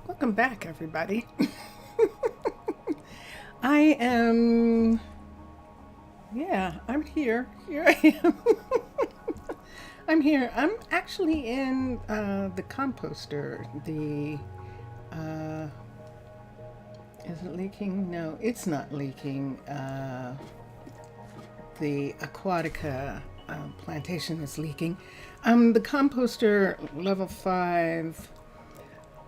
Welcome back, everybody. I am, I'm here. Here I am. I'm here. I'm actually in the composter. Is it leaking? No, it's not leaking. The Aquatica plantation is leaking. The composter level 5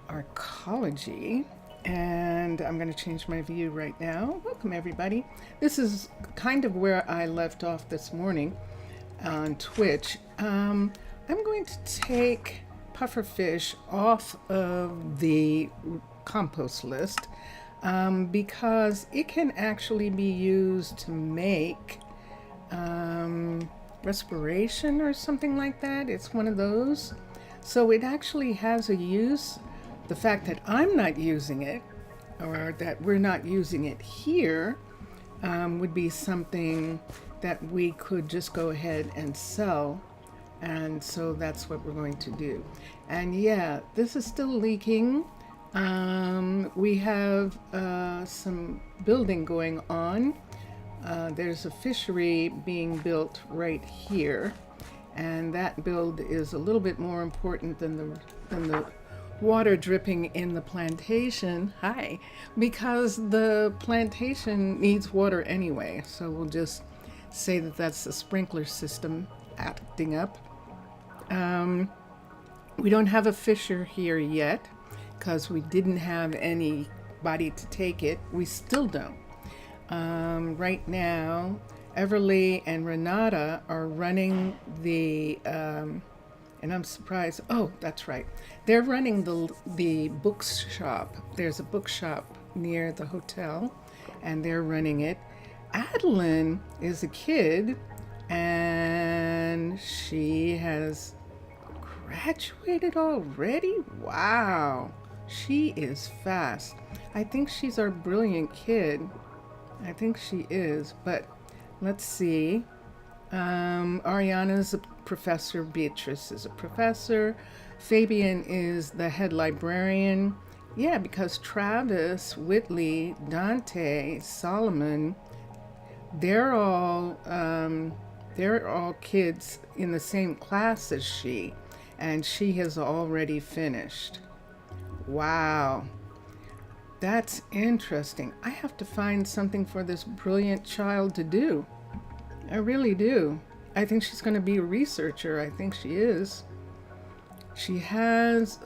Arcology, and I'm going to change my view right now. Welcome everybody. This is kind of where I left off this morning on Twitch. I'm going to take pufferfish off of the compost list because it can actually be used to make respiration or something like that. It's one of those. So it actually has a use. The fact that I'm not using it, or that we're not using it here, would be something that we could just go ahead and sell. And so that's what we're going to do. And yeah, this is still leaking. We have some building going on. There's a fishery being built right here. And that build is a little bit more important than the water dripping in the plantation. Hi, because the plantation needs water anyway, so we'll just say that that's the sprinkler system acting up. We don't have a fisher here yet because we didn't have anybody to take it. We still don't. Right now, Everly and Renata are running the and I'm surprised. Oh, that's right. They're running the bookshop. There's a bookshop near the hotel, and they're running it. Adeline is a kid, and she has graduated already. Wow, she is fast. I think she's our brilliant kid. I think she is, but let's see. Ariana's a professor, Beatrice is a professor, Fabian is the head librarian. Yeah, because Travis, Whitley, Dante, Solomon, they're all kids in the same class as she, and she has already finished. Wow, that's interesting. I have to find something for this brilliant child to do. I really do. I think she's going to be a researcher. I think she is. She has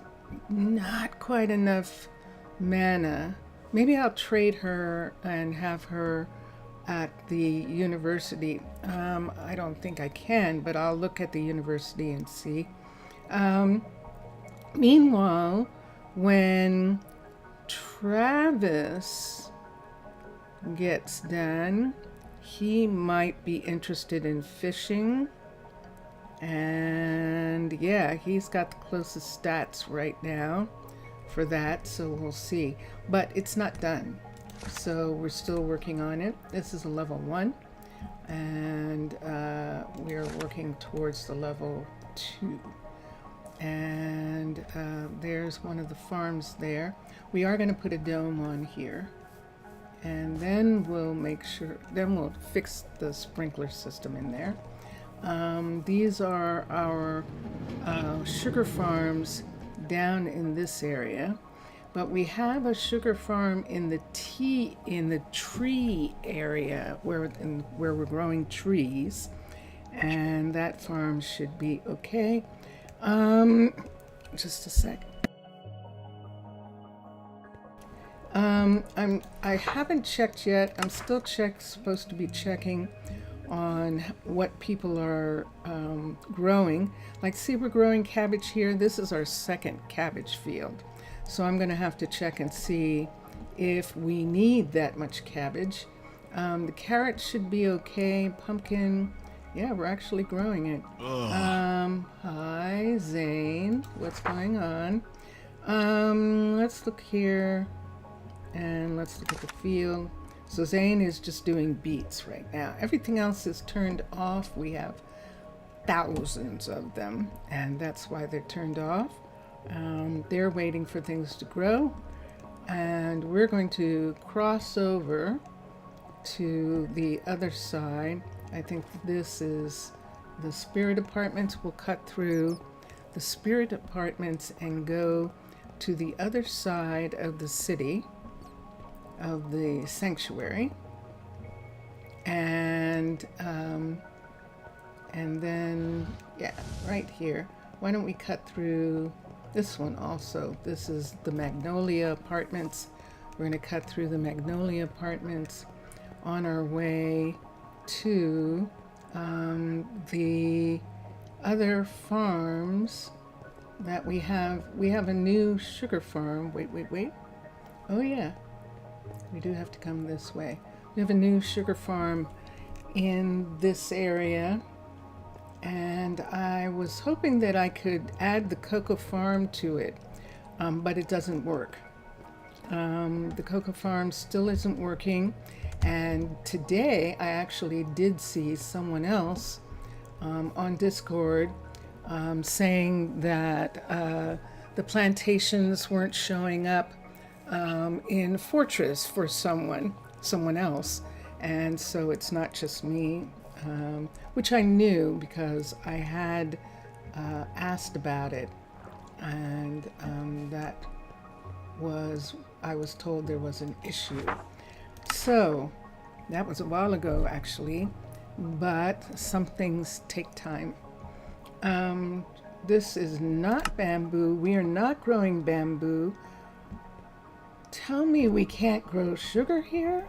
not quite enough mana. Maybe I'll trade her and have her at the university. I don't think I can, but I'll look at the university and see. Meanwhile, when Travis gets done, he might be interested in fishing, and yeah, he's got the closest stats right now for that, so we'll see. But it's not done, so we're still working on it. This is a level 1, and we're working towards the level 2. And there's one of the farms there. We are going to put a dome on here. And then we'll we'll fix the sprinkler system in there. These are our sugar farms down in this area, but we have a sugar farm in the tree area where we're growing trees, and that farm should be okay. Just a sec. I haven't checked yet. I'm still supposed to be checking on what people are growing. Like, see, we're growing cabbage here. This is our second cabbage field. So I'm going to have to check and see if we need that much cabbage. The carrot should be okay. Pumpkin, yeah, we're actually growing it. Hi, Zane. What's going on? Let's look here. And let's look at the field. So Zane is just doing beets right now. Everything else is turned off. We have thousands of them, and that's why they're turned off. They're waiting for things to grow, and we're going to cross over to the other side. I think this is the spirit apartments. We'll cut through the spirit apartments and go to the other side of the city, of the sanctuary, and then, yeah, right here. Why don't we cut through this one also? This is the Magnolia Apartments. We're going to cut through the Magnolia Apartments on our way to the other farms that we have. We have a new sugar farm. Wait. Oh yeah, we do have to come this way. We have a new sugar farm in this area, and I was hoping that I could add the cocoa farm to it, but it doesn't work. The cocoa farm still isn't working, and today I actually did see someone else on Discord saying that the plantations weren't showing up in Fortress for someone else, and so it's not just me, which I knew because I had asked about it, and I was told there was an issue. So that was a while ago actually, but some things take time. This is not bamboo. We are not growing bamboo. Tell me we can't grow sugar here?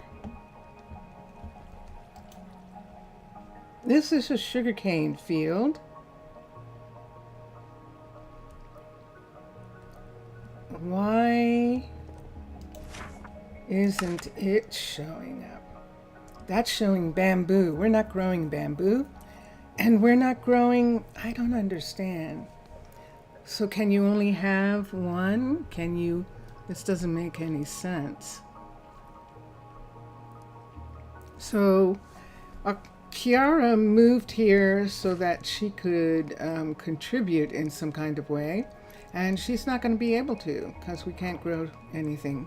This is a sugarcane field. Why isn't it showing up? That's showing bamboo. We're not growing bamboo. And we're not growing, I don't understand. So can you only have one? This doesn't make any sense. So Kiara moved here so that she could contribute in some kind of way. And she's not going to be able to because we can't grow anything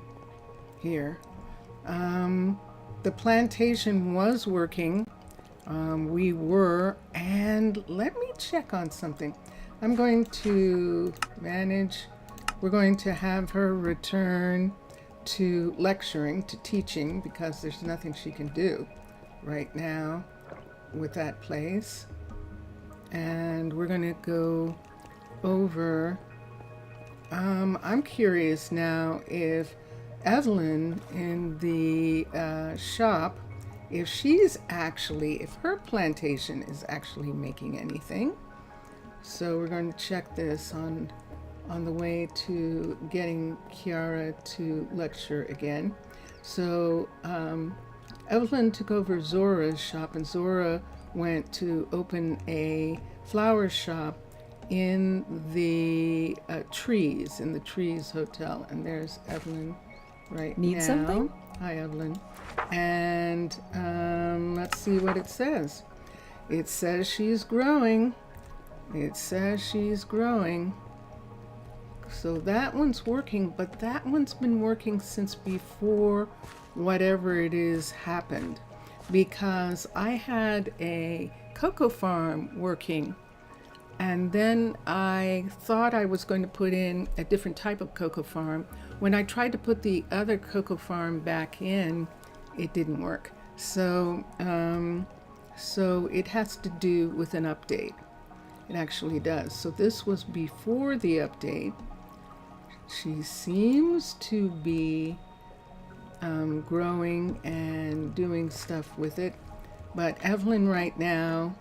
here. The plantation was working. We were, and let me check on something. I'm going to manage. We're going to have her return to lecturing, to teaching, because there's nothing she can do right now with that place. And we're going to go over. I'm curious now if Evelyn in the shop, if her plantation is actually making anything. So we're going to check this on the way to getting Kiara to lecture again. So Evelyn took over Zora's shop, and Zora went to open a flower shop in the Trees Hotel. And there's Evelyn right now. Need something? Hi, Evelyn. And let's see what it says. It says she's growing. So that one's working, but that one's been working since before whatever it is happened, because I had a cocoa farm working, and then I thought I was going to put in a different type of cocoa farm. When I tried to put the other cocoa farm back in, it didn't work. So it has to do with an update. It actually does. So this was before the update. She seems to be growing and doing stuff with it. But Evelyn right now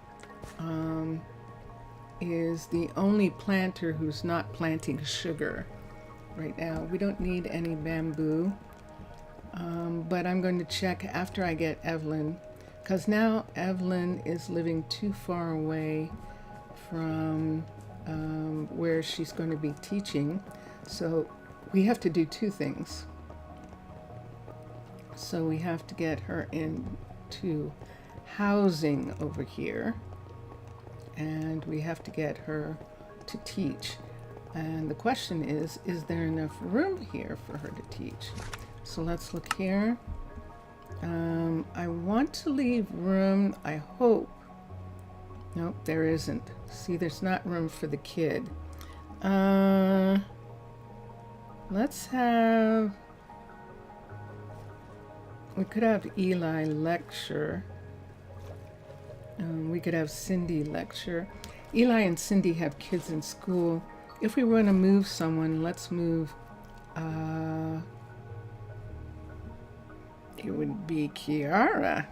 is the only planter who's not planting sugar right now. We don't need any bamboo. But I'm going to check after I get Evelyn, because now Evelyn is living too far away from where she's going to be teaching. So we have to do two things. So we have to get her into housing over here, and we have to get her to teach. And the question is there enough room here for her to teach? So let's look here. I want to leave room, I hope. Nope, there isn't. See, there's not room for the kid. Let's have, we could have Eli lecture. We could have Cindy lecture. Eli and Cindy have kids in school. If we want to move someone, let's move, it would be Kiara.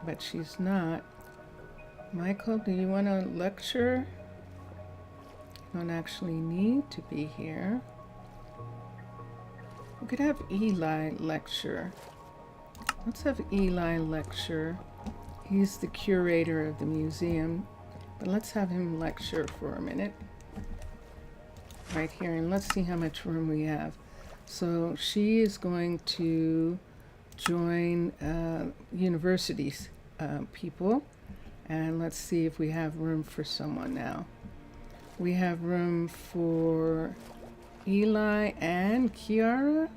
But she's not. Michael, do you want to lecture? You don't actually need to be here. We could have Eli lecture. Let's have Eli lecture. He's the curator of the museum, but let's have him lecture for a minute. Right here, and let's see how much room we have. So she is going to join universities people, and let's see if we have room for someone now. We have room for Eli and Kiara.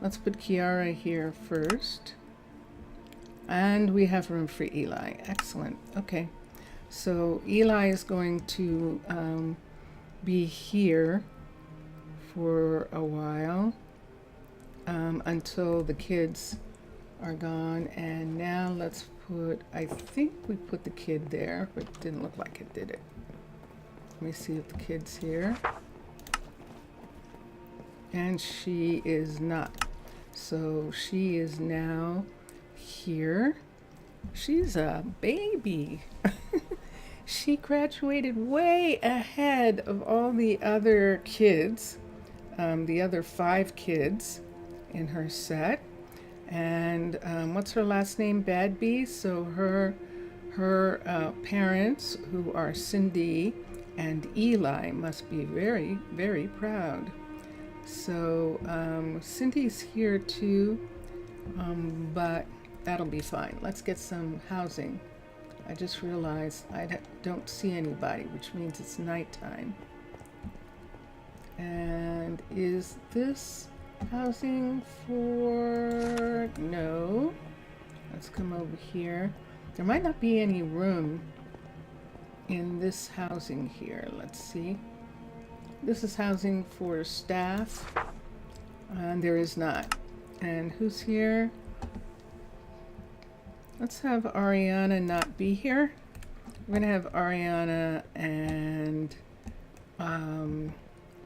Let's put Kiara here first. And we have room for Eli. Excellent. Okay. So Eli is going to be here for a while until the kids are gone. And now let's put, I think we put the kid there, but it didn't look like it, did it? Let me see if the kid's here. And she is not. So she is now here. She's a baby. She graduated way ahead of all the other kids, the other 5 kids in her set. And what's her last name? Badby. So her parents, who are Cindy and Eli, must be very, very proud. So Cindy's here too, but that'll be fine. Let's get some housing. I just realized I don't see anybody, which means it's nighttime. And is this housing for... No. Let's come over here. There might not be any room in this housing here. Let's see. This is housing for staff, and there is not. And who's here? Let's have Ariana not be here. We're gonna have Ariana and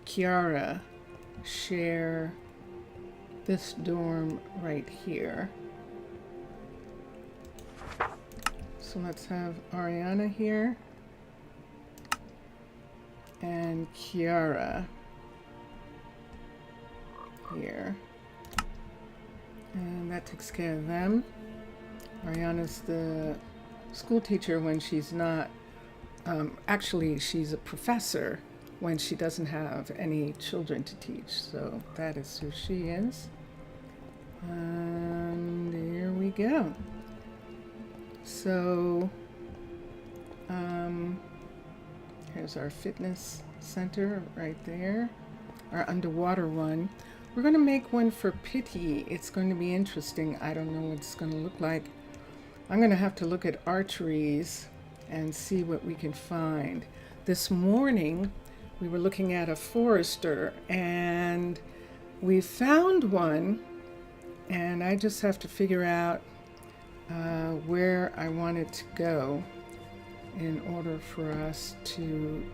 Kiara share this dorm right here. So let's have Ariana here and Kiara here. And that takes care of them. Ariana's the school teacher when she's not, actually she's a professor when she doesn't have any children to teach. So that is who she is. And here we go. So here's our fitness center right there, our underwater one. We're going to make one for Pitti. It's going to be interesting. I don't know what it's going to look like. I'm going to have to look at archeries and see what we can find. This morning we were looking at a forester and we found one, and I just have to figure out where I want it to go in order for us to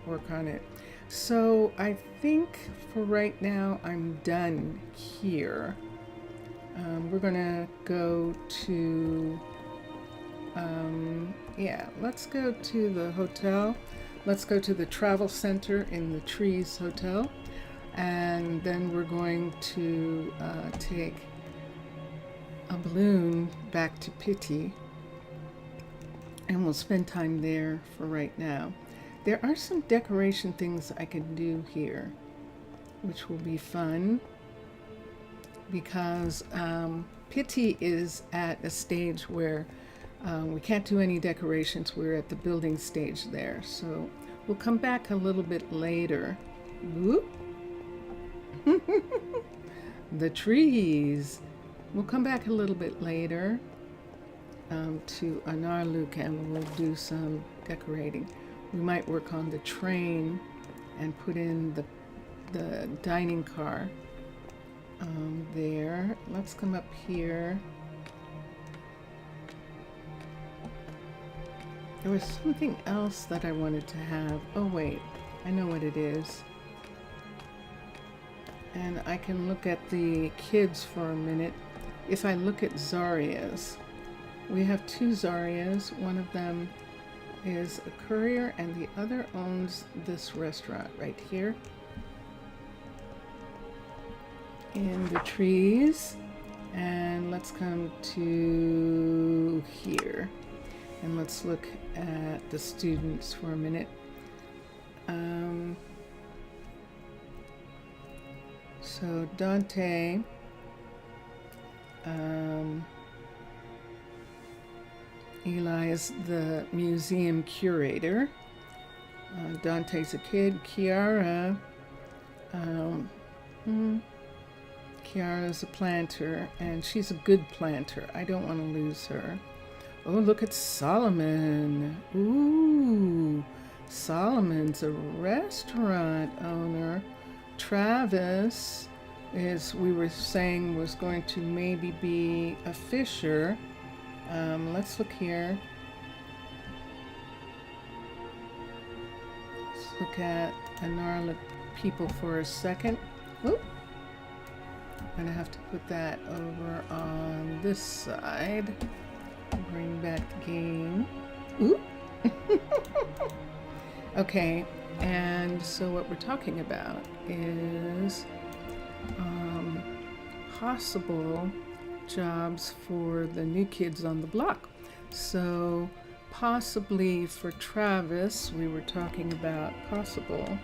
work on it. So I think for right now I'm done here. We're gonna go to let's go to the hotel. Let's go to the travel center in the Trees Hotel, and then we're going to take a balloon back to Pitti, and we'll spend time there for right now. There are some decoration things I can do here, which will be fun, because Pitti is at a stage where we can't do any decorations. We're at the building stage there. So We'll come back a little bit later. Whoop. The trees. We'll come back a little bit later to Arnaaluk, and we'll do some decorating. We might work on the train and put in the dining car there. Let's come up here. There was something else that I wanted to have. Oh wait, I know what it is. And I can look at the kids for a minute. If I look at Zaria's, we have two Zarias. One of them is a courier and the other owns this restaurant right here in the trees. And let's come to here and let's look at the students for a minute. So Dante, Eli is the museum curator. Dante's a kid. Kiara, Kiara's a planter, and she's a good planter. I don't want to lose her. Oh, look at Solomon. Ooh, Solomon's a restaurant owner. Travis is, we were saying, was going to maybe be a fisher. Let's look here. Let's look at Arnaaluk people for a second. Oop. I'm gonna have to put that over on this side. Bring back the game. Ooh. Okay, and so what we're talking about is possible jobs for the new kids on the block. So possibly for Travis, we were talking about possible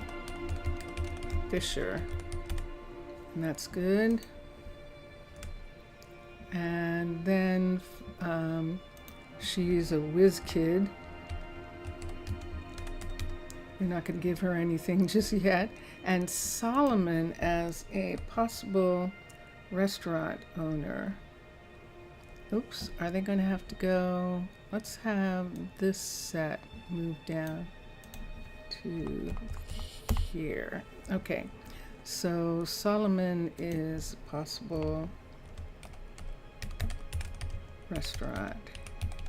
fisher, and that's good. And then she's a whiz kid. We're not going to give her anything just yet. And Solomon as a possible restaurant owner. Oops, are they going to have to go? Let's have this set move down to here. Okay, so Solomon is possible restaurant,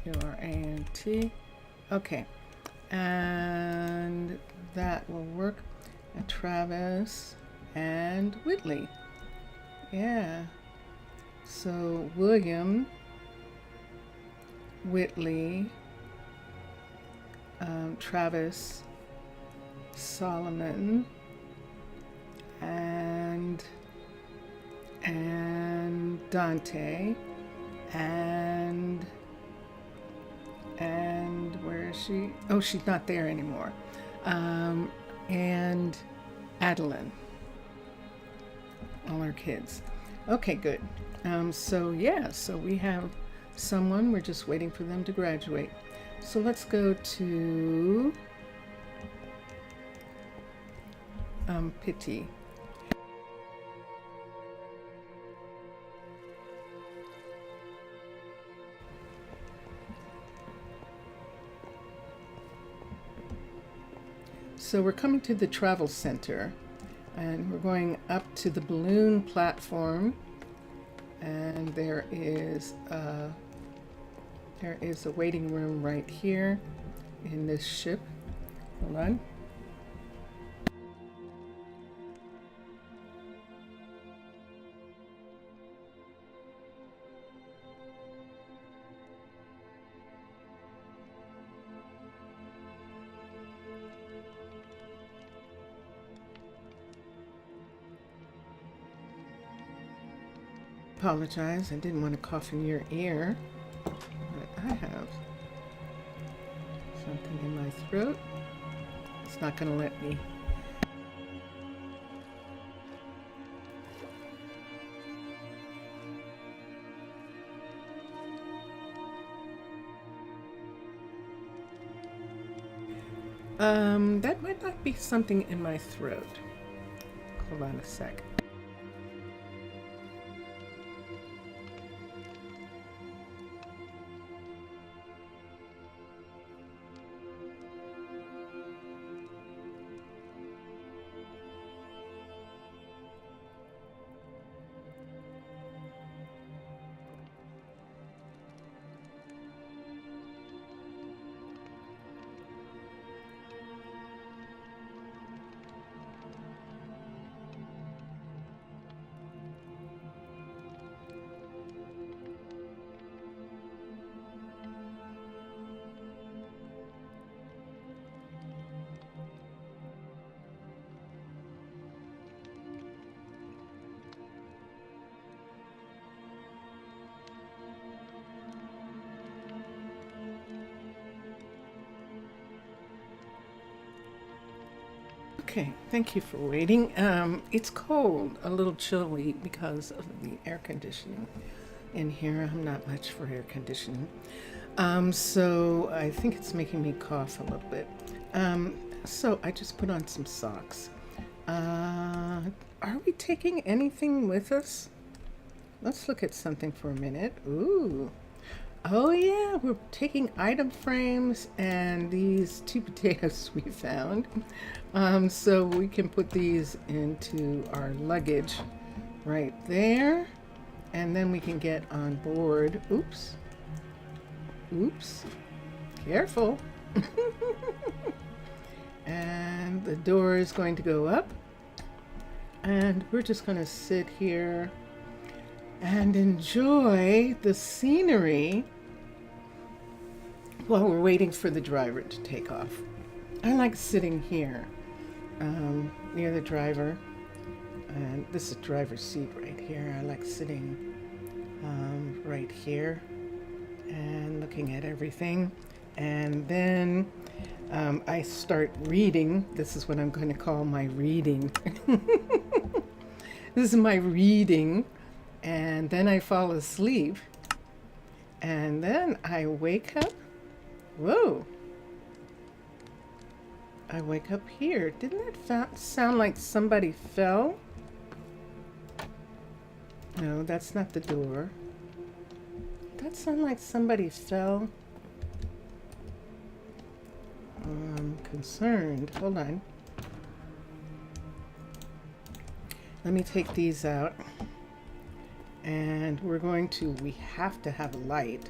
URANT. Okay, and that will work. And Travis and Whitley. Yeah. So William, Whitley, Travis, Solomon, and Dante, and where is she? Oh, she's not there anymore. And Adeline, all our kids. Okay, good. So yeah, so we have someone, we're just waiting for them to graduate. So let's go to Pitti. So we're coming to the travel center and we're going up to the balloon platform, and there is a waiting room right here in this ship. Hold on. Apologize, I didn't want to cough in your ear, but I have something in my throat. It's not going to let me. That might not be something in my throat. Hold on a sec. Okay, thank you for waiting. It's cold, a little chilly because of the air conditioning in here. I'm not much for air conditioning. So I think it's making me cough a little bit. So I just put on some socks. Are we taking anything with us? Let's look at something for a minute. Ooh. Oh yeah, we're taking item frames and these 2 potatoes we found. So we can put these into our luggage right there. And then we can get on board. Oops. Oops. Careful. And the door is going to go up. And we're just going to sit here and enjoy the scenery while we're waiting for the driver to take off. I like sitting here near the driver, and this is driver's seat right here. I like sitting right here and looking at everything, and then I start reading. This is what I'm going to call my reading. This is my reading, and then I fall asleep, and then I wake up. Whoa. I wake up here. Didn't that sound like somebody fell? No, that's not the door. That sound like somebody fell? I'm concerned. Hold on. Let me take these out. And we have to have a light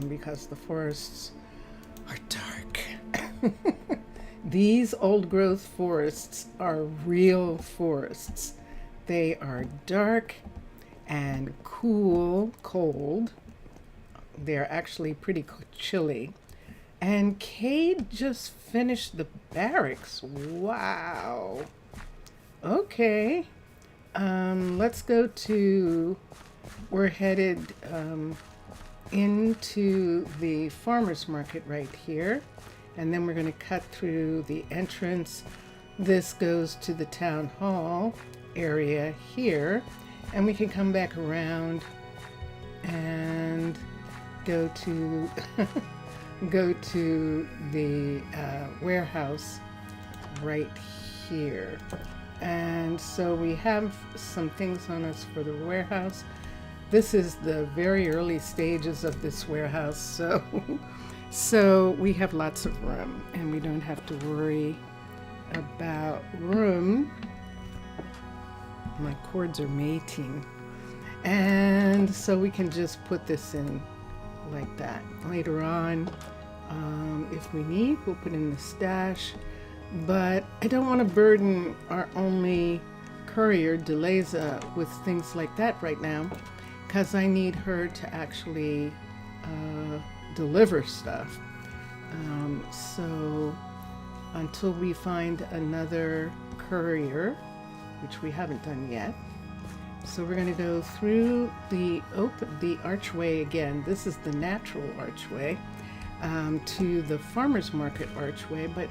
because the forests are dark. These old growth forests are real forests. They are dark and cold. They're actually pretty chilly. And Cade just finished the barracks. Wow. Okay. Let's go we're headed into the farmer's market right here. And then we're going to cut through the entrance. This goes to the town hall area here. And we can come back around and go to the warehouse right here. And so we have some things on us for the warehouse. This is the very early stages of this warehouse, so we have lots of room and we don't have to worry about room. My cords are mating. And so we can just put this in like that. Later on, if we need, we'll put in the stash. But I don't want to burden our only courier, Deleza, with things like that right now, because I need her to actually deliver stuff. So until we find another courier, which we haven't done yet. So we're going to go through the archway again. This is the natural archway to the farmer's market archway, but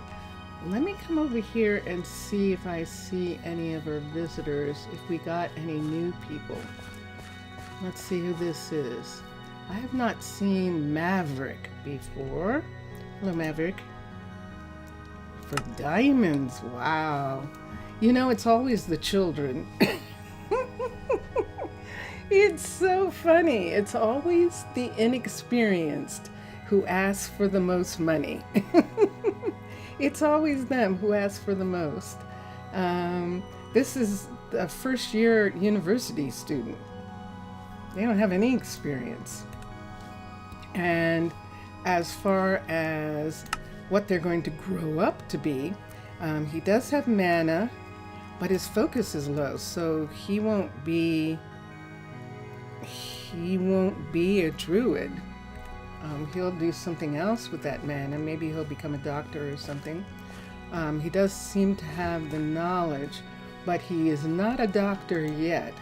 let me come over here and see if I see any of our visitors, if we got any new people. Let's see who this is. I have not seen Maverick before. Hello, Maverick. for diamonds. Wow. You know, it's always the children. It's so funny. It's always the inexperienced who ask for the most money. It's always them who ask for the most. This is a first year university student. They don't have any experience. And as far as what they're going to grow up to be, he does have mana, but his focus is low, so he won't be a druid. He'll do something else with that mana. Maybe he'll become a doctor or something. He does seem to have the knowledge, but he is not a doctor yet.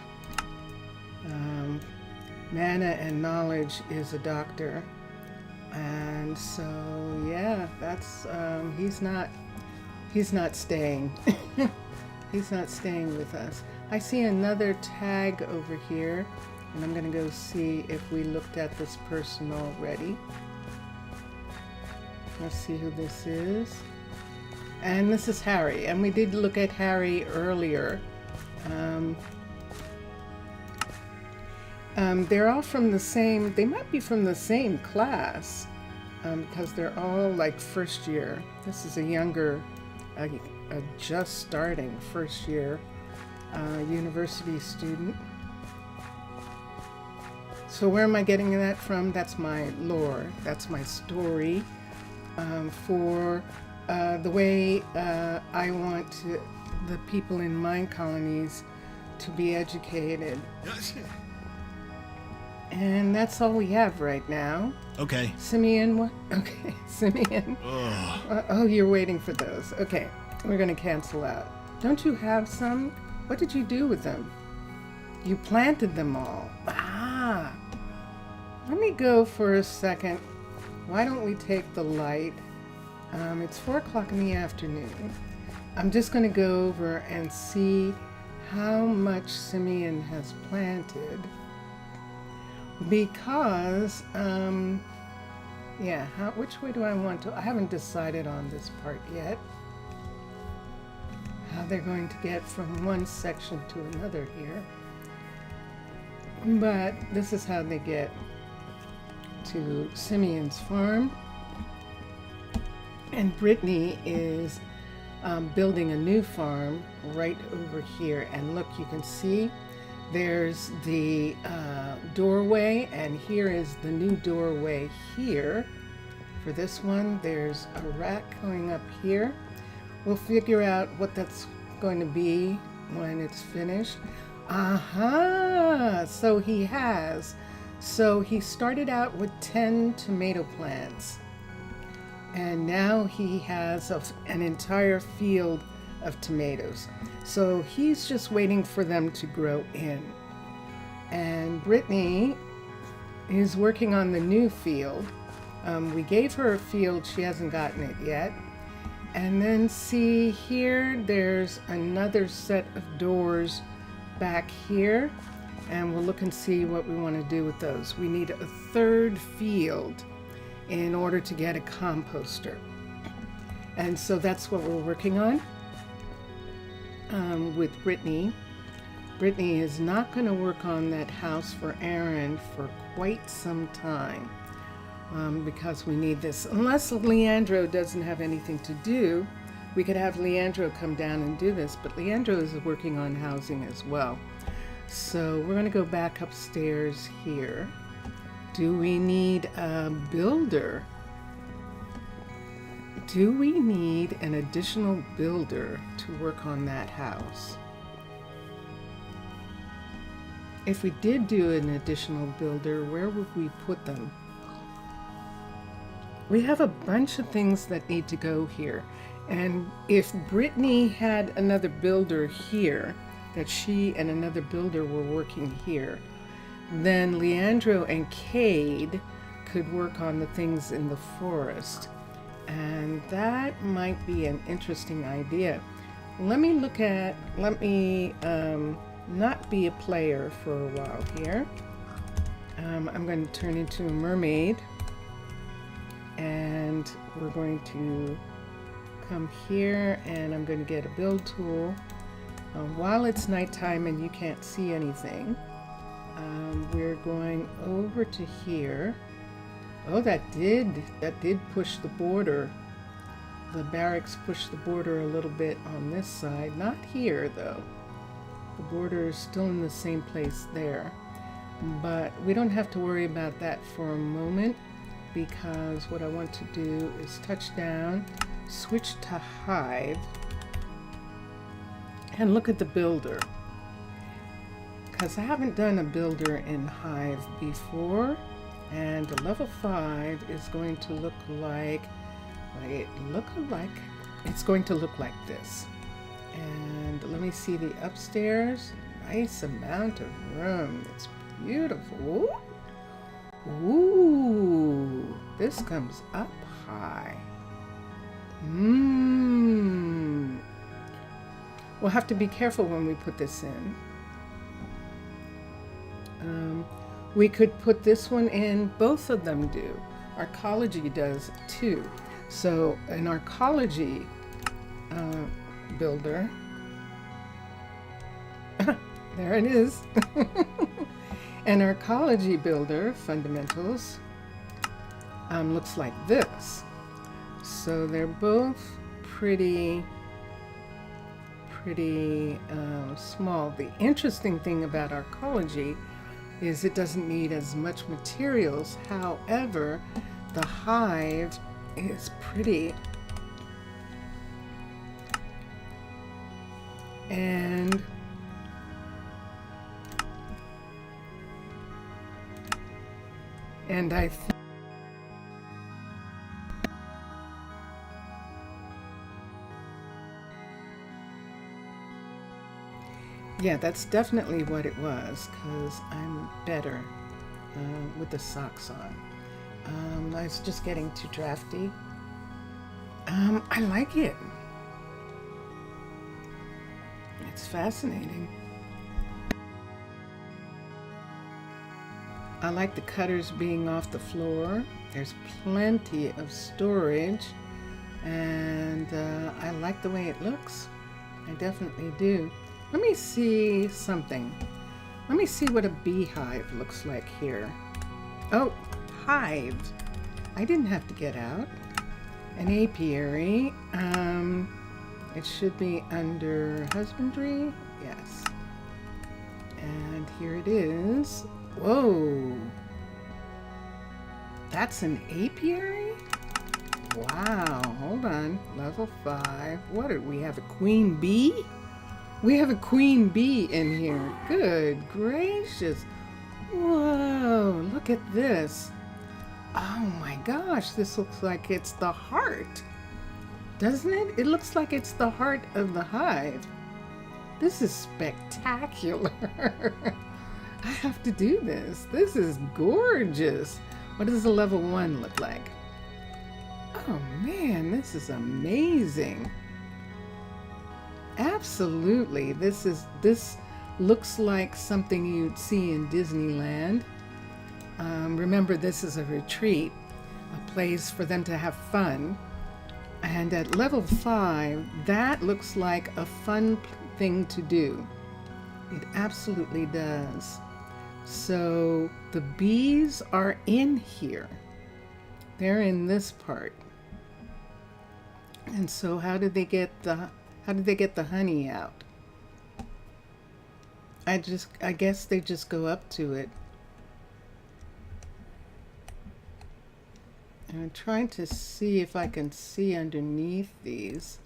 Mana and knowledge is a doctor. And so, yeah, that's, he's not staying. He's not staying with us. I see another tag over here, and I'm going to go see if we looked at this person already. Let's see who this is. And this is Harry, and we did look at Harry earlier. They're all from the same, they might be from the same class, because they're all like first year. This is a younger, a just starting first year university student. So where am I getting that from? That's my lore, that's my story for the way I want the people in Minecolonies to be educated. And that's all we have right now. Okay. Simeon, what? Okay, Simeon. Oh, you're waiting for those. Okay, we're going to cancel out. Don't you have some? What did you do with them? You planted them all. Ah. Let me go for a second. Why don't we take the light? It's 4 o'clock in the afternoon. I'm just going to go over and see how much Simeon has planted. Because, yeah, which way do I want to? I haven't decided on this part yet. How they're going to get from one section to another here. But this is how they get to Simeon's farm. And Brittany is building a new farm right over here. And look, you can see there's the doorway, and here is the new doorway here. For this one, there's a rack going up here. We'll figure out what that's going to be when it's finished. Aha! So he started out with 10 tomato plants. And now he has an entire field of tomatoes. So he's just waiting for them to grow in. And Brittany is working on the new field. We gave her a field, she hasn't gotten it yet. And then see here, there's another set of doors back here. And we'll look and see what we want to do with those. We need a third field in order to get a composter. And so that's what we're working on. With Brittany. Brittany is not going to work on that house for Aaron for quite some time because we need this. Unless Leandro doesn't have anything to do, we could have Leandro come down and do this, but Leandro is working on housing as well. So we're going to go back upstairs here. Do we need a builder? Do we need an additional builder to work on that house? If we did do an additional builder, where would we put them? We have a bunch of things that need to go here. And if Brittany had another builder here, that she and another builder were working here, then Leandro and Cade could work on the things in the forest. And that might be an interesting idea. Let me not be a player for a while here. I'm going to turn into a mermaid, and we're going to come here and I'm going to get a build tool. While it's nighttime and you can't see anything, we're going over to here. Oh, that did push the border. The barracks pushed the border a little bit on this side. Not here, though. The border is still in the same place there. But we don't have to worry about that for a moment, because what I want to do is touch down, switch to Hive, and look at the builder. Because I haven't done a builder in Hive before, and the level 5 is going to look like, it's going to look like this. And let me see the upstairs. Nice amount of room. It's beautiful. Ooh, this comes up high. We'll have to be careful when we put this in. We could put this one in, both of them do. Arcology does too. So an Arcology builder, there it is. An Arcology builder, fundamentals, looks like this. So they're both pretty small. The interesting thing about Arcology is it doesn't need as much materials. However, the Hive is pretty. And I think yeah, that's definitely what it was, because I'm better with the socks on. I was just getting too drafty. I like it. It's fascinating. I like the cutters being off the floor. There's plenty of storage, and I like the way it looks. I definitely do. Let me see something. Let me see what a beehive looks like here. Oh, hive. I didn't have to get out. An apiary. It should be under husbandry. Yes. And here it is. Whoa. That's an apiary? Wow. Hold on. Level 5. What do we have? A queen bee? We have a queen bee in here. Good gracious. Whoa, look at this. Oh my gosh, this looks like it's the heart. Doesn't it? It looks like it's the heart of the hive. This is spectacular. I have to do this. This is gorgeous. What does a level 1 look like? Oh man, this is amazing. Absolutely. This looks like something you'd see in Disneyland. Remember, this is a retreat, a place for them to have fun. And at level 5, that looks like a fun thing to do. It absolutely does. So the bees are in here. They're in this part. And so how did they get the honey out? I guess they just go up to it. And I'm trying to see if I can see underneath these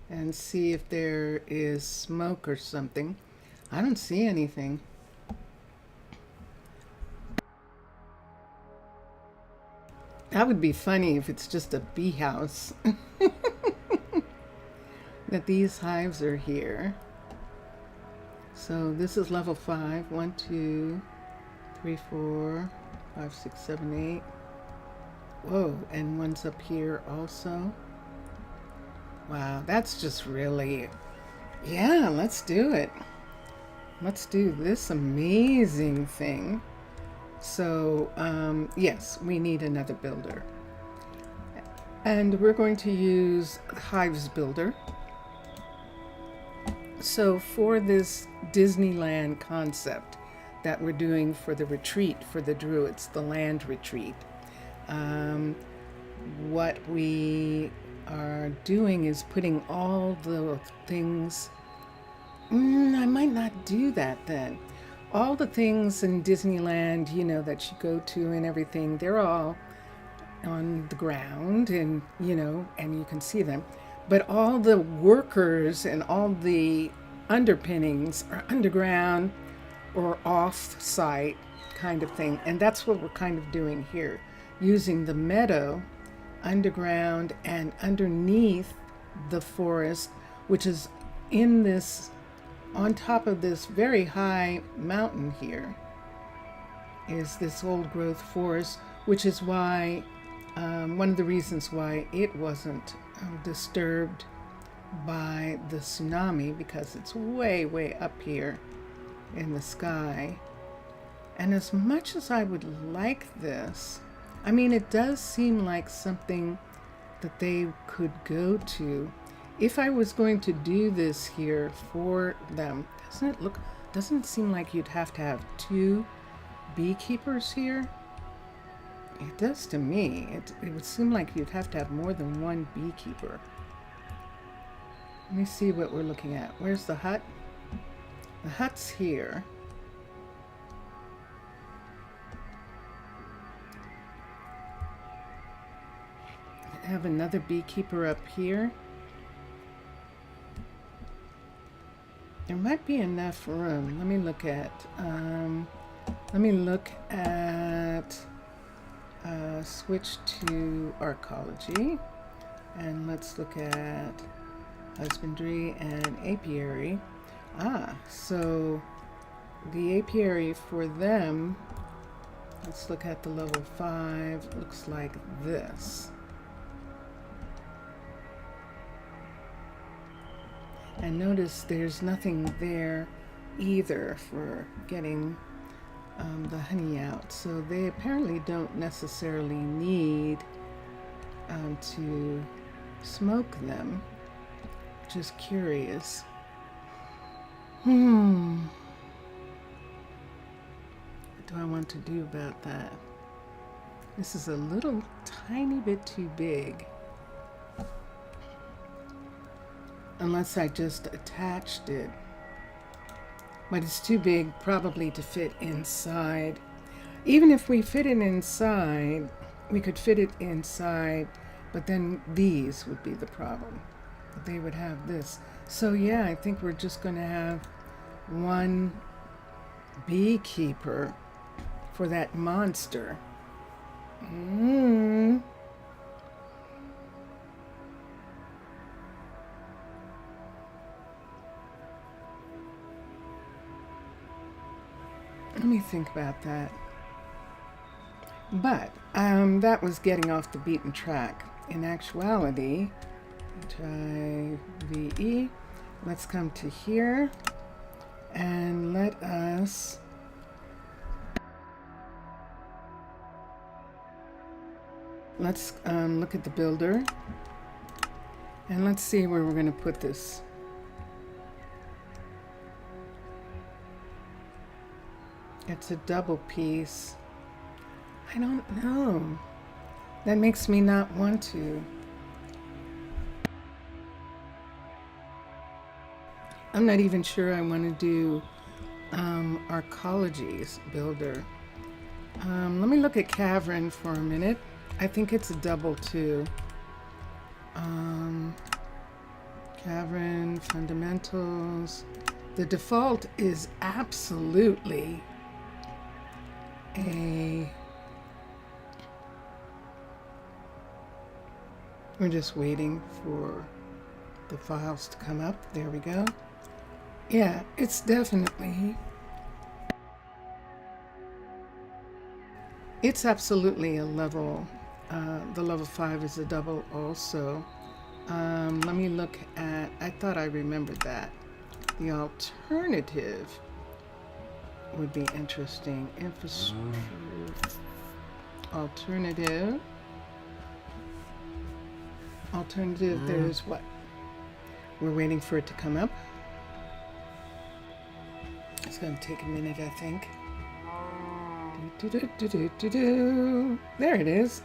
and see if there is smoke or something. I don't see anything. That would be funny if it's just a bee house. That these hives are here. So this is level 5. 1, 2, 3, 4, 5, 6, 7, 8. Whoa, and one's up here also. Wow, that's just really, yeah, let's do it. Let's do this amazing thing. So, yes, we need another builder. And we're going to use Hives Builder. So for this Disneyland concept that we're doing for the retreat for the Druids, the land retreat, what we are doing is putting all the things, I might not do that then. All the things in Disneyland, you know, that you go to and everything, they're all on the ground and, you know, and you can see them. But all the workers and all the underpinnings are underground or off-site kind of thing. And that's what we're kind of doing here, using the meadow underground and underneath the forest, which is in this, on top of this very high mountain here, is this old growth forest, which is why, one of the reasons why it wasn't disturbed by the tsunami, because it's way, way up here in the sky. And as much as I would like this, I mean, it does seem like something that they could go to. If I was going to do this here for them, doesn't it seem like you'd have to have 2 beekeepers here? It does to me. It would seem like you'd have to have more than 1 beekeeper. Let me see what we're looking at. Where's the hut? The hut's here. I have another beekeeper up here. There might be enough room. Let me look at switch to Arcology, and let's look at husbandry and apiary. So the apiary for them, let's look at the level 5, looks like this. And notice there's nothing there either for getting the honey out. So they apparently don't necessarily need to smoke them. Just curious. What do I want to do about that? This is a little tiny bit too big. Unless I just attached it. But it's too big probably to fit inside. Even if we fit it inside, we could fit it inside, but then these would be the problem. They would have this. So yeah, I think we're just going to have 1 beekeeper for that monster. Let me think about that. But that was getting off the beaten track. In actuality, HIVE, let's come to here and let us look at the builder and let's see where we're going to put this. It's a double piece. I don't know. That makes me not want to. I'm not even sure I want to do Arcology's builder. Let me look at Cavern for a minute. I think it's a double too. Cavern, fundamentals. The default is absolutely we're just waiting for the files to come up. There we go. Yeah, it's definitely, it's absolutely a level, the level 5 is a double also. Let me look at, I thought I remembered that. The alternative would be interesting. Infrastructure alternative. Alternative, there's what? We're waiting for it to come up. It's going to take a minute, I think. There it is.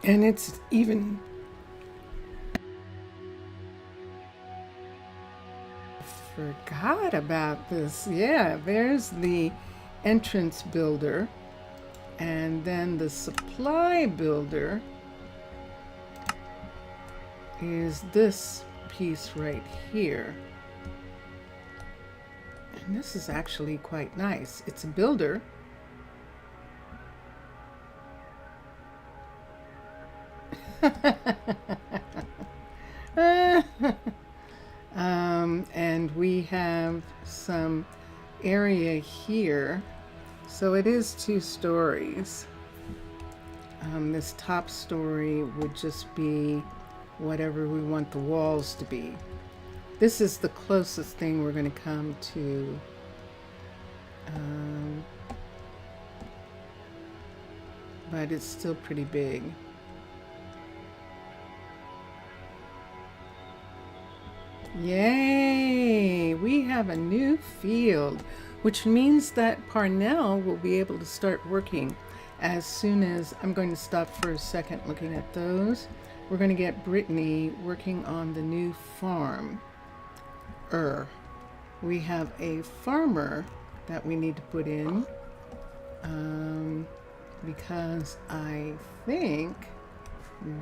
And it's even... Forgot about this. Yeah, there's the entrance builder. And then the supply builder is this piece right here. And this is actually quite nice. It's a builder. And we have some area here. So it is 2 stories. This top story would just be whatever we want the walls to be. This is the closest thing we're going to come to but it's still pretty big. Yay! We have a new field, which means that Parnell will be able to start working as soon as... I'm going to stop for a second looking at those. We're going to get Brittany working on the new farm. We have a farmer that we need to put in because I think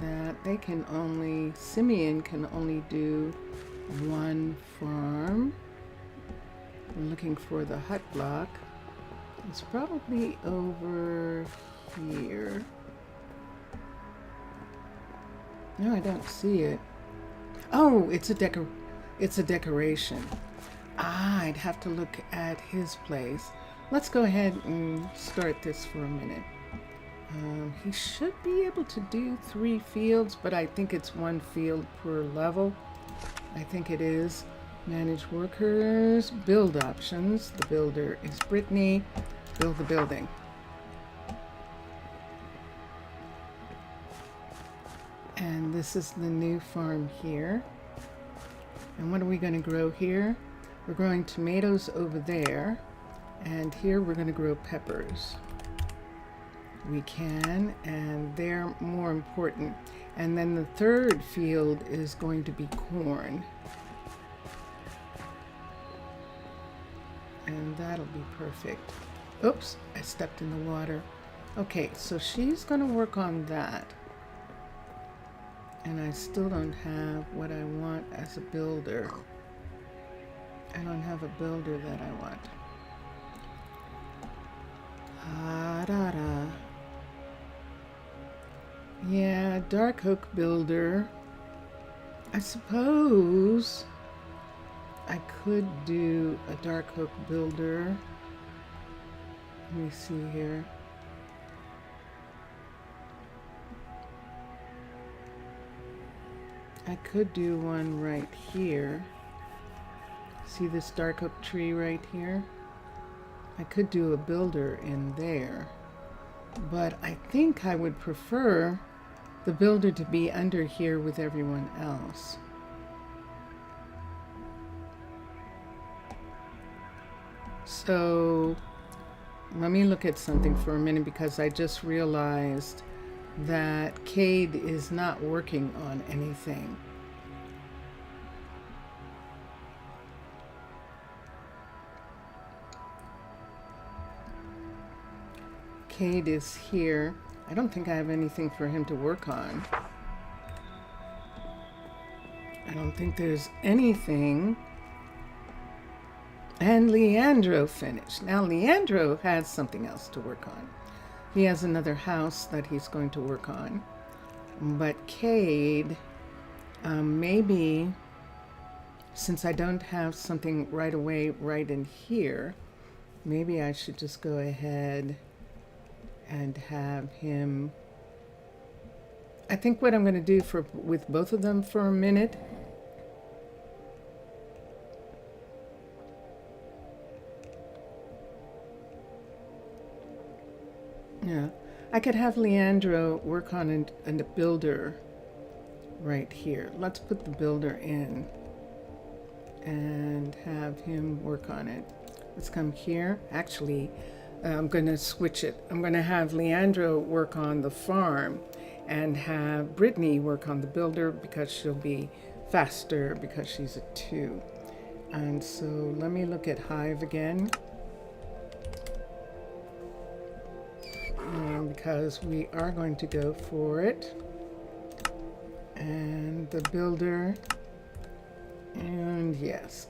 that they can only... Simeon can only do 1 farm. I'm looking for the hut block. It's probably over here. No, I don't see it. Oh, it's a decoration. Ah, I'd have to look at his place. Let's go ahead and start this for a minute. He should be able to do 3 fields, but I think it's 1 field per level. I think it is. Manage workers, build options. The builder is Brittany. Build the building. And this is the new farm here. And what are we going to grow here? We're growing tomatoes over there. And here we're going to grow peppers. We can, and they're more important. And then the 3rd field is going to be corn. And that'll be perfect. Oops, I stepped in the water. Okay, so she's going to work on that. And I still don't have what I want as a builder. I don't have a builder that I want. Yeah, dark oak builder. I suppose I could do a dark oak builder. Let me see here. I could do one right here. See this dark oak tree right here? I could do a builder in there. But I think I would prefer the builder to be under here with everyone else. So let me look at something for a minute, because I just realized that Cade is not working on anything. Cade is here. I don't think I have anything for him to work on. I don't think there's anything. And Leandro finished. Now Leandro has something else to work on. He has another house that he's going to work on. But Cade, maybe, since I don't have something right away right in here, maybe I should just go ahead and have him... I think what I'm going to do with both of them for a minute, yeah, I could have Leandro work on a builder right here. Let's put the builder in and have him work on it. Let's come here. Actually, I'm going to switch it. I'm going to have Leandro work on the farm and have Brittany work on the builder because she'll be faster because she's a 2. And so let me look at Hive again. Because we are going to go for it. And the builder. And yes.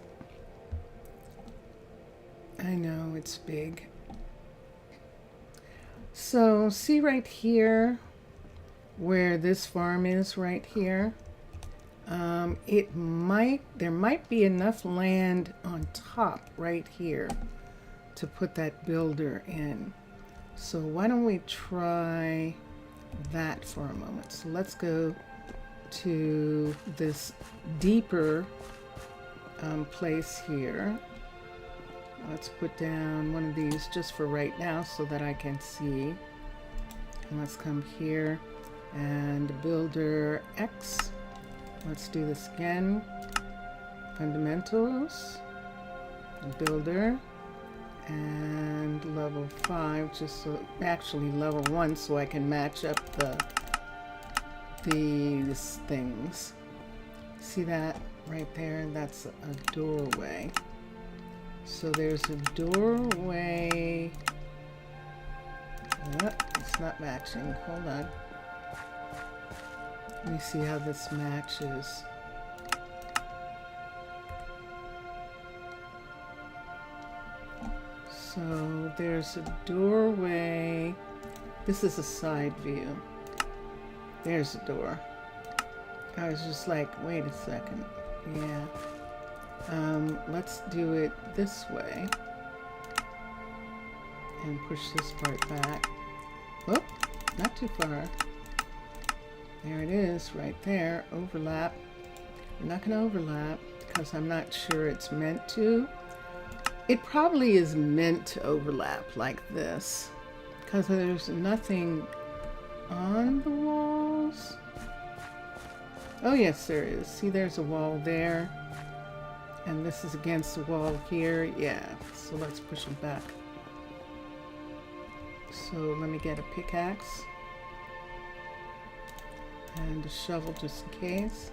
I know it's big. So see right here where this farm is right here. There might be enough land on top right here to put that builder in. So why don't we try that for a moment. So let's go to this deeper place here. Let's put down one of these just for right now so that I can see. And let's come here and builder X. Let's do this again. Fundamentals, builder, and level 5, just so actually level 1 so I can match up these things. See that right there? That's a doorway. So there's a doorway. It's not matching. Hold on. Let me see how this matches. So there's a doorway. This is a side view. There's a door. I was just like, wait a second. Yeah. Let's do it this way. And push this part back. Oh, not too far. There it is, right there. Overlap. We're not going to overlap because I'm not sure it's meant to. It probably is meant to overlap like this because there's nothing on the walls. Oh yes, there is. See, there's a wall there. And this is against the wall here. Yeah, so let's push it back. So let me get a pickaxe. And a shovel just in case.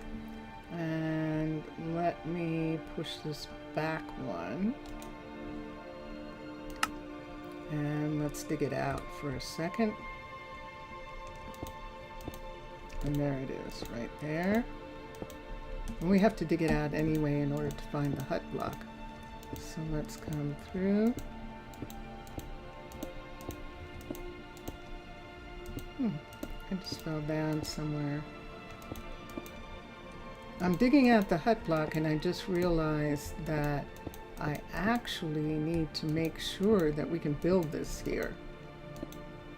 And let me push this back one. And let's dig it out for a second. And there it is, right there. And we have to dig it out anyway in order to find the hut block. So let's come through. I just fell down somewhere. I'm digging out the hut block and I just realized that I actually need to make sure that we can build this here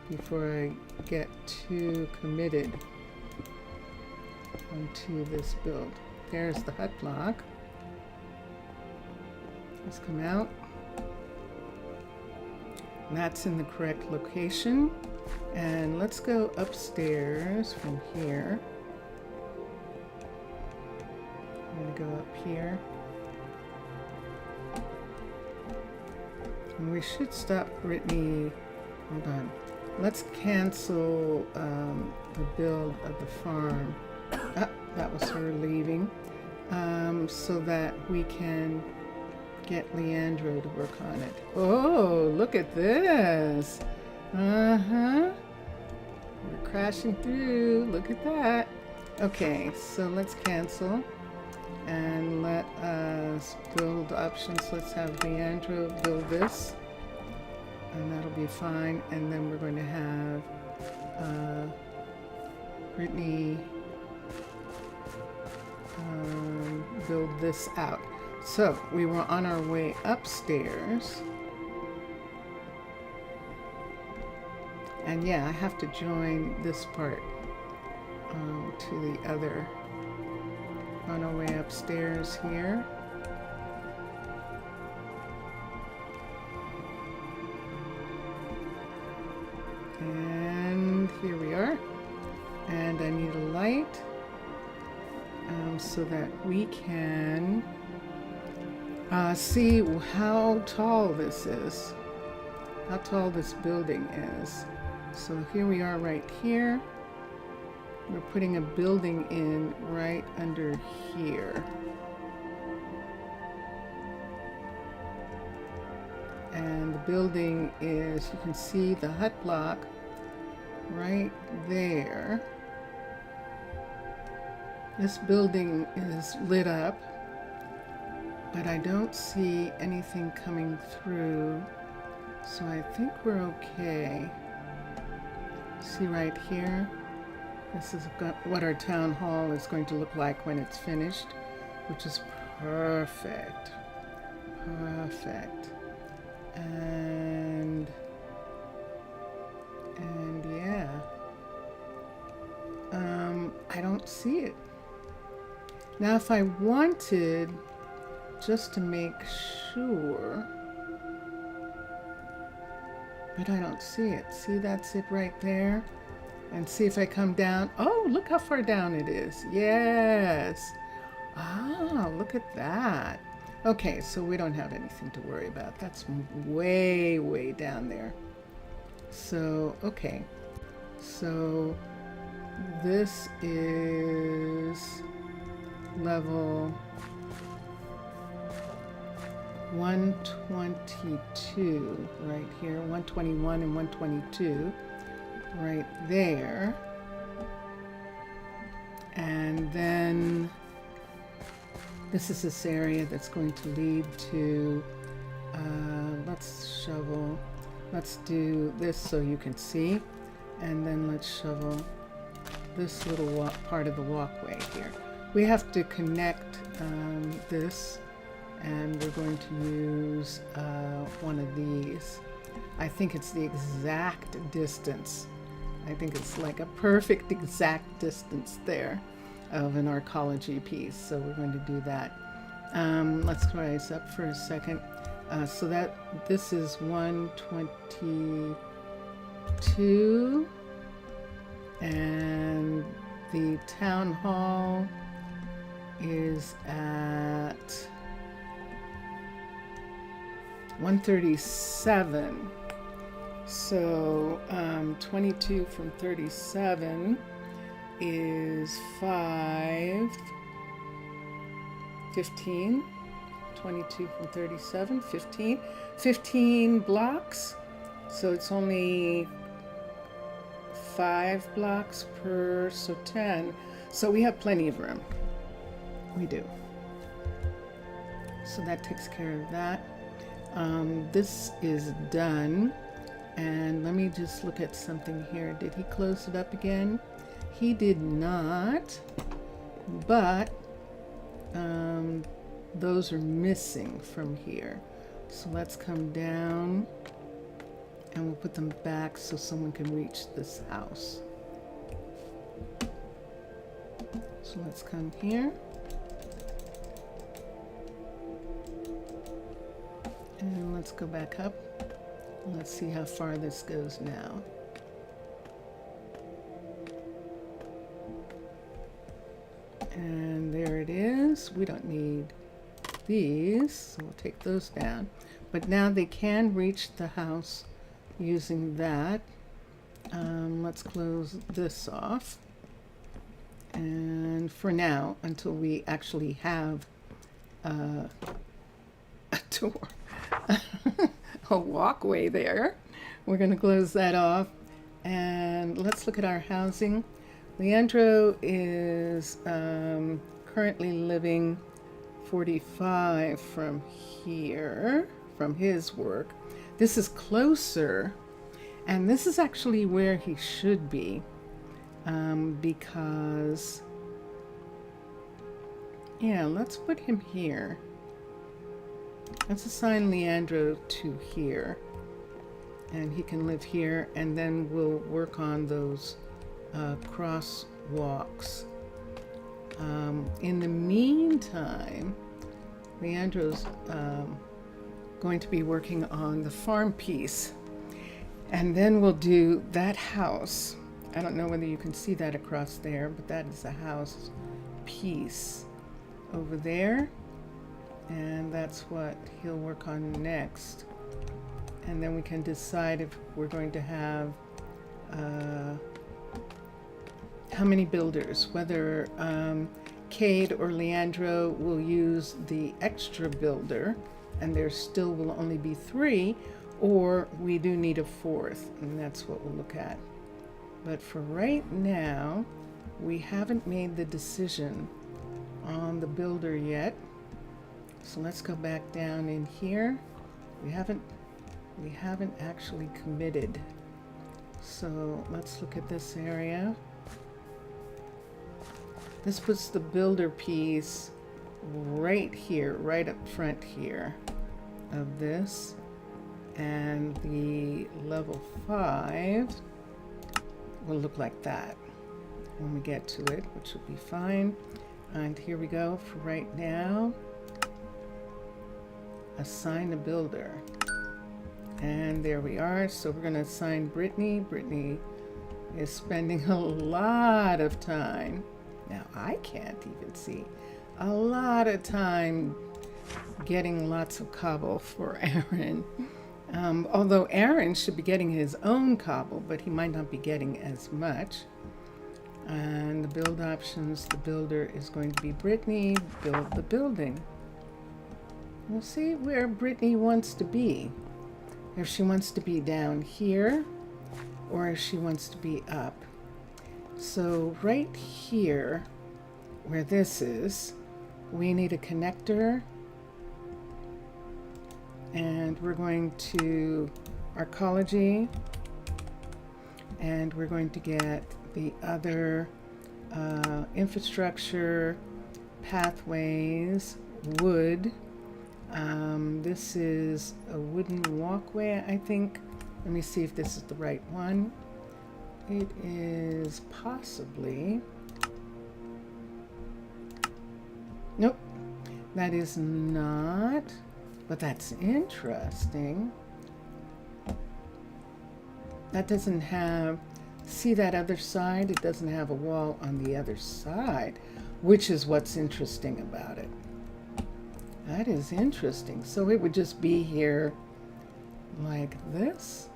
before I get too committed onto this build. There's the hut block. Let's come out. That's in the correct location. And let's go upstairs from here. I'm going to go up here. And we should stop Brittany. Hold on. Let's cancel the build of the farm. Ah, that was her leaving. So that we can get Leandro to work on it. Oh, look at this. We're crashing through. Look at that. Okay, so let's cancel and let us build options. Let's have Leandro build this, and that'll be fine. And then we're going to have Brittany build this out. So we were on our way upstairs. And yeah, I have to join this part to the other. On our way upstairs here. And I need a light so that we can see how tall this is, how tall this building is. So here we are right here. We're putting a building in right under here. And the building is, you can see the hut block right there. This building is lit up, but I don't see anything coming through, so I think we're okay. See right here? This is what our town hall is going to look like when it's finished, which is perfect. Perfect. And yeah. I don't see it. Now if I wanted, just to make sure, but I don't see it. See, that's it right there. And see if I come down. Oh, look how far down it is. Yes. Ah, look at that. Okay, so we don't have anything to worry about. That's way, way down there. So, okay. So, this is level 122 right here. 121 and 122 right there. And then this is this area that's going to lead to, let's shovel, let's do this so you can see, and then let's shovel this little part of the walkway here. We have to connect this, and we're going to use one of these. I think it's the exact distance. I think it's like a perfect exact distance there of an Arcology piece, so we're going to do that. Let's rise up for a second. So that this is 122, and the town hall is at 137. So 22 from 37 is 15. 22 from 37, 15 blocks. So it's only 5 blocks per, so 10. So we have plenty of room. We do. So that takes care of that. This is done. And let me just look at something here. Did he close it up again? He did not, but those are missing from here. So let's come down and we'll put them back so someone can reach this house. So let's come here. And let's go back up. Let's see how far this goes now. And there it is. We don't need these, so we'll take those down. But now they can reach the house using that. Let's close this off. And for now, until we actually have a door, a walkway there, we're going to close that off. And let's look at our housing. Leandro is currently living 45 from here, from his work. This is closer, and this is actually where he should be, because, yeah, let's put him here. Let's assign Leandro to here, and he can live here, and then we'll work on those crosswalks. In the meantime, Leandro's going to be working on the farm piece, and then we'll do that house, I don't know whether you can see that across there, but that is a house piece over there. And that's what he'll work on next. And then we can decide if we're going to have how many builders, whether Cade or Leandro will use the extra builder and there still will only be 3, or we do need a 4th, and that's what we'll look at. But for right now, we haven't made the decision on the builder yet. So let's go back down in here. We haven't actually committed. So let's look at this area. This puts the builder piece right here, right up front here of this. And the level 5 will look like that when we get to it, which will be fine. And here we go for right now. Assign a builder. And there we are. So we're going to assign Brittany. Brittany is spending a lot of time. Now I can't even see. A lot of time getting lots of cobble for Aaron. Although Aaron should be getting his own cobble, but he might not be getting as much. And the build options, the builder is going to be Brittany. Build the building. We'll see where Brittany wants to be. If she wants to be down here, or if she wants to be up. So right here, where this is, we need a connector. And we're going to Arcology. And we're going to get the other infrastructure, pathways, wood. This is a wooden walkway, I think. Let me see if this is the right one. It is possibly. Nope, that is not, but that's interesting. That doesn't have, see that other side? It doesn't have a wall on the other side, which is what's interesting about it. That is interesting. So it would just be here like this.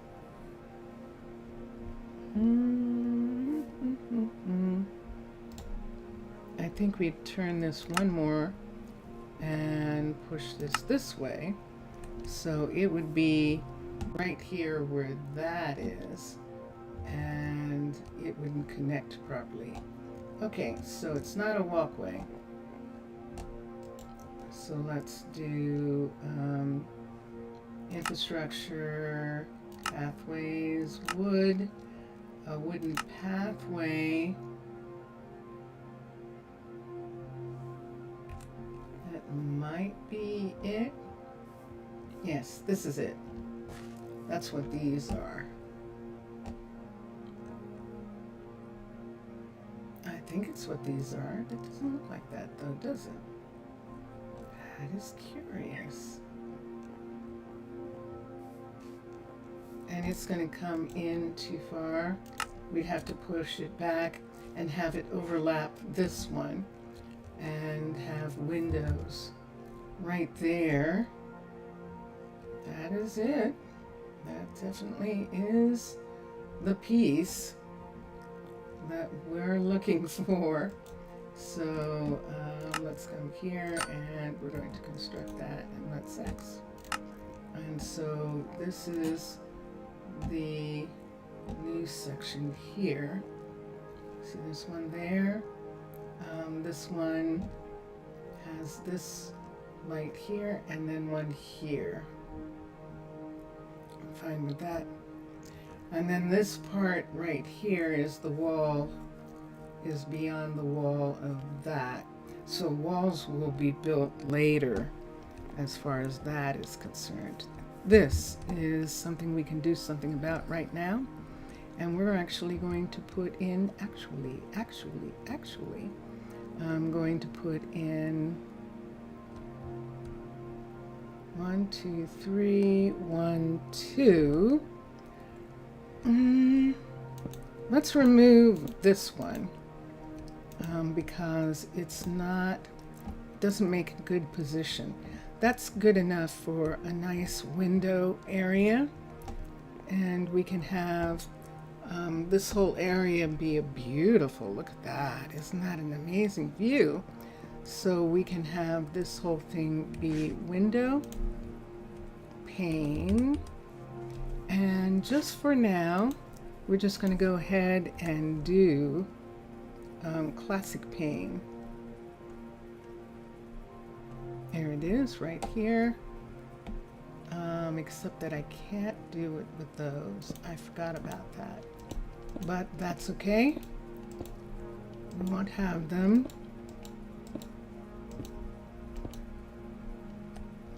I think we turn this one more and push this way. So it would be right here where that is, and it wouldn't connect properly. Okay, so it's not a walkway. So let's do infrastructure, pathways, wood, a wooden pathway. That might be it. Yes, this is it. That's what these are. I think it's what these are. It doesn't look like that though, does it? That is curious. And it's going to come in too far. We'd have to push it back and have it overlap this one and have windows right there. That is it. That definitely is the piece that we're looking for. So let's come here and we're going to construct that and let's X. And so this is the new section here. See this one there? This one has this light here and then one here. I'm fine with that. And then this part right here is the wall, is beyond the wall of that. So walls will be built later as far as that is concerned. This is something we can do something about right now. And we're actually going to put in, I'm going to put in 1, 2, 3, 1, 2. Let's remove this one because it's not, doesn't make a good position. That's good enough for a nice window area, and we can have this whole area be a beautiful, look at that, isn't that an amazing view? So we can have this whole thing be window, pane, and just for now, we're just going to go ahead and do classic pane. There it is right here. Except that I can't do it with those. I forgot about that. But that's okay. We won't have them.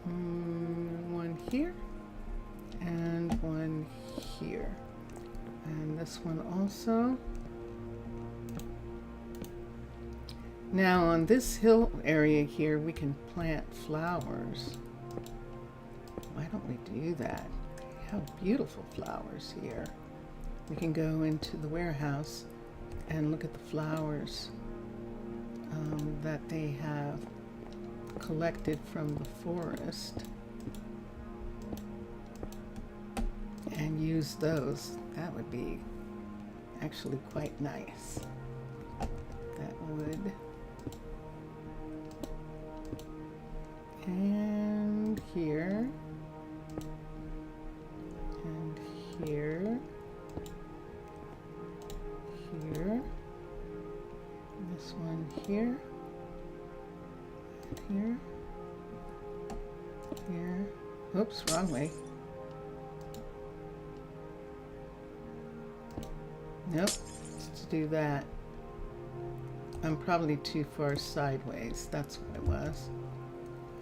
One here and one here. And this one also. Now on this hill area here, we can plant flowers. Why don't we do that? We have beautiful flowers here. We can go into the warehouse and look at the flowers that they have collected from the forest and use those. That would be actually quite nice. That would. And here. And here. Here. This one here. Here. Here. Oops, wrong way. Nope, let's do that. I'm probably too far sideways. That's what it was.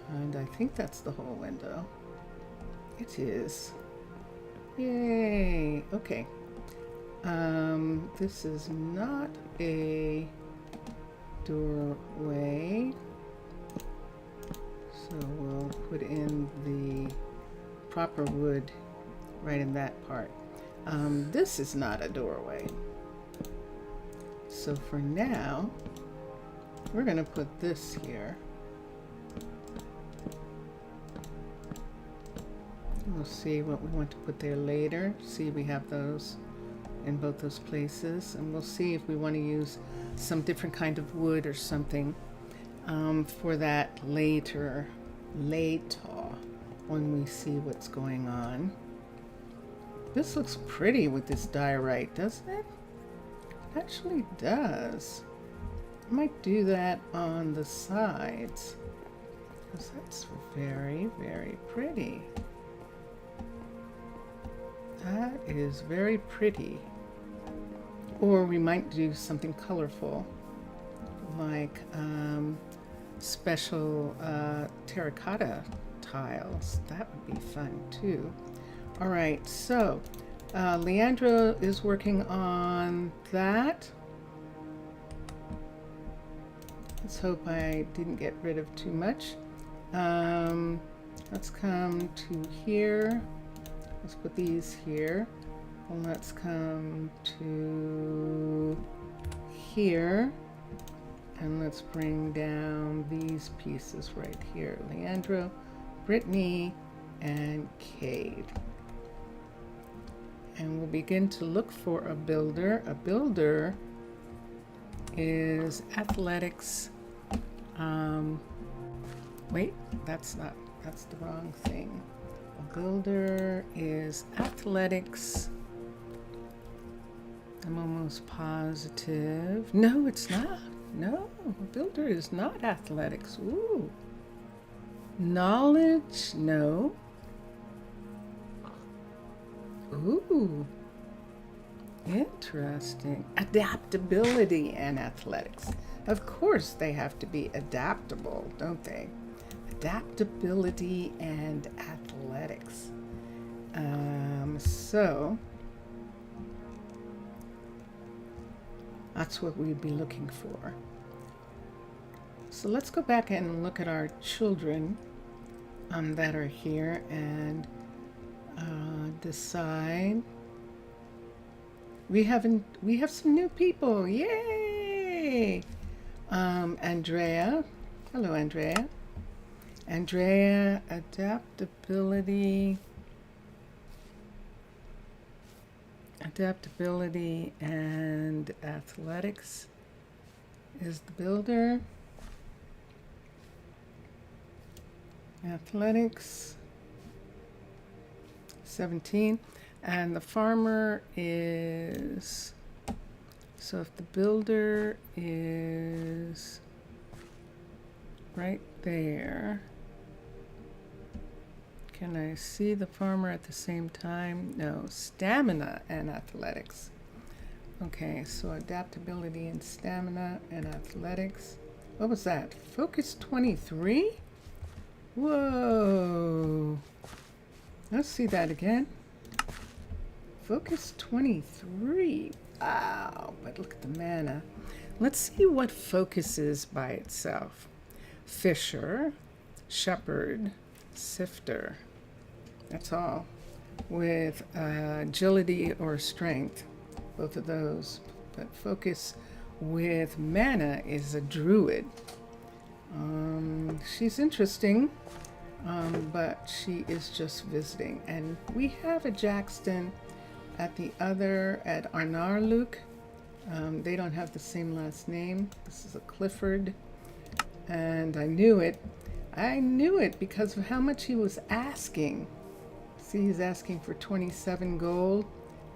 And I think that's the whole window. It is. Yay! Okay. This is not a doorway. So we'll put in the proper wood right in that part. This is not a doorway. So for now, we're going to put this here. We'll see what we want to put there later. See, we have those in both those places, and we'll see if we want to use some different kind of wood or something for that later when we see what's going on. This looks pretty with this diorite, doesn't it? It actually does. I might do that on the sides because that's very, very pretty. That is very pretty. Or we might do something colorful, like special terracotta tiles. That would be fun too. All right, so Leandro is working on that. Let's hope I didn't get rid of too much. Let's come to here. Let's put these here. And let's come to here. And let's bring down these pieces right here. Leandro, Brittany, and Cade. And we'll begin to look for a builder. A builder is athletics. Wait, that's the wrong thing. A builder is athletics. I'm almost positive. No, it's not. No, a builder is not athletics. Ooh. Knowledge, no. Ooh. Interesting. Adaptability and athletics. Of course they have to be adaptable, don't they? Adaptability and athletics. So that's what we'd be looking for. So let's go back and look at our children that are here and decide We have some new people. Yay! Andrea. Hello, Andrea. Andrea, adaptability and athletics is the builder. Athletics 17, and the farmer is, so if the builder is right there, can I see the farmer at the same time? No, stamina and athletics. Okay, so adaptability and stamina and athletics. What was that? Focus 23? Whoa. Let's see that again. Focus 23. Wow, but look at the mana. Let's see what focus is by itself. Fisher, shepherd, sifter. That's all. With agility or strength, both of those. But focus with mana is a druid. She's interesting, but she is just visiting. And we have a Jackson at Arnaaluk. They don't have the same last name. This is a Clifford. And I knew it because of how much he was asking. See, he's asking for 27 gold,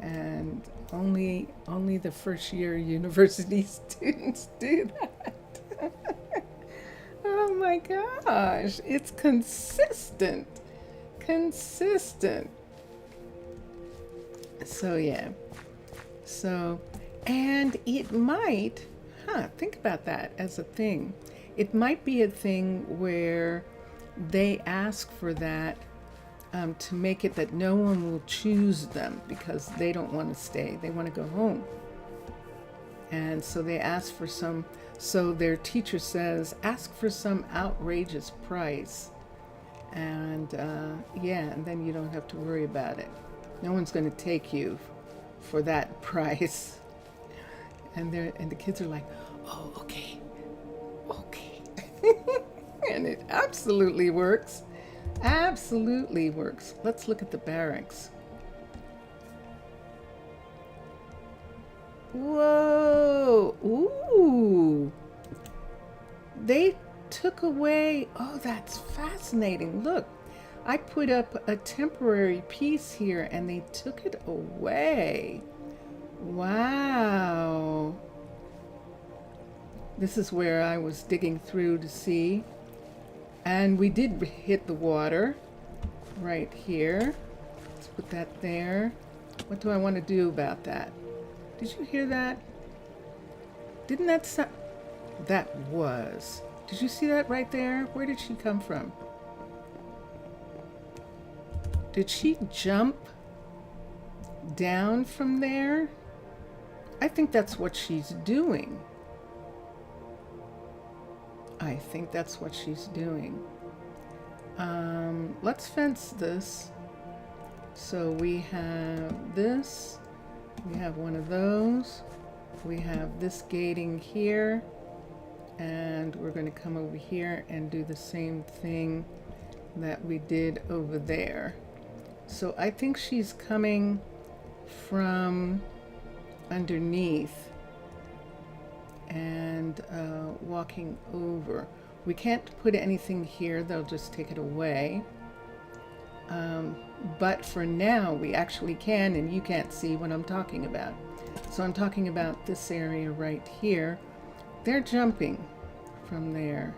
and only the first year university students do that. Oh my gosh, it's consistent. So yeah. So, and it might, think about that as a thing. It might be a thing where they ask for that to make it that no one will choose them because they don't want to stay. They want to go home. And so they ask for some, so their teacher says, ask for some outrageous price. And and then you don't have to worry about it. No one's going to take you for that price. And the kids are like, oh, okay. And it absolutely works. Let's look at the barracks. Whoa. Ooh. They took away. Oh, that's fascinating. Look, I put up a temporary piece here and they took it away. Wow. This is where I was digging through to see. And we did hit the water right here. Let's put that there. What do I want to do about that? Did you hear that? Didn't that sound? That was. Did you see that right there? Where did she come from? Did she jump down from there? I think that's what she's doing. Let's fence this. So we have this. We have one of those. We have this gating here. And we're going to come over here and do the same thing that we did over there. So I think she's coming from underneath and walking over. We can't put anything here, they'll just take it away. But for now, we actually can, and you can't see what I'm talking about. So I'm talking about this area right here. They're jumping from there.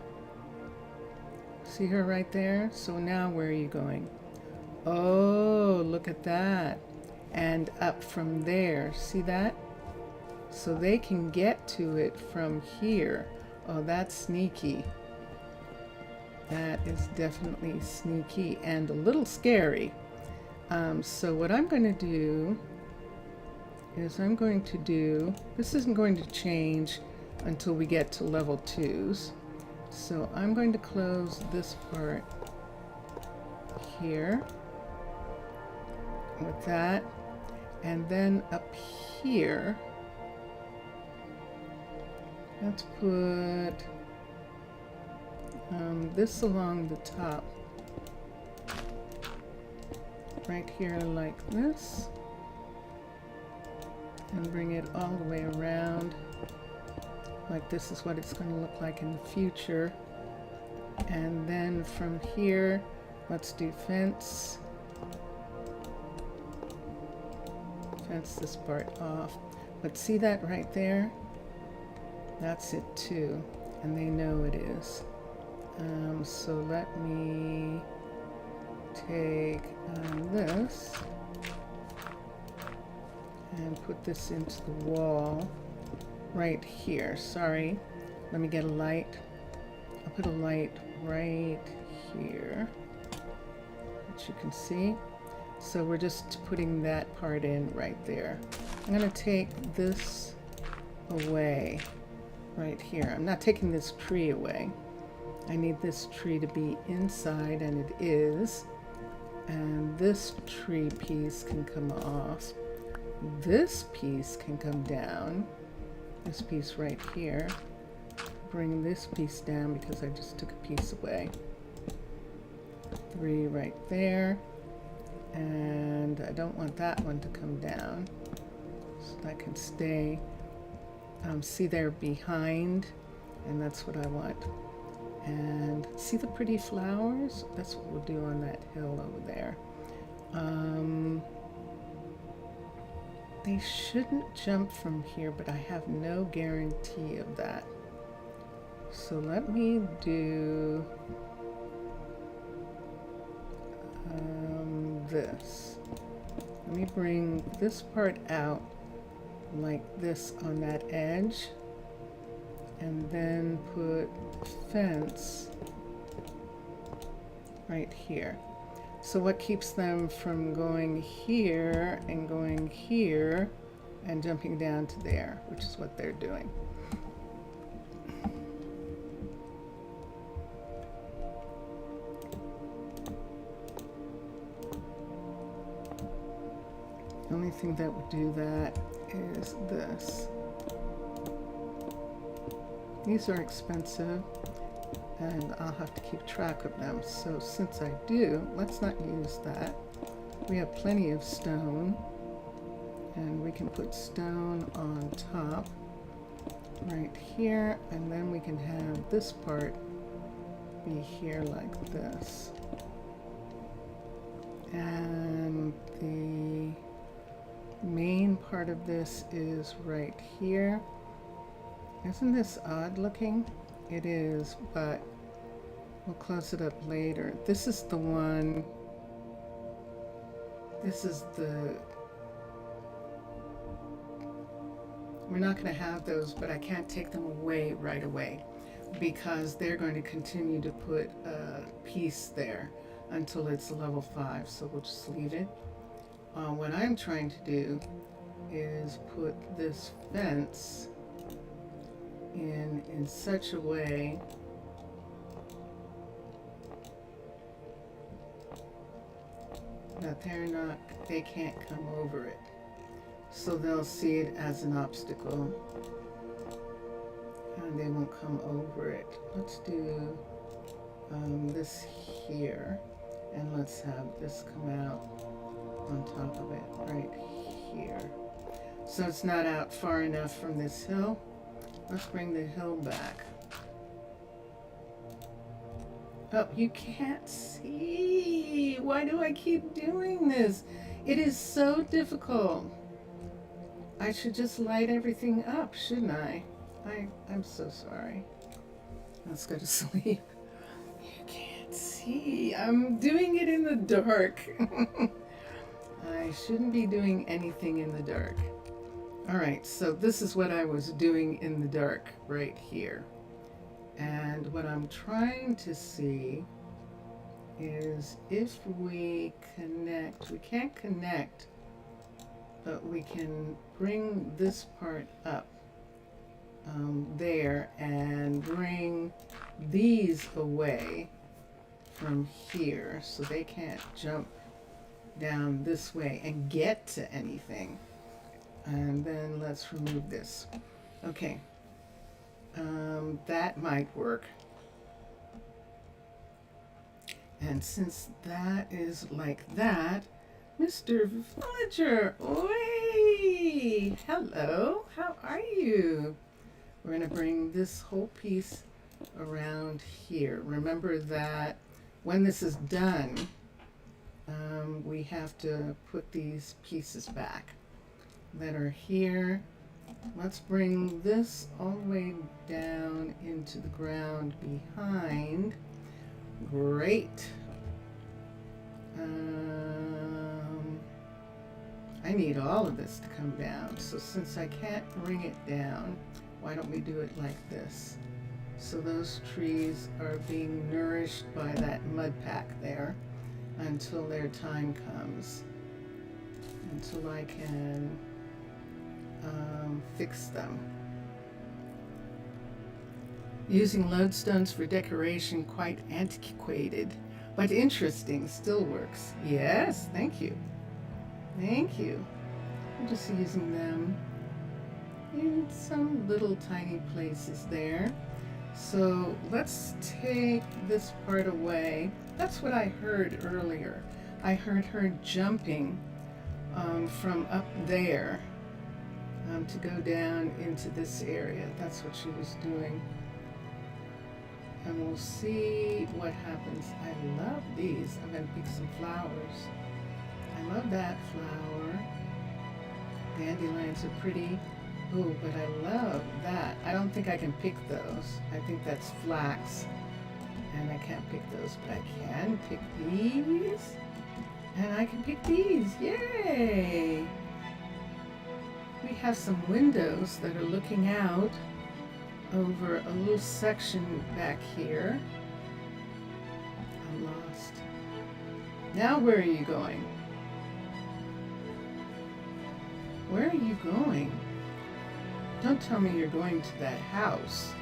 See her right there? So now where are you going? Oh, look at that. And up from there. See that? So they can get to it from here. Oh, that's sneaky. That is definitely sneaky and a little scary. So what I'm going to do is this isn't going to change until we get to level 2s. So I'm going to close this part here with that. And then up here, let's put this along the top, right here like this, and bring it all the way around. Like this is what it's going to look like in the future. And then from here, let's do fence. Fence this part off. But see that right there? That's it too. And they know it is. So let me take this and put this into the wall right here. Sorry, let me get a light. I'll put a light right here, which you can see. So we're just putting that part in right there. I'm going to take this away right here. I'm not taking this tree away. I need this tree to be inside, and it is. And this tree piece can come off. This piece can come down. This piece right here. Bring this piece down because I just took a piece away. 3 right there. And I don't want that one to come down. So that can stay. See there behind, and that's what I want. And see the pretty flowers? That's what we'll do on that hill over there. They shouldn't jump from here, but I have no guarantee of that. So let me do this. Let me bring this part out like this on that edge, and then put fence right here. So what keeps them from going here and going here and jumping down to there, which is what they're doing. The only thing that would do that is this. These are expensive, and I'll have to keep track of them. So since I do, let's not use that. We have plenty of stone, and we can put stone on top right here, and then we can have this part be here like this. And the main part of this is right here. Isn't this odd looking? It is, but we'll close it up later. This is the one, this is the, we're not going to have those, but I can't take them away right away because they're going to continue to put a piece there until it's level 5, so we'll just leave it. What I'm trying to do is put this fence in such a way that they can't come over it. So they'll see it as an obstacle and they won't come over it. Let's do this here, and let's have this come out on top of it right here. So it's not out far enough from this hill. Let's bring the hill back. Oh, you can't see. Why do I keep doing this? It is so difficult. I should just light everything up, shouldn't I? I'm so sorry. Let's go to sleep. You can't see. I'm doing it in the dark. I shouldn't be doing anything in the dark. All right, so this is what I was doing in the dark right here. And what I'm trying to see is if we connect, we can't connect, but we can bring this part up there and bring these away from here so they can't jump down this way and get to anything. And then let's remove this. Okay, that might work. And since that is like that, Mr. Villager, oi! Hello, how are you? We're going to bring this whole piece around here. Remember that when this is done, we have to put these pieces back that are here. Let's bring this all the way down into the ground behind. Great. I need all of this to come down. So since I can't bring it down, why don't we do it like this? So those trees are being nourished by that mud pack there until their time comes, until I can fix them. Using lodestones for decoration, quite antiquated, but interesting, still works. Yes, thank you. Thank you. I'm just using them in some little tiny places there. So let's take this part away. That's what I heard earlier. I heard her jumping from up there to go down into this area. That's what she was doing. And we'll see what happens. I love these. I'm going to pick some flowers. I love that flower. Dandelions are pretty. Oh, but I love that. I don't think I can pick those. I think that's flax. And I can't pick those, but I can pick these. And I can pick these. Yay! We have some windows that are looking out over a little section back here. I'm lost. Now where are you going? Where are you going? Don't tell me you're going to that house.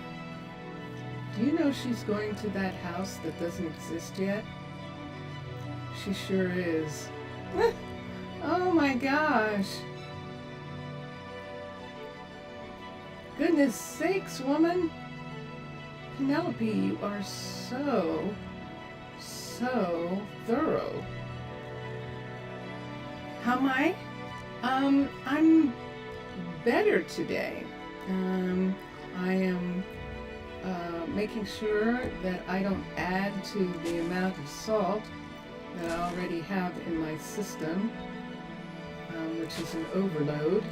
Do you know she's going to that house that doesn't exist yet? She sure is. Oh my gosh. Goodness sakes, woman. Penelope, you are so thorough. How am I? I'm better today. I am making sure that I don't add to the amount of salt that I already have in my system, which is an overload,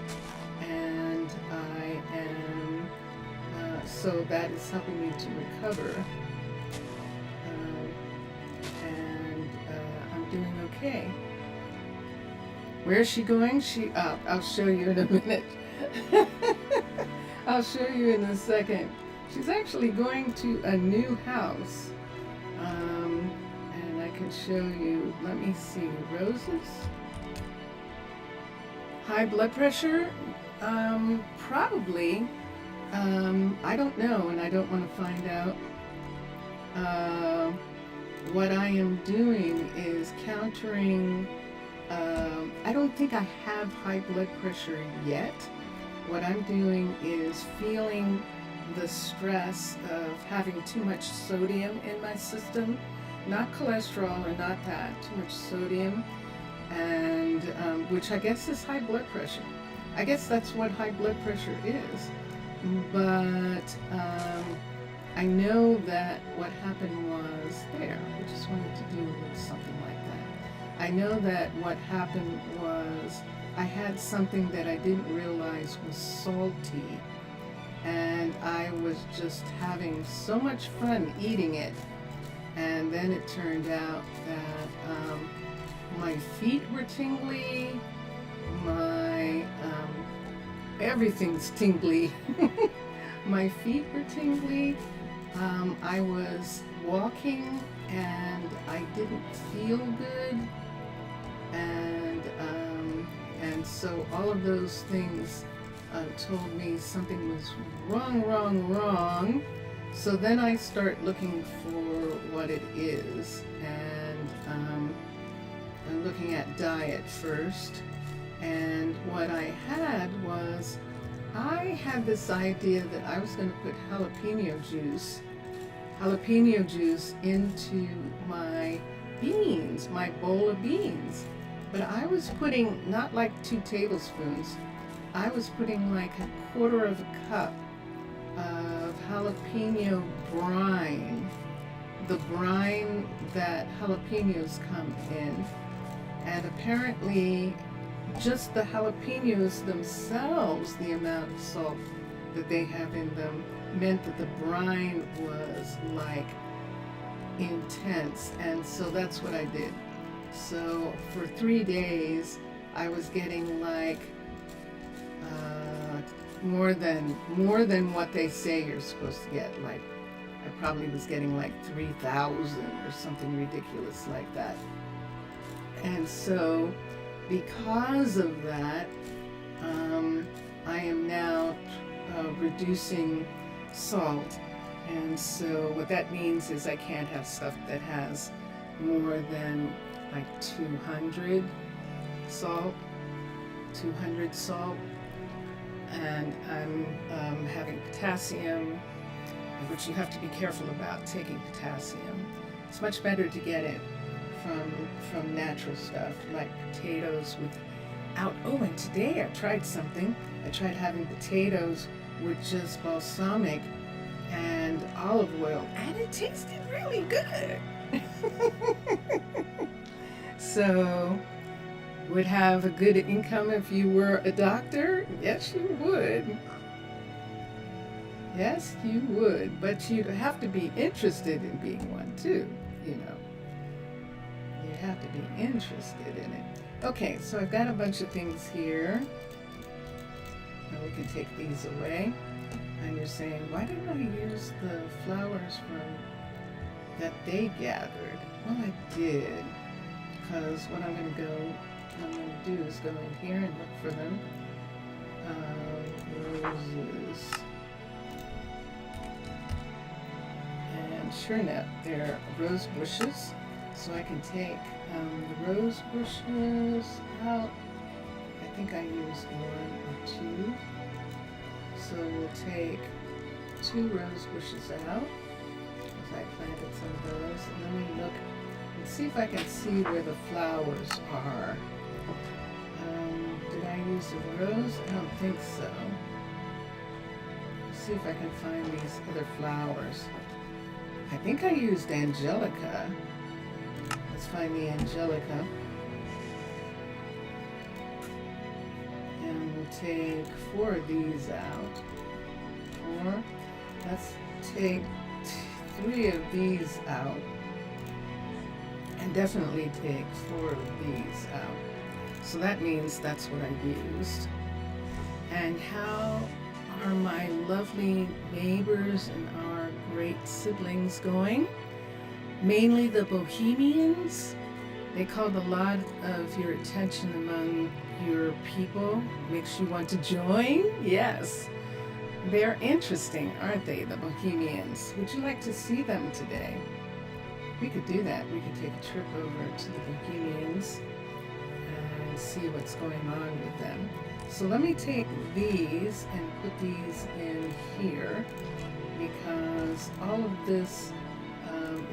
and I am, so that is helping me to recover, and I'm doing okay. Where is she going? I'll show you in a minute. I'll show you in a second. She's actually going to a new house. And I can show you, let me see, roses? High blood pressure? Probably. I don't know, and I don't want to find out. What I am doing is countering, I don't think I have high blood pressure yet. What I'm doing is feeling the stress of having too much sodium in my system, not cholesterol or not that, too much sodium, and which I guess is high blood pressure. I guess that's what high blood pressure is. But I know that what happened was there. I just wanted to do something like that. I know that what happened was I had something that I didn't realize was salty, and I was just having so much fun eating it, and then it turned out that my feet were tingly, my everything's tingly. My feet were tingly. I was walking and I didn't feel good, and so all of those things told me something was wrong. So then I start looking for what it is, and looking at diet first. And what I had was, I had this idea that I was going to put jalapeno juice into my beans, my bowl of beans. But I was putting not like 2 tablespoons, I was putting like a quarter of a cup of jalapeno brine, the brine that jalapenos come in. And apparently just the jalapenos themselves, the amount of salt that they have in them, meant that the brine was like intense. And so that's what I did. So for 3 days I was getting like more than what they say you're supposed to get. Like I probably was getting like 3,000 or something ridiculous like that. And so because of that, I am now reducing salt. And so what that means is I can't have stuff that has more than like 200 salt. And I'm having potassium, which you have to be careful about taking potassium. It's much better to get it from natural stuff like potatoes without. Oh, and today I tried something. I tried having potatoes with just balsamic and olive oil, and it tasted really good. So, would have a good income if you were a doctor? Yes, you would. Yes, you would. But you'd have to be interested in being one too, you know. You have to be interested in it. Okay, so I've got a bunch of things here. And we can take these away. And you're saying, why didn't I use the flowers that they gathered? Well, I did. Because what I'm going to do is go in here and look for them. Roses. And sure enough, they're rose bushes. So I can take the rose bushes out. I think I used 1 or 2. So we'll take 2 rose bushes out, because I planted some of those. And then we look and see if I can see where the flowers are. Did I use a rose? I don't think so. Let's see if I can find these other flowers. I think I used angelica. Let's find the angelica. And we'll take 4 of these out. 4. Let's take 3 of these out. And definitely take 4 of these out. So that means that's what I used. And how are my lovely neighbors and our great siblings going? Mainly the Bohemians. They called a lot of your attention among your people. Makes you want to join? Yes. They're interesting, aren't they, the Bohemians? Would you like to see them today? We could do that. We could take a trip over to the Bohemians and see what's going on with them. So let me take these and put these in here, because all of this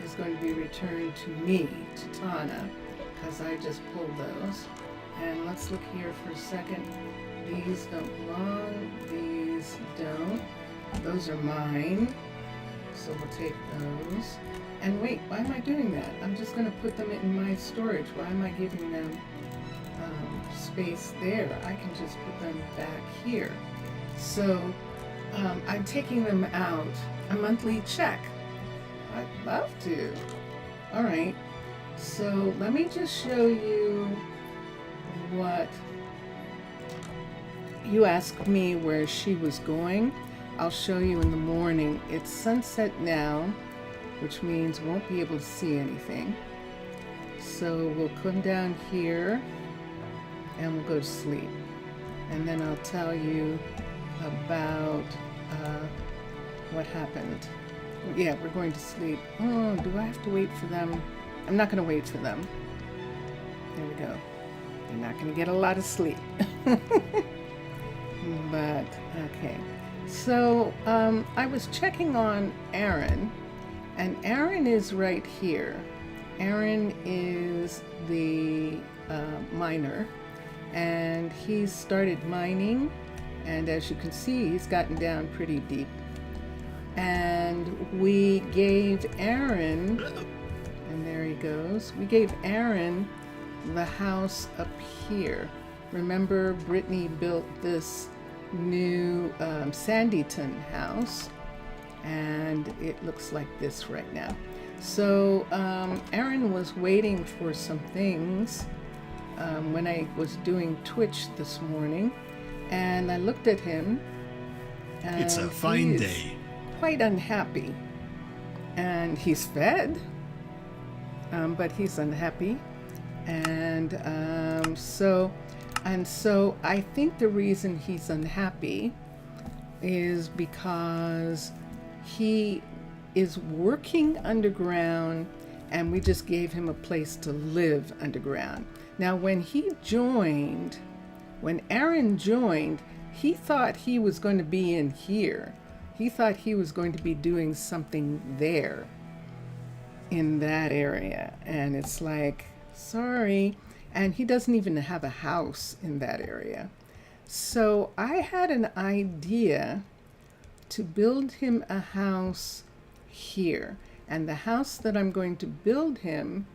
is going to be returned to me, to Tana, because I just pulled those. And let's look here for a second. These don't belong. These don't. Those are mine. So we'll take those. And wait, why am I doing that? I'm just going to put them in my storage. Why am I giving them space there? I can just put them back here. So I'm taking them out. A monthly check. I'd love to. All right. So let me just show you what you asked me where she was going. I'll show you in the morning. It's sunset now, which means we won't be able to see anything. So we'll come down here and we'll go to sleep. And then I'll tell you about what happened. Yeah, we're going to sleep. Oh, do I have to wait for them? I'm not going to wait for them. There we go. They're not going to get a lot of sleep. But, okay. So, I was checking on Aaron, and Aaron is right here. Aaron is the miner, and he's started mining, and as you can see, he's gotten down pretty deep. And we gave Aaron, and there he goes, we gave Aaron the house up here. Remember, Brittany built this new Sandyton house, and it looks like this right now. So Aaron was waiting for some things when I was doing Twitch this morning, and I looked at him, and it's a fine day. Quite unhappy, and he's fed, but he's unhappy, and so I think the reason he's unhappy is because he is working underground, and we just gave him a place to live underground. Now, when Aaron joined, he thought he was going to be in here. He thought he was going to be doing something there in that area. And it's like, sorry. And he doesn't even have a house in that area. So I had an idea to build him a house here. And the house that I'm going to build him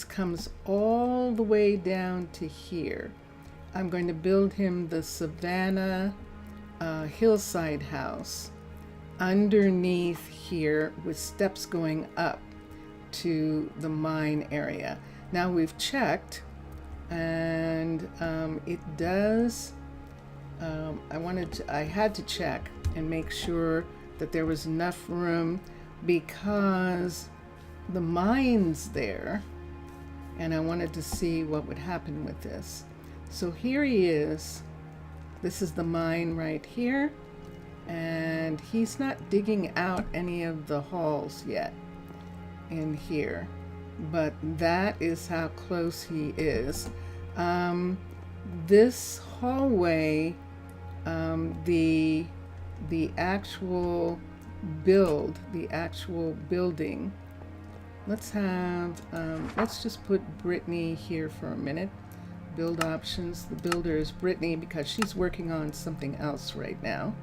comes all the way down to here. I'm going to build him the Savannah hillside house underneath here with steps going up to the mine area. Now we've checked, and it does. I had to check and make sure that there was enough room, because the mine's there, and I wanted to see what would happen with this. So here he is. This is the mine right here, and he's not digging out any of the halls yet in here, but that is how close he is. This hallway, the actual building, let's just put Brittany here for a minute. Build options. The builder is Brittany because she's working on something else right now.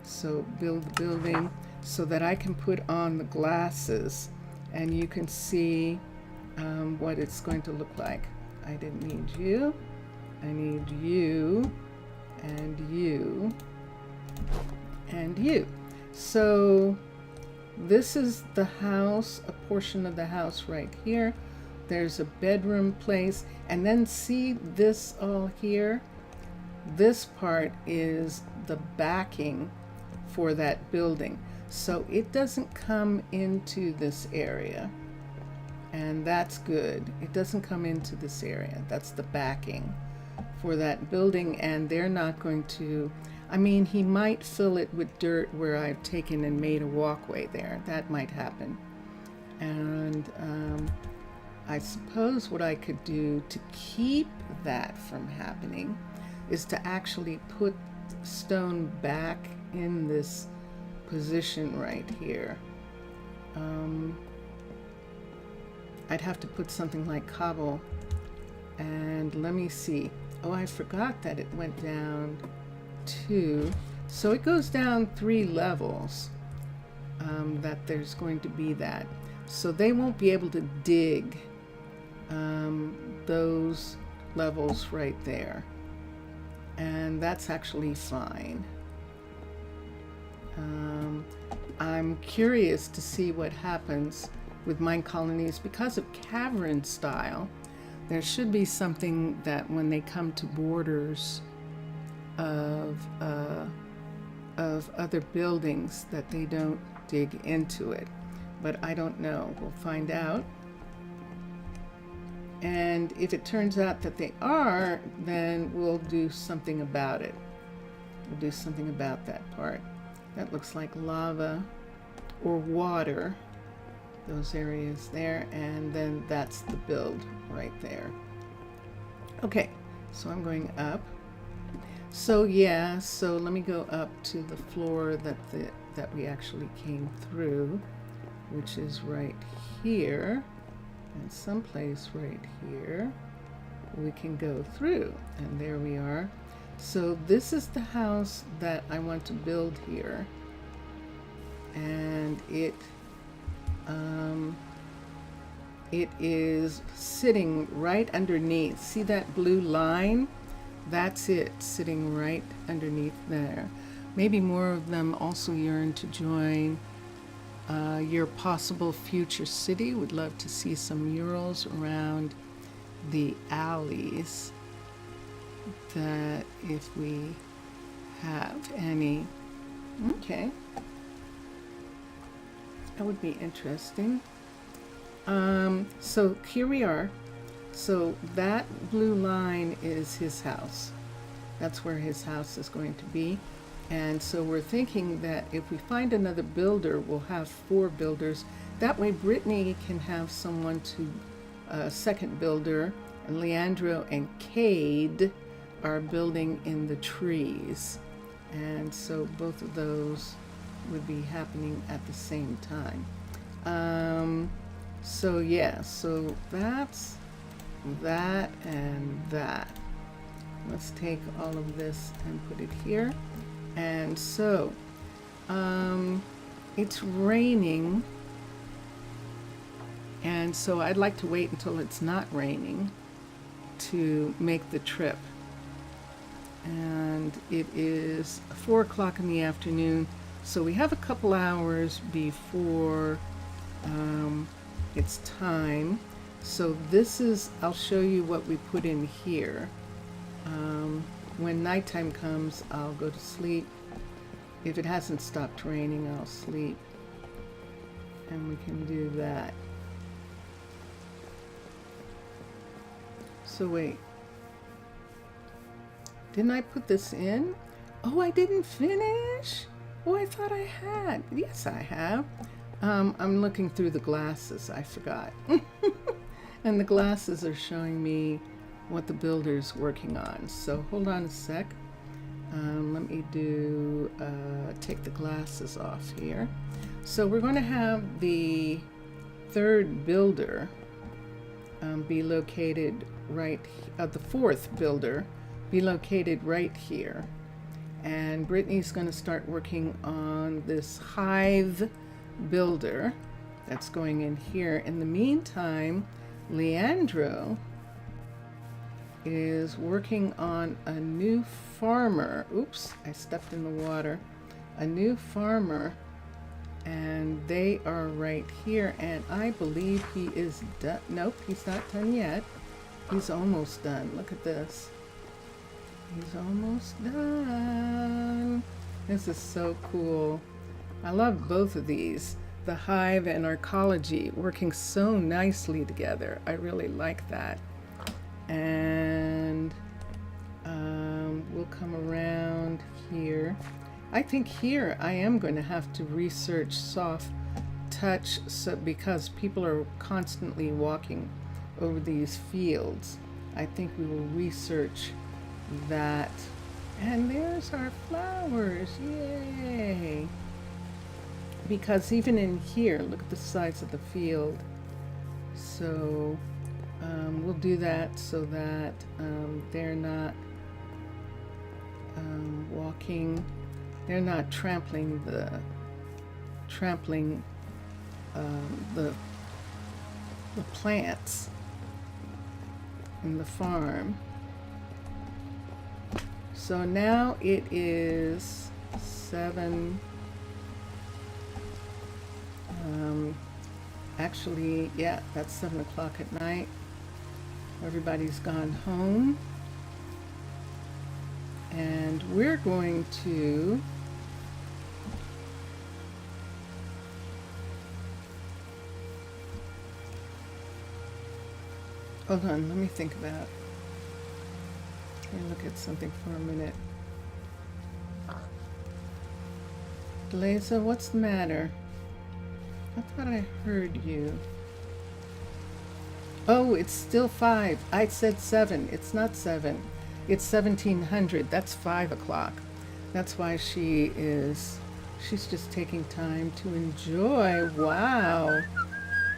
So build the building so that I can put on the glasses and you can see what it's going to look like. I didn't need you. I need you and you and you. So this is the house, a portion of the house right here. There's a bedroom place, and then see this all here? This part is the backing for that building. So it doesn't come into this area, and that's good. It doesn't come into this area. That's the backing for that building, and they're not going to, I mean, he might fill it with dirt where I've taken and made a walkway there. That might happen. And I suppose what I could do to keep that from happening is to actually put stone back in this position right here. I'd have to put something like cobble, and let me see. Oh, I forgot that it went down 2. So it goes down 3 levels, that there's going to be that. So they won't be able to dig those levels right there, and that's actually fine. I'm curious to see what happens with Minecolonies because of Cavern style. There should be something that when they come to borders of other buildings that they don't dig into it, but I don't know. We'll find out. And if it turns out that they are, then we'll do something about it. We'll do something about that part. That looks like lava or water. those areas there, and then that's the build right there. Okay, so I'm going up. So yeah, so let me go up to the floor that we actually came through, which is right here, and someplace right here we can go through, and there we are. So this is the house that I want to build here, and it is sitting right underneath. See that blue line? That's it, sitting right underneath there. Maybe more of them also yearn to join your possible future city. Would love to see some murals around the alleys, that if we have any. Okay, that would be interesting. So here we are. So that blue line is his house. That's where his house is going to be. And so we're thinking that if we find another builder, we'll have 4 builders. That way Brittany can have someone to second builder, and Leandro and Cade are building in the trees. And so both of those would be happening at the same time. So yeah, so that's that and that. Let's take all of this and put it here. And so it's raining, and so I'd like to wait until it's not raining to make the trip. And it is 4 o'clock in the afternoon, so we have a couple hours before it's time. So this is, I'll show you what we put in here. When nighttime comes, I'll go to sleep. If it hasn't stopped raining, I'll sleep. And we can do that. So wait. Didn't I put this in? Oh, I didn't finish? Oh, I thought I had. Yes, I have. I'm looking through the glasses. I forgot. And the glasses are showing me what the builder's working on. So hold on a sec. Let me take the glasses off here. So we're going to have the 3rd builder be located right, the 4th builder be located right here. And Brittany's going to start working on this hive builder that's going in here. In the meantime, Leandro is working on a new farmer. Oops, I stepped in the water. A new farmer, and they are right here, and I believe he is done. Nope, he's not done yet. He's almost done. Look at this. He's almost done. This is so cool. I love both of these. The hive and Arcology working so nicely together. I really like that. And we'll come around here. I think here I am going to have to research soft touch, so because people are constantly walking over these fields. I think we will research that. And there's our flowers. Yay! Because even in here, look at the size of the field. So we'll do that so that they're not walking, they're not trampling the plants in the farm. So now it is 7. Actually, yeah, that's 7 o'clock at night. Everybody's gone home. And we're going to hold on, let me think about. Let me look at something for a minute. Glazer, what's the matter? I thought I heard you. Oh, it's still 5. I said 7. It's not 7. It's 1700. That's 5 o'clock. That's why she's just taking time to enjoy. Wow.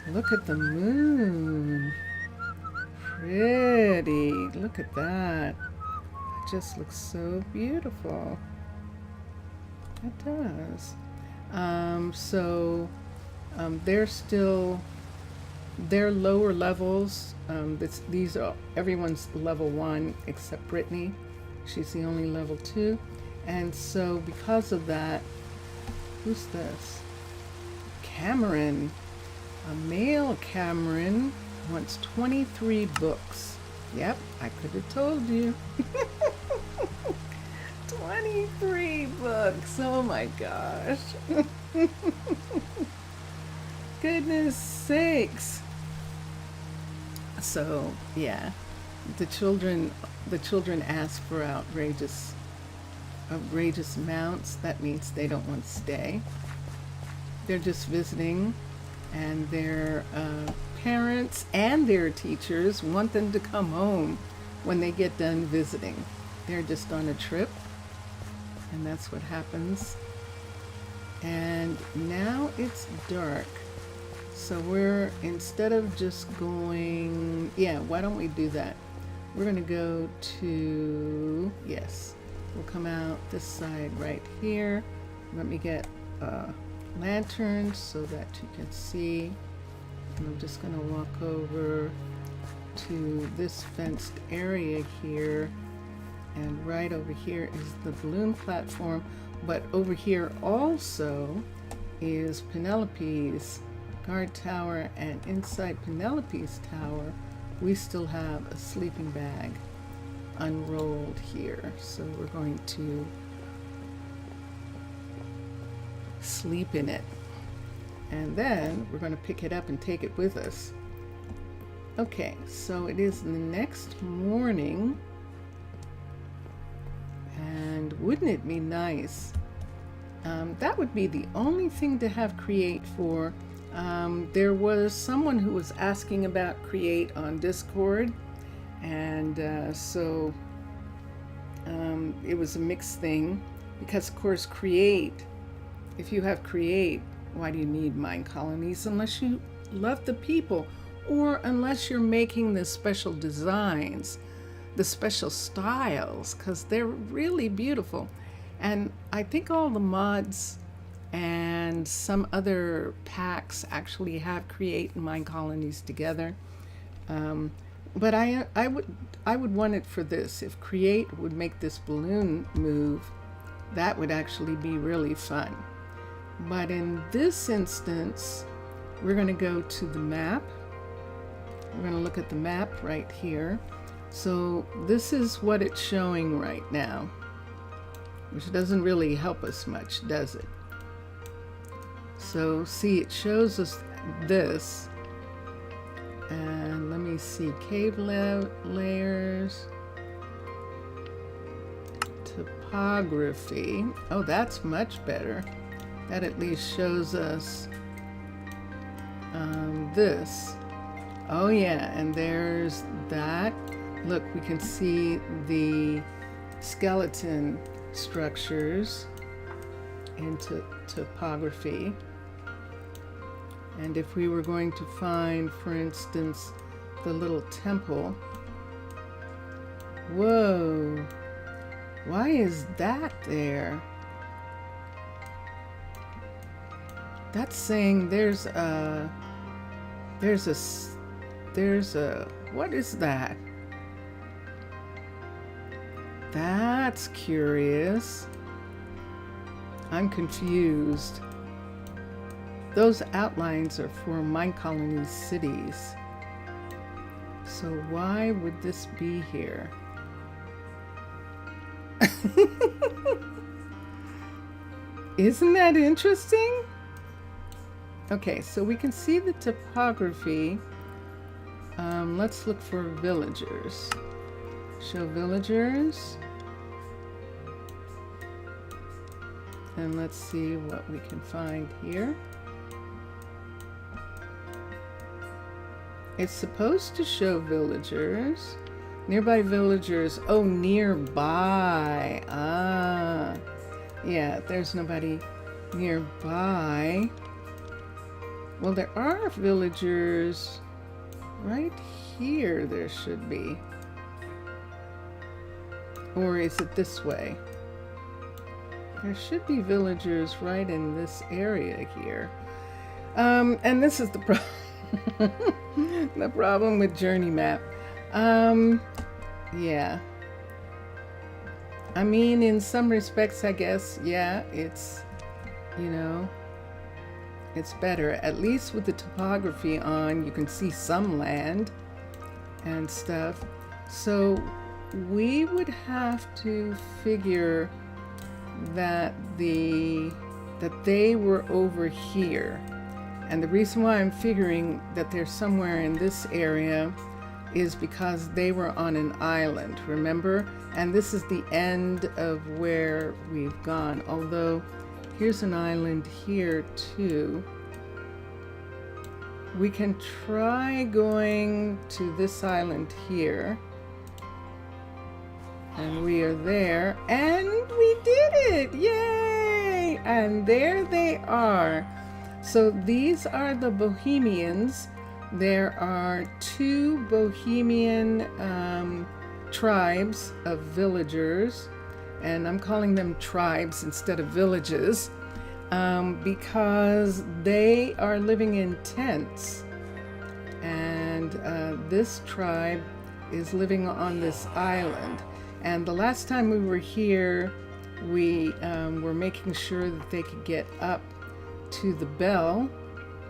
Look at the moon. Pretty. Look at that. It just looks so beautiful. It does. They're still, they're lower levels. These are, everyone's level 1 except Brittany. She's the only level 2. And so because of that, who's this? Cameron. A male Cameron wants 23 books. Yep, I could have told you. 23 books. Oh my gosh. Goodness sakes. So, yeah. The children ask for outrageous amounts. That means they don't want to stay. They're just visiting, and their parents and their teachers want them to come home when they get done visiting. They're just on a trip, and that's what happens. And now it's dark, so we're, instead of just going, yeah, why don't we do that? We're gonna go to, yes, we'll come out this side right here. Let me get lanterns so that you can see. And I'm just going to walk over to this fenced area here, and right over here is the balloon platform, but over here also is Penelope's guard tower, and inside Penelope's tower we still have a sleeping bag unrolled here, so we're going to sleep in it, and then we're going to pick it up and take it with us. Okay, so it is the next morning, and wouldn't it be nice? That would be the only thing to have Create for. There was someone who was asking about Create on Discord, and so it was a mixed thing, because of course Create, if you have Create, why do you need Minecolonies unless you love the people, or unless you're making the special designs, the special styles, because they're really beautiful. And I think all the mods and some other packs actually have Create and Minecolonies together. But I would want it for this. If Create would make this balloon move, that would actually be really fun. But in this instance, we're going to go to the map. We're going to look at the map right here. So this is what it's showing right now, which doesn't really help us much, does it? So see, it shows us this. And let me see, cave layers, topography. Oh, that's much better. That at least shows us this. Oh yeah, and there's that. Look, we can see the skeleton structures into topography. And if we were going to find, for instance, the little temple. Whoa, why is that there? That's saying there's a, what is that? That's curious. I'm confused. Those outlines are for Minecolonies cities. So why would this be here? Isn't that interesting? Okay, so we can see the topography. Let's look for villagers. Show villagers. And let's see what we can find here. It's supposed to show villagers. Nearby villagers. Oh, nearby. Ah. Yeah, there's nobody nearby. Well, there are villagers right here. There should be. Or is it this way? There should be villagers right in this area here. And this is the problem. The problem with Journey Map. Yeah. I mean, in some respects, I guess, yeah, it's, you know, it's better. At least with the topography on, you can see some land and stuff. So we would have to figure that they were over here. And the reason why I'm figuring that they're somewhere in this area is because they were on an island, remember? And this is the end of where we've gone. Although, here's an island here too. We can try going to this island here. And we are there. And we did it! Yay! And there they are. So these are the Bohemians. There are 2 Bohemian tribes of villagers, and I'm calling them tribes instead of villages because they are living in tents. And this tribe is living on this island. And the last time we were here, we were making sure that they could get up to the bell.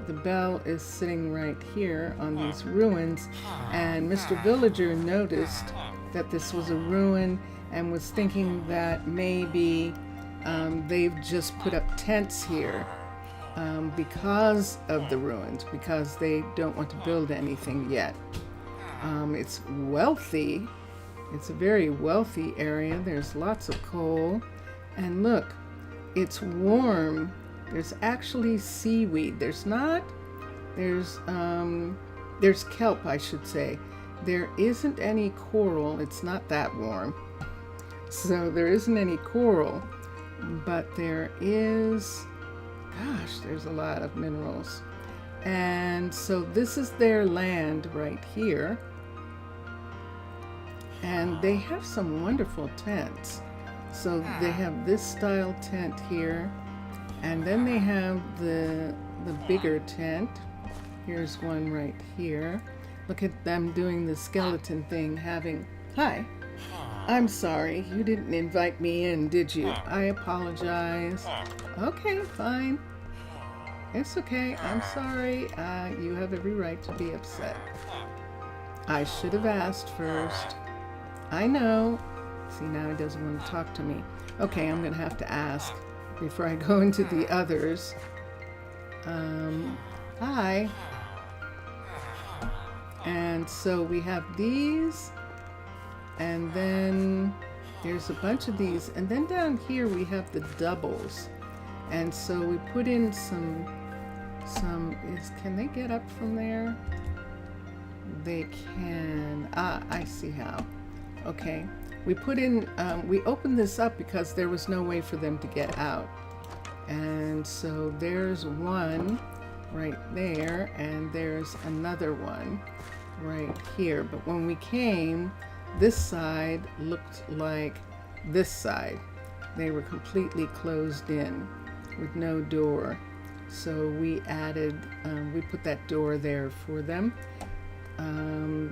The bell is sitting right here on these ruins, and Mr. Villager noticed that this was a ruin and was thinking that maybe they've just put up tents here because of the ruins, because they don't want to build anything yet. It's wealthy. It's a very wealthy area. There's lots of coal, and look, it's warm. There's actually seaweed. There's kelp, I should say. There isn't any coral. It's not that warm. So there isn't any coral, but there is, gosh, there's a lot of minerals. And so this is their land right here. And they have some wonderful tents. So they have this style tent here. And then they have the bigger tent. Here's one right here. Look at them doing the skeleton thing, hi, I'm sorry, you didn't invite me in, did you? I apologize. Okay, fine. It's okay, I'm sorry. You have every right to be upset. I should have asked first. I know. See, now he doesn't want to talk to me. Okay, I'm going to have to ask before I go into the others. Hi. And so we have these, and then there's a bunch of these, and then down here we have the doubles. And so we put in can they get up from there? They can. I see how. Okay. We put in, we opened this up because there was no way for them to get out. And so there's one right there, and there's another one right here. But when we came, this side looked like this side. They were completely closed in with no door. So we added, we put that door there for them.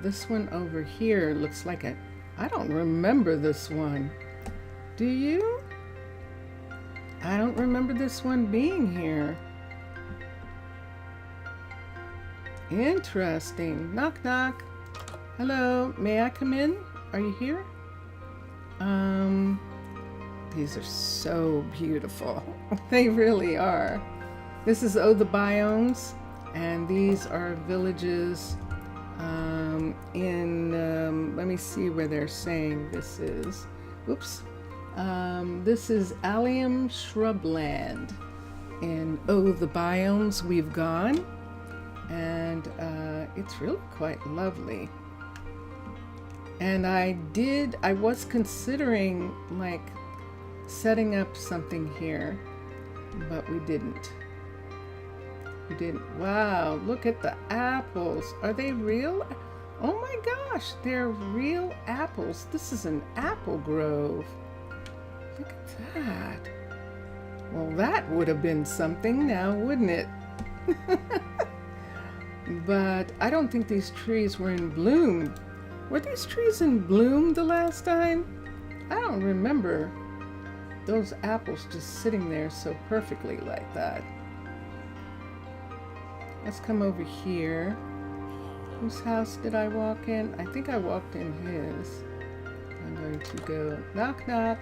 This one over here looks like I don't remember this one. Do you? I don't remember this one being here. Interesting. Knock, knock. Hello, may I come in? Are you here? These are so beautiful. They really are. This is the Biomes, and these are villages let me see where they're saying this is. Oops. This is Allium Shrubland in the Biomes we've gone. And it's really quite lovely. And I was considering like setting up something here, but we didn't. Wow, look at the apples. Are they real? Oh my gosh, they're real apples. This is an apple grove. Look at that. Well, that would have been something now, wouldn't it? But I don't think these trees were in bloom. Were these trees in bloom the last time? I don't remember those apples just sitting there so perfectly like that. Let's come over here. Whose house did I walk in? I think I walked in his. I'm going to go knock knock.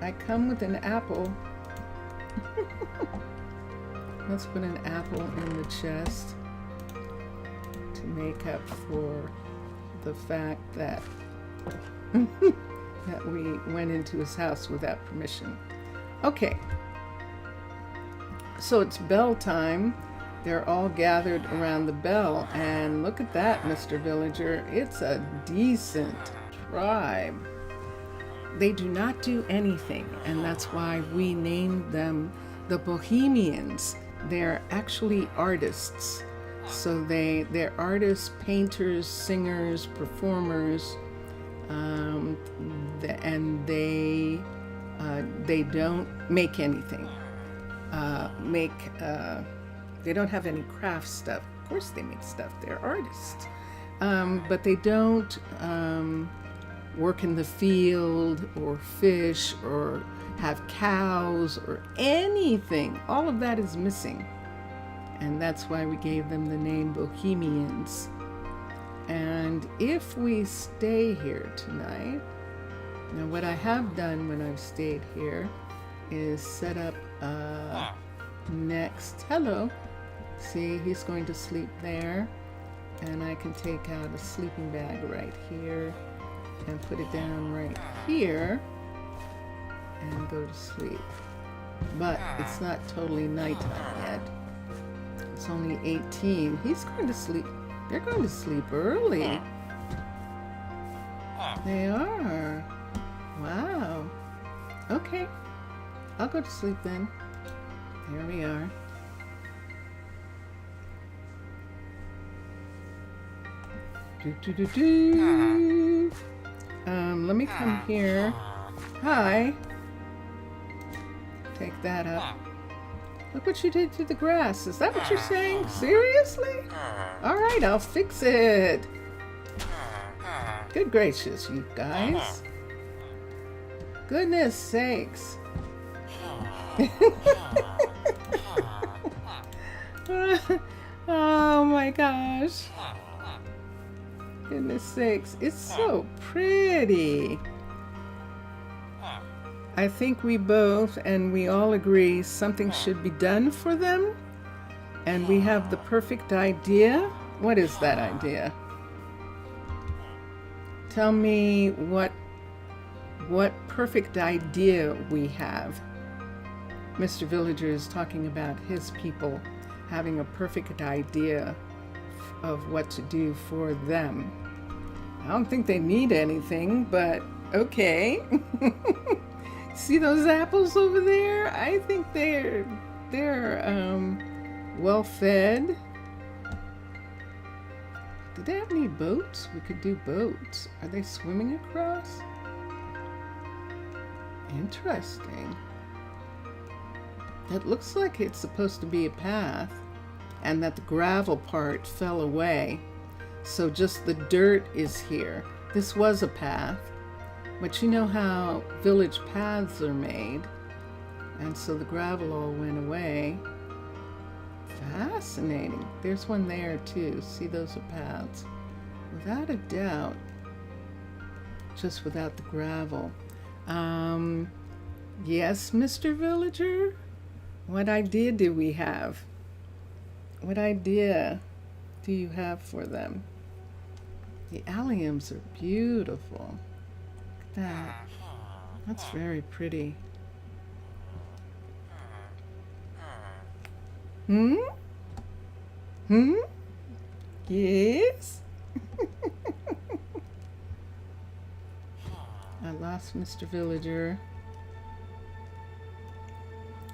I come with an apple. Let's put an apple in the chest to make up for the fact that that we went into his house without permission. Okay. So it's bell time. They're all gathered around the bell, and look at that, Mr. Villager. It's a decent tribe. They do not do anything, and that's why we named them the Bohemians. They're actually artists. So they're artists, painters, singers, performers, and they don't make anything. They don't have any craft stuff. Of course they make stuff. They're artists. But they don't work in the field or fish or have cows or anything. All of that is missing. And that's why we gave them the name Bohemians. And if we stay here tonight, now what I have done when I've stayed here is set up next. Hello. See, he's going to sleep there. And I can take out a sleeping bag right here and put it down right here and go to sleep. But it's not totally nighttime yet. It's only 18. He's going to sleep. They're going to sleep early. They are. Wow. Okay. I'll go to sleep then. Here we are. Let me come here. Hi. Take that up. Look what you did to the grass. Is that what you're saying? Seriously? All right, I'll fix it. Good gracious, you guys. Goodness sakes. Oh my gosh. Goodness sakes. It's so pretty. I think we both and we all agree something should be done for them. And we have the perfect idea. What is that idea? Tell me what perfect idea we have. Mr. Villager is talking about his people having a perfect idea of what to do for them. I don't think they need anything, but okay. See those apples over there? I think they're well fed. Do they have any boats? We could do boats. Are they swimming across? Interesting. It looks like it's supposed to be a path and that the gravel part fell away. So just the dirt is here. This was a path. But you know how village paths are made, and so the gravel all went away. Fascinating. There's one there too. See, those are paths. Without a doubt, just without the gravel. Yes, Mr. Villager? What idea do we have? What idea do you have for them? The alliums are beautiful. That's very pretty. Hmm? Yes? I lost Mr. Villager.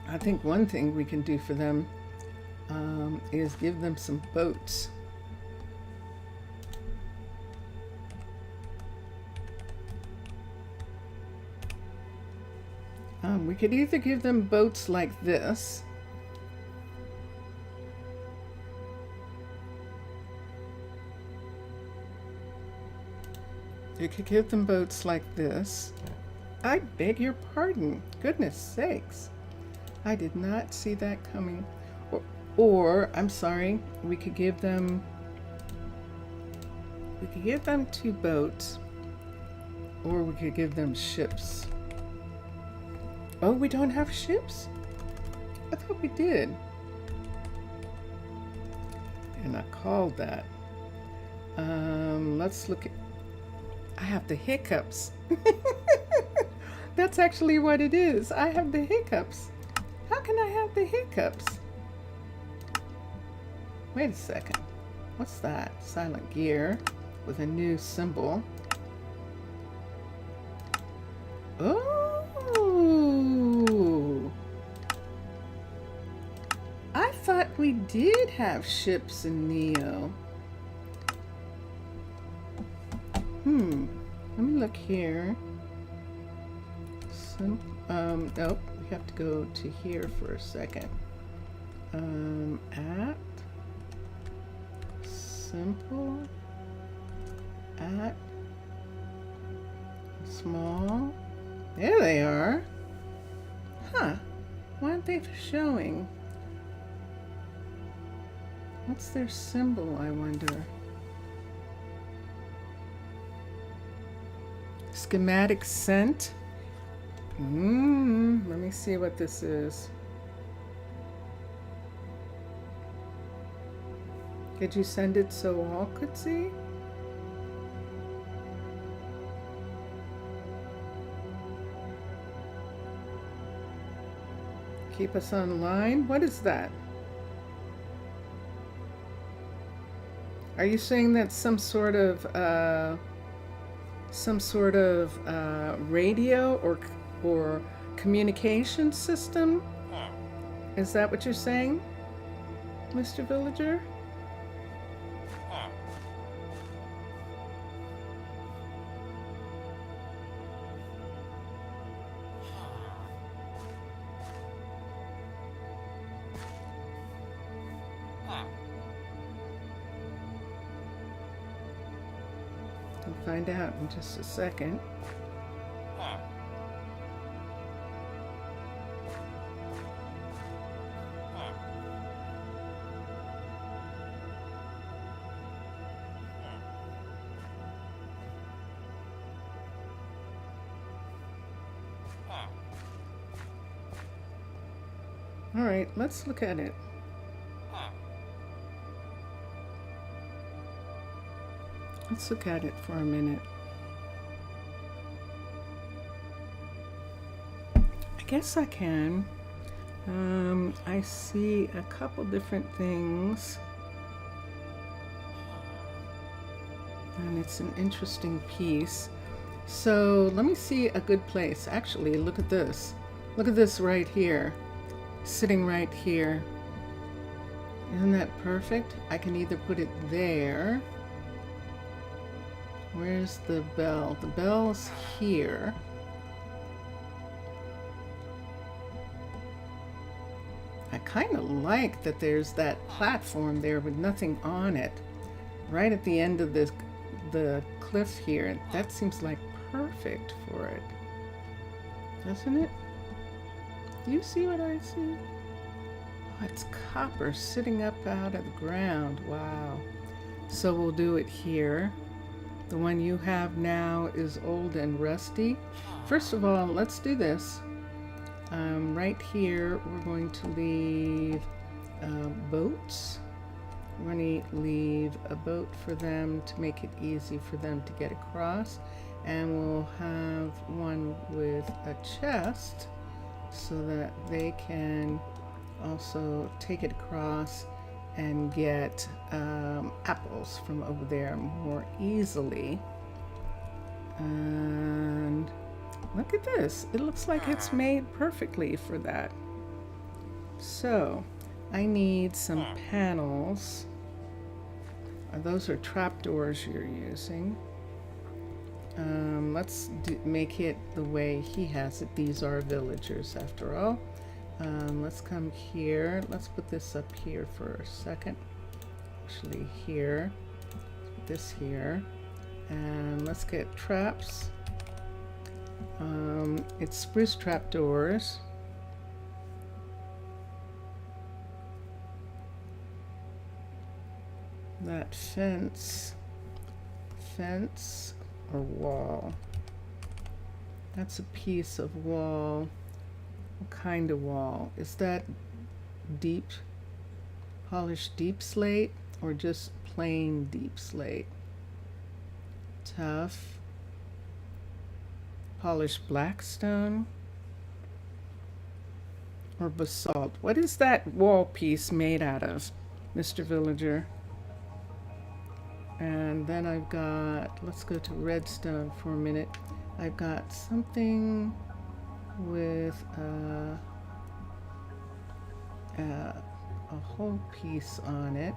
I think one thing we can do for them is give them some boats. We could either give them boats like this. You could give them boats like this. I beg your pardon. Goodness sakes. I did not see that coming. Or I'm sorry, we could give them 2 boats, or we could give them ships. Oh, we don't have ships? I thought we did. And I called that. Let's look at, I have the hiccups. That's actually what it is. I have the hiccups. How can I have the hiccups? Wait a second. What's that? Silent gear with a new symbol. Oh! I thought we did have ships in Neo. Let me look here. Nope, we have to go to here for a second. At simple, at small. There they are. Huh. Why aren't they showing? What's their symbol, I wonder? Schematic sent. Let me see what this is. Could you send it so all could see? Keep us online? What is that? Are you saying that's some sort of radio or communication system? Is that what you're saying, Mr. Villager? We'll find out in just a second. All right, let's look at it. Let's look at it for a minute. I guess I can. I see a couple different things. And it's an interesting piece. So let me see a good place. Actually, look at this. Look at this right here. Sitting right here. Isn't that perfect? I can either put it there. Where's the bell? The bell's here. I kind of like that there's that platform there with nothing on it. Right at the end of the cliff here. That seems like perfect for it. Doesn't it? Do you see what I see? Oh, it's copper sitting up out of the ground. Wow. So we'll do it here. The one you have now is old and rusty. First of all, let's do this. Right here, we're going to leave boats. We're going to leave a boat for them to make it easy for them to get across. And we'll have one with a chest so that they can also take it across and get apples from over there more easily. And look at this. It looks like it's made perfectly for that. So I need some panels. Those are trapdoors you're using. Let's make it the way he has it. These are villagers after all. Let's come here. Let's put this up here for a second. Actually here. Let's put this here. And let's get traps. It's spruce trapdoors. That fence or wall. That's a piece of wall. What kind of wall? Is that deep, polished deep slate or just plain deep slate? Tough. Polished black stone or basalt? What is that wall piece made out of, Mr. Villager? And then I've got, let's go to redstone for a minute. I've got something with a whole piece on it.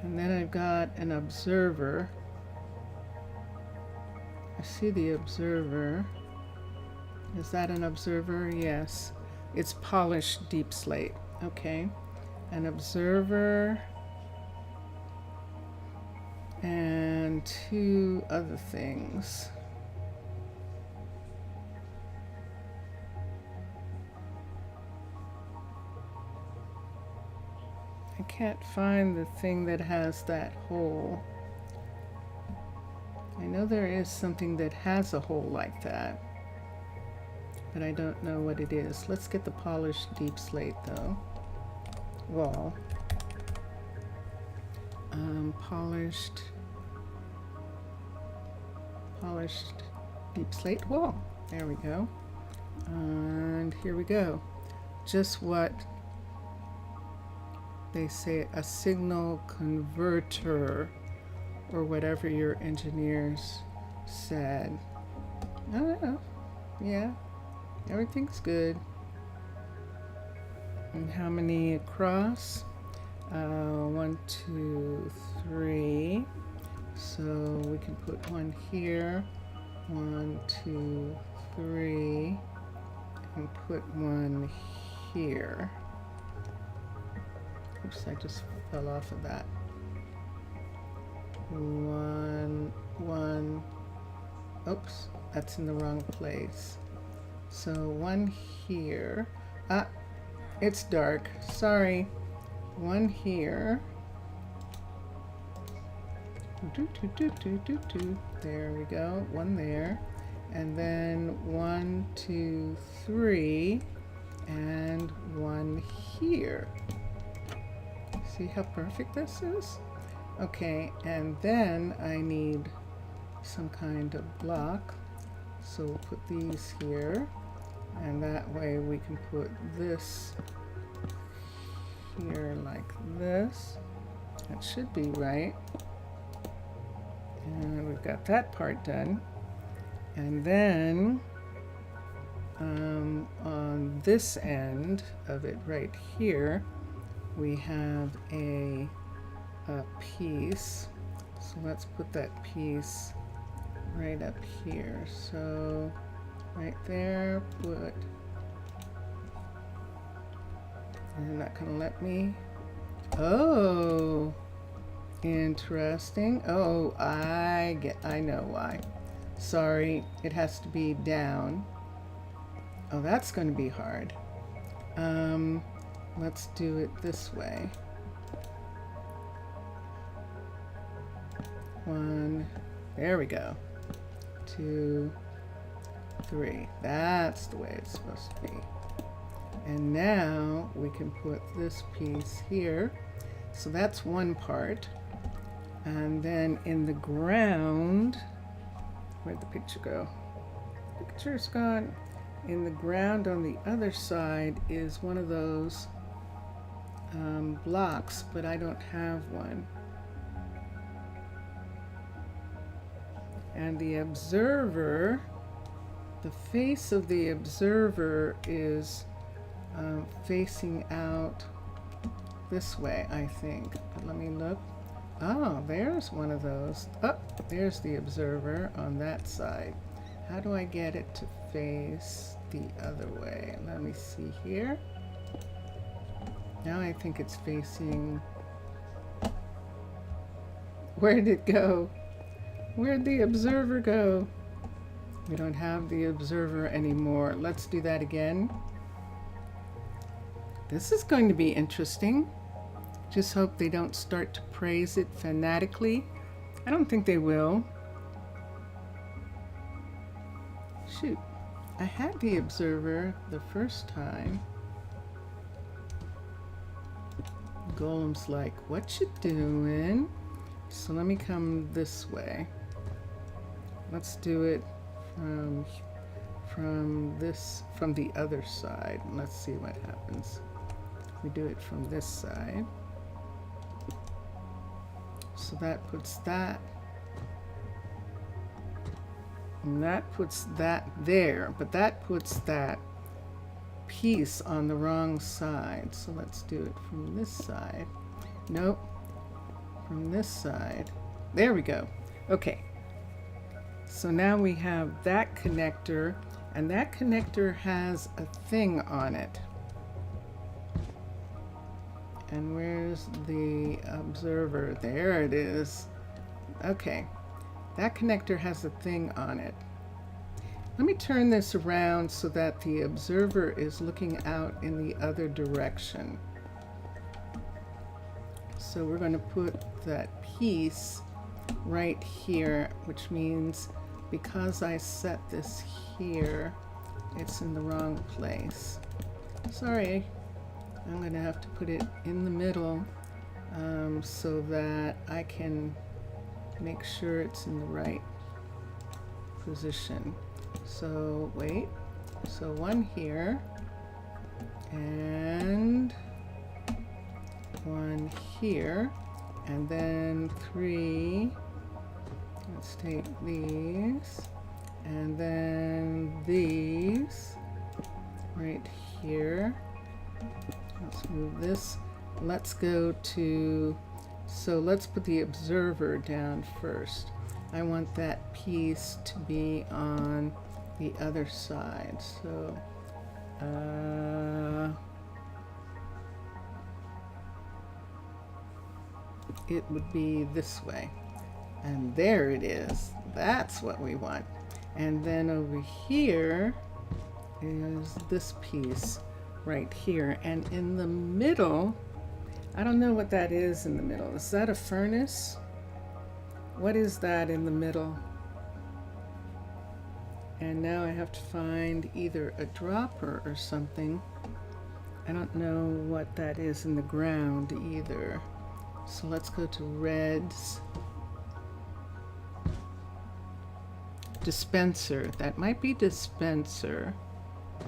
And then I've got an observer. I see the observer. Is that an observer? Yes. It's polished deep slate. Okay. An observer and two other things. I can't find the thing that has that hole. I know there is something that has a hole like that, but I don't know what it is. Let's get the polished deep slate though. Wall. Polished deep slate wall. There we go. And here we go. Just what they say, a signal converter or whatever your engineers said. I don't know. Yeah, everything's good. And how many across? 1, 2, 3. So we can put one here. 1, 2, 3. And put one here. Oops, I just fell off of that. 1, 1. Oops, that's in the wrong place. So one here. Ah, it's dark. Sorry. One here. There we go. One there. And then 1, 2, 3. And one here. See how perfect this is? Okay, and then I need some kind of block. So we'll put these here. And that way we can put this here like this. That should be right. And we've got that part done. And then on this end of it right here, we have a piece. So let's put that piece right up here. So right there, put, and they're not gonna let me. Oh, interesting. Oh, I know why. Sorry, it has to be down. Oh, that's gonna be hard. Let's do it this way. 1, there we go. 2, 3. That's the way it's supposed to be. And now we can put this piece here. So that's one part. And then in the ground, where'd the picture go? The picture's gone. in the ground on the other side is one of those blocks, but I don't have one. And the observer, the face of the observer is facing out this way, I think. But let me look. Oh, there's one of those. Oh, there's the observer on that side. How do I get it to face the other way? Let me see here. Now I think it's facing... Where did it go? Where'd the observer go? We don't have the observer anymore. Let's do that again. This is going to be interesting. Just hope they don't start to praise it fanatically. I don't think they will. Shoot, I had the observer the first time. Golem's like, what you doing? So let me come this way. Let's do it from the other side. Let's see what happens. We do it from this side. So that puts that, and that puts that there, but that puts that piece on the wrong side. So let's do it from this side. Nope, from this side. There we go. Okay. So now we have that connector, and that connector has a thing on it. And where's the observer? There it is. Okay, that connector has a thing on it. Let me turn this around so that the observer is looking out in the other direction. So we're going to put that piece right here, which means because I set this here, it's in the wrong place. Sorry. I'm going to have to put it in the middle so that I can make sure it's in the right position. So wait, so one here and one here, and then three. Let's take these and then these right here. Let's move this. Let's go to, so let's put the observer down first. I want that piece to be on the other side. So it would be this way. And there it is. That's what we want. And then over here is this piece right here, and in the middle, I don't know what that is in the middle. Is that a furnace? What is that in the middle? And now I have to find either a dropper or something. I don't know what that is in the ground either. So let's go to reds. Dispenser. That might be dispenser.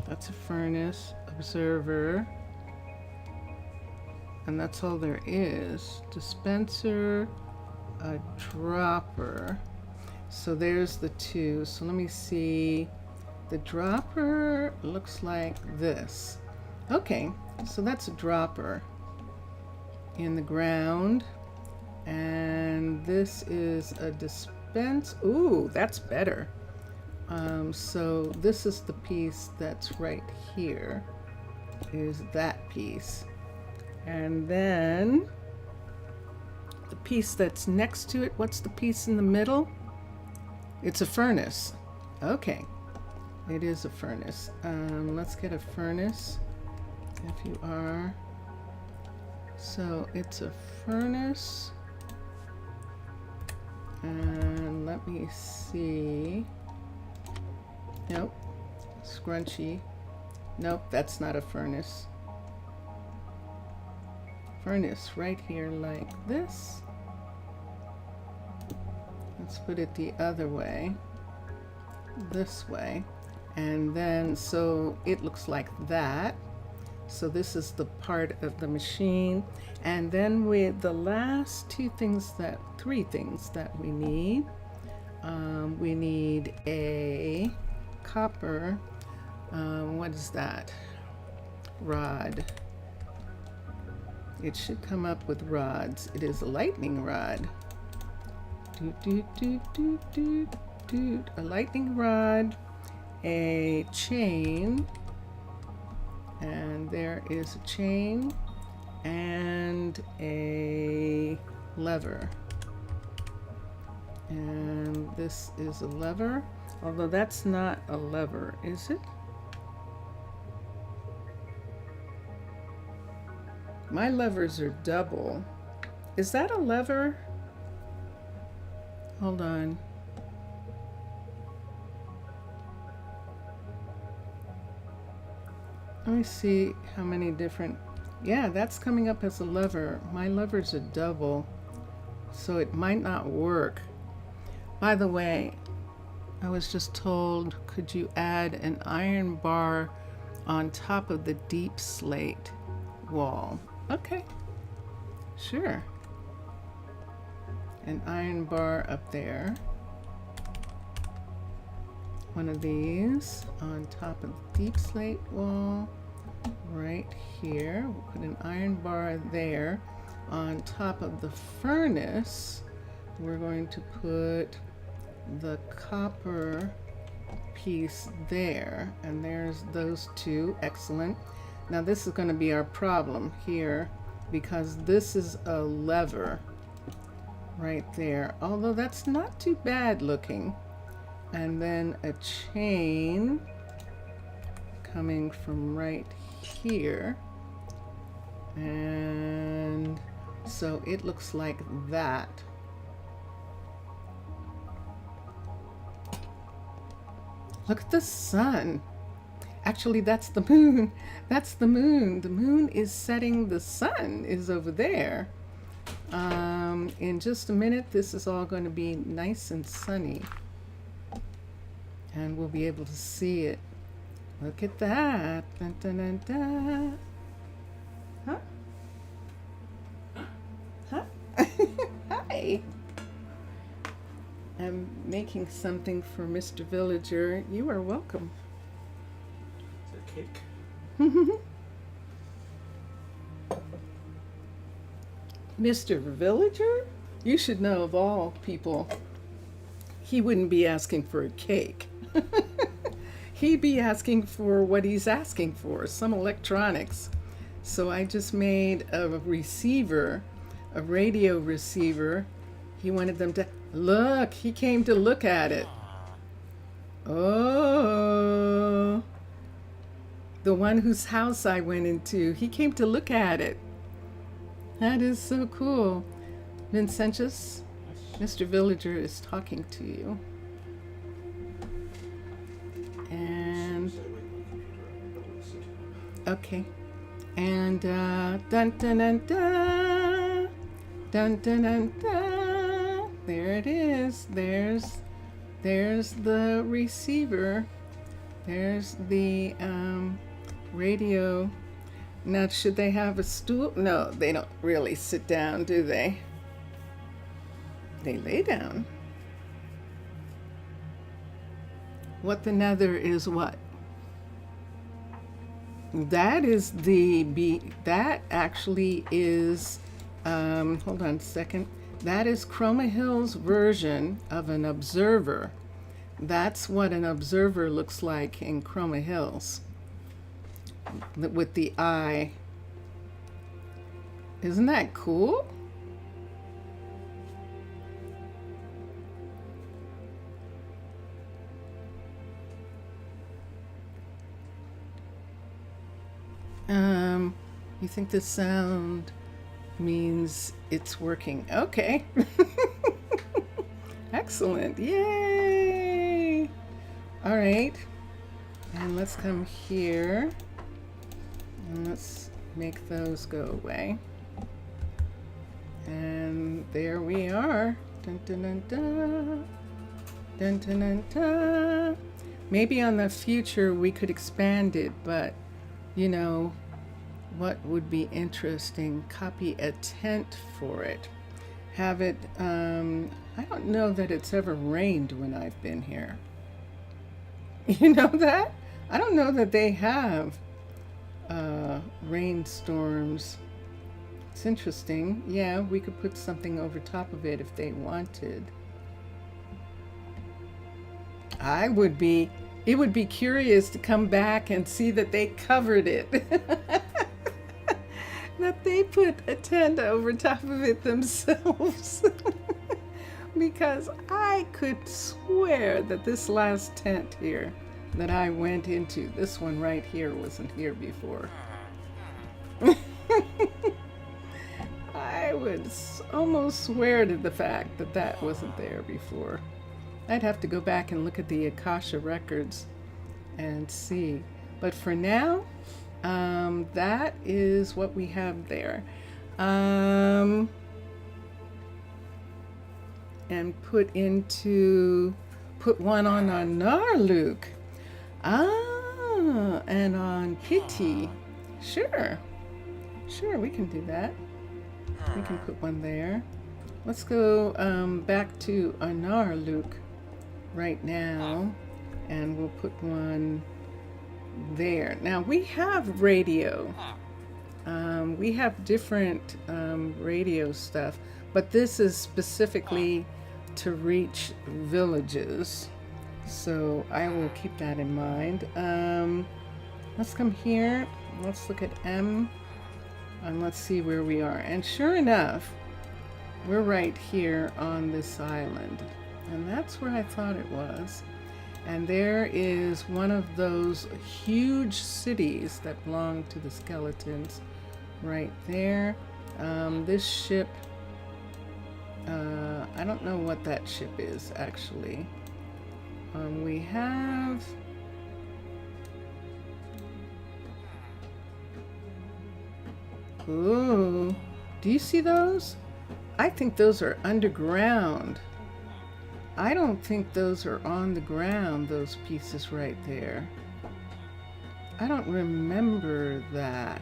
That's a furnace. Observer. And that's all there is. Dispenser, a dropper. So there's the two. So let me see. The dropper looks like this. Okay, so that's a dropper in the ground. And this is a dispense. Ooh, that's better. So this is the piece that's right here, is that piece. And then the piece that's next to it, what's the piece in the middle? It's a furnace. Okay, it is a furnace. Let's get a furnace, if you are. So it's a furnace. And let me see. Nope, scrunchy. Nope, that's not a furnace. Furnace right here like this. Let's put it the other way, this way. And then, so it looks like that. So this is the part of the machine. And then with the last three things that we need a copper, what is that? Rod. It should come up with rods. It is a lightning rod. A lightning rod, a chain, and there is a chain, and a lever. And this is a lever, although that's not a lever, is it? My levers are double. Is that a lever? Hold on. Let me see how many different, yeah, that's coming up as a lever. My levers are double, so it might not work. By the way, I was just told, could you add an iron bar on top of the deep slate wall? Okay, sure. An iron bar up there. One of these on top of the deep slate wall right here. We'll put an iron bar there. On top of the furnace, we're going to put the copper piece there, and there's those two. Excellent. Now this is going to be our problem here, because this is a lever right there, although that's not too bad looking. And then a chain coming from right here, and so it looks like that. Look at the sun. Actually, that's the moon. That's the moon. The moon is setting. The sun is over there. In just a minute, this is all going to be nice and sunny, and we'll be able to see it. Look at that. Dun, dun, dun, dun. Huh? Hi. I'm making something for Mr. Villager. You are welcome. Is it a cake? Mr. Villager? You should know, of all people, he wouldn't be asking for a cake. He'd be asking for what he's asking for, some electronics. So I just made a receiver, a radio receiver. He wanted them to look. He came to look at it. Oh, the one whose house I went into, he came to look at it. That is so cool. Vincentius, Mr. Villager is talking to you. And okay, and dun dun dun dun dun dun dun dun. There it is. There's the receiver. There's the radio. Now, should they have a stool? No, they don't really sit down, do they? They lay down. What the nether is what? That is that actually is, hold on a second. That is Chroma Hill's version of an observer. That's what an observer looks like in Chroma Hills, with the eye. Isn't that cool? You think the sound means it's working? Okay. Excellent. Yay! All right. And let's come here. And let's make those go away. And there we are. Dun, dun, dun, dun. Dun, dun, dun, dun. Maybe on the future we could expand it, but you know, what would be interesting? Copy a tent for it. Have it, I don't know that it's ever rained when I've been here. You know that? I don't know that they have rainstorms. It's interesting. Yeah, we could put something over top of it if they wanted. It would be curious to come back and see that they covered it. That they put a tent over top of it themselves. Because I could swear that this last tent here that I went into, this one right here, wasn't here before. I would almost swear to the fact that that wasn't there before. I'd have to go back and look at the Akasha records and see. But for now, that is what we have there. And put one on Arnaaluk. And on Pitti. Sure, we can do that. We can put one there. Let's go back to Arnaaluk right now, and we'll put one there. Now we have radio. We have different radio stuff, but this is specifically to reach villages. So I will keep that in mind. Let's come here. Let's look at M, and let's see where we are. And sure enough, we're right here on this island. And that's where I thought it was. And there is one of those huge cities that belong to the skeletons right there. This ship, I don't know what that ship is actually. We have... Ooh, do you see those? I think those are underground. I don't think those are on the ground, those pieces right there. I don't remember that.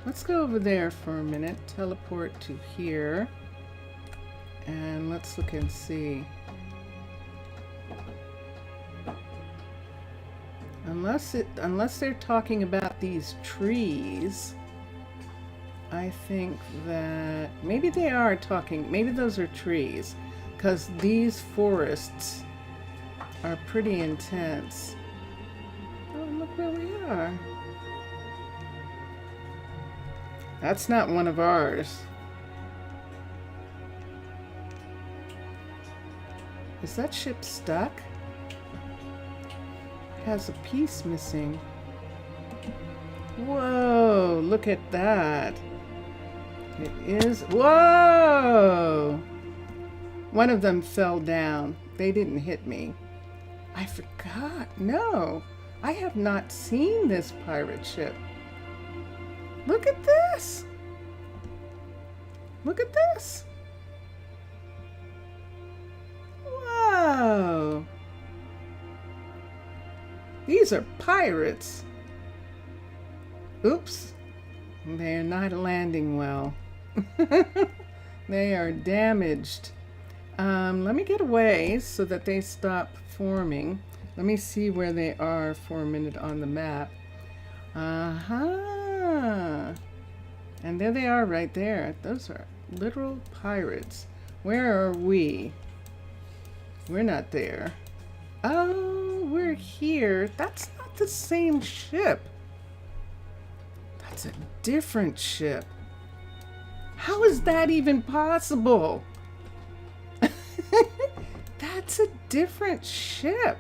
Let's go over there for a minute, teleport to here, and let's look and see. Unless they're talking about these trees, I think that maybe they are talking, maybe those are trees, because these forests are pretty intense. Oh, look where we are. That's not one of ours. Is that ship stuck? It has a piece missing. Whoa, look at that. It is, whoa! One of them fell down. They didn't hit me. I forgot. No, I have not seen this pirate ship. Look at this. Look at this. Whoa. These are pirates. Oops. They're not landing well. They are damaged. Let me get away so that they stop forming. Let me see where they are for a minute on the map. And there they are right there. Those are literal pirates. Where are we? We're not there. Oh, we're here. That's not the same ship. That's a different ship. How is that even possible? That's a different ship.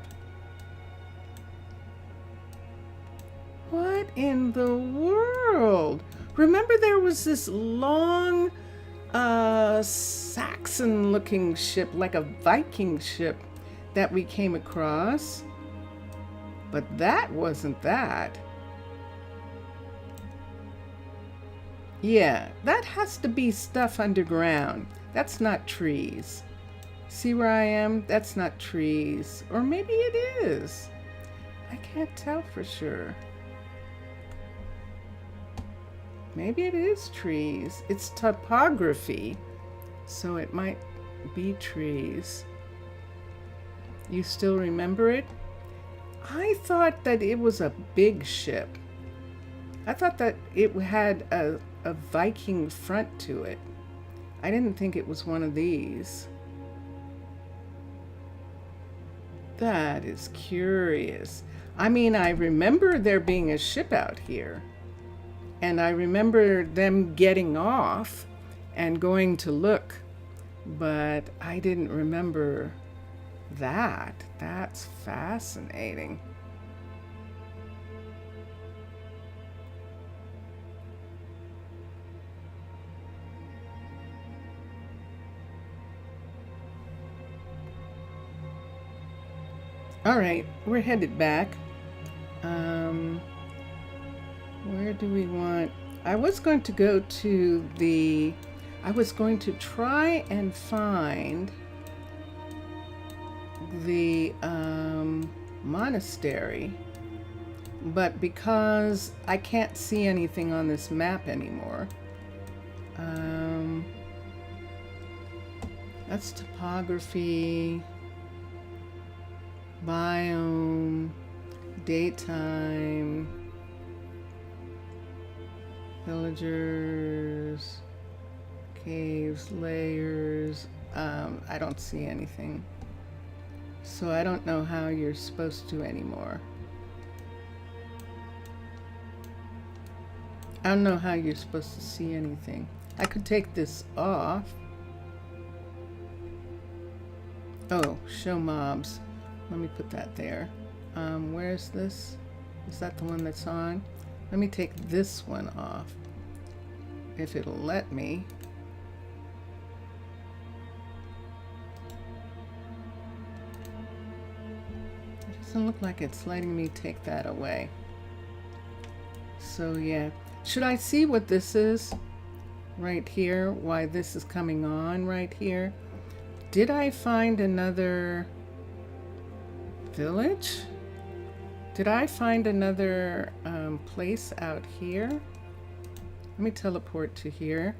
What in the world? Remember there was this long Saxon looking ship, like a Viking ship that we came across? But that wasn't that. Yeah, that has to be stuff underground. That's not trees. See where I am? That's not trees. Or maybe it is. I can't tell for sure. Maybe it is trees. It's topography, so it might be trees. You still remember it? I thought that it was a big ship. I thought that it had a Viking front to it. I didn't think it was one of these. That is curious. I mean, I remember there being a ship out here. And I remember them getting off and going to look. But I didn't remember that. That's fascinating. All right, we're headed back. Where do we want? I was going to go to the, I was going to try and find the monastery, but because I can't see anything on this map anymore, that's topography, biome, daytime, villagers, caves, layers. I don't see anything. So I don't know how you're supposed to anymore. I don't know how you're supposed to see anything. I could take this off. Oh, show mobs. Let me put that there. Where's this? Is that the one that's on? Let me take this one off, if it'll let me. It doesn't look like it's letting me take that away. So yeah, should I see what this is right here? Why this is coming on right here? Did I find another village? Did I find another place out here? Let me teleport to here.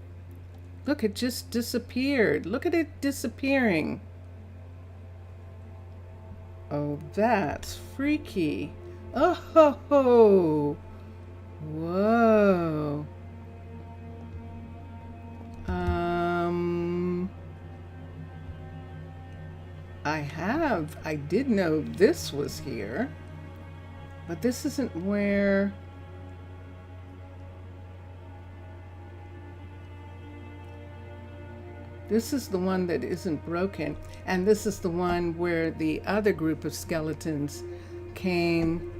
Look, it just disappeared. Look at it disappearing. Oh, that's freaky. Oh, ho, ho. Whoa. I did know this was here, but this isn't where. This is the one that isn't broken, and this is the one where the other group of skeletons came,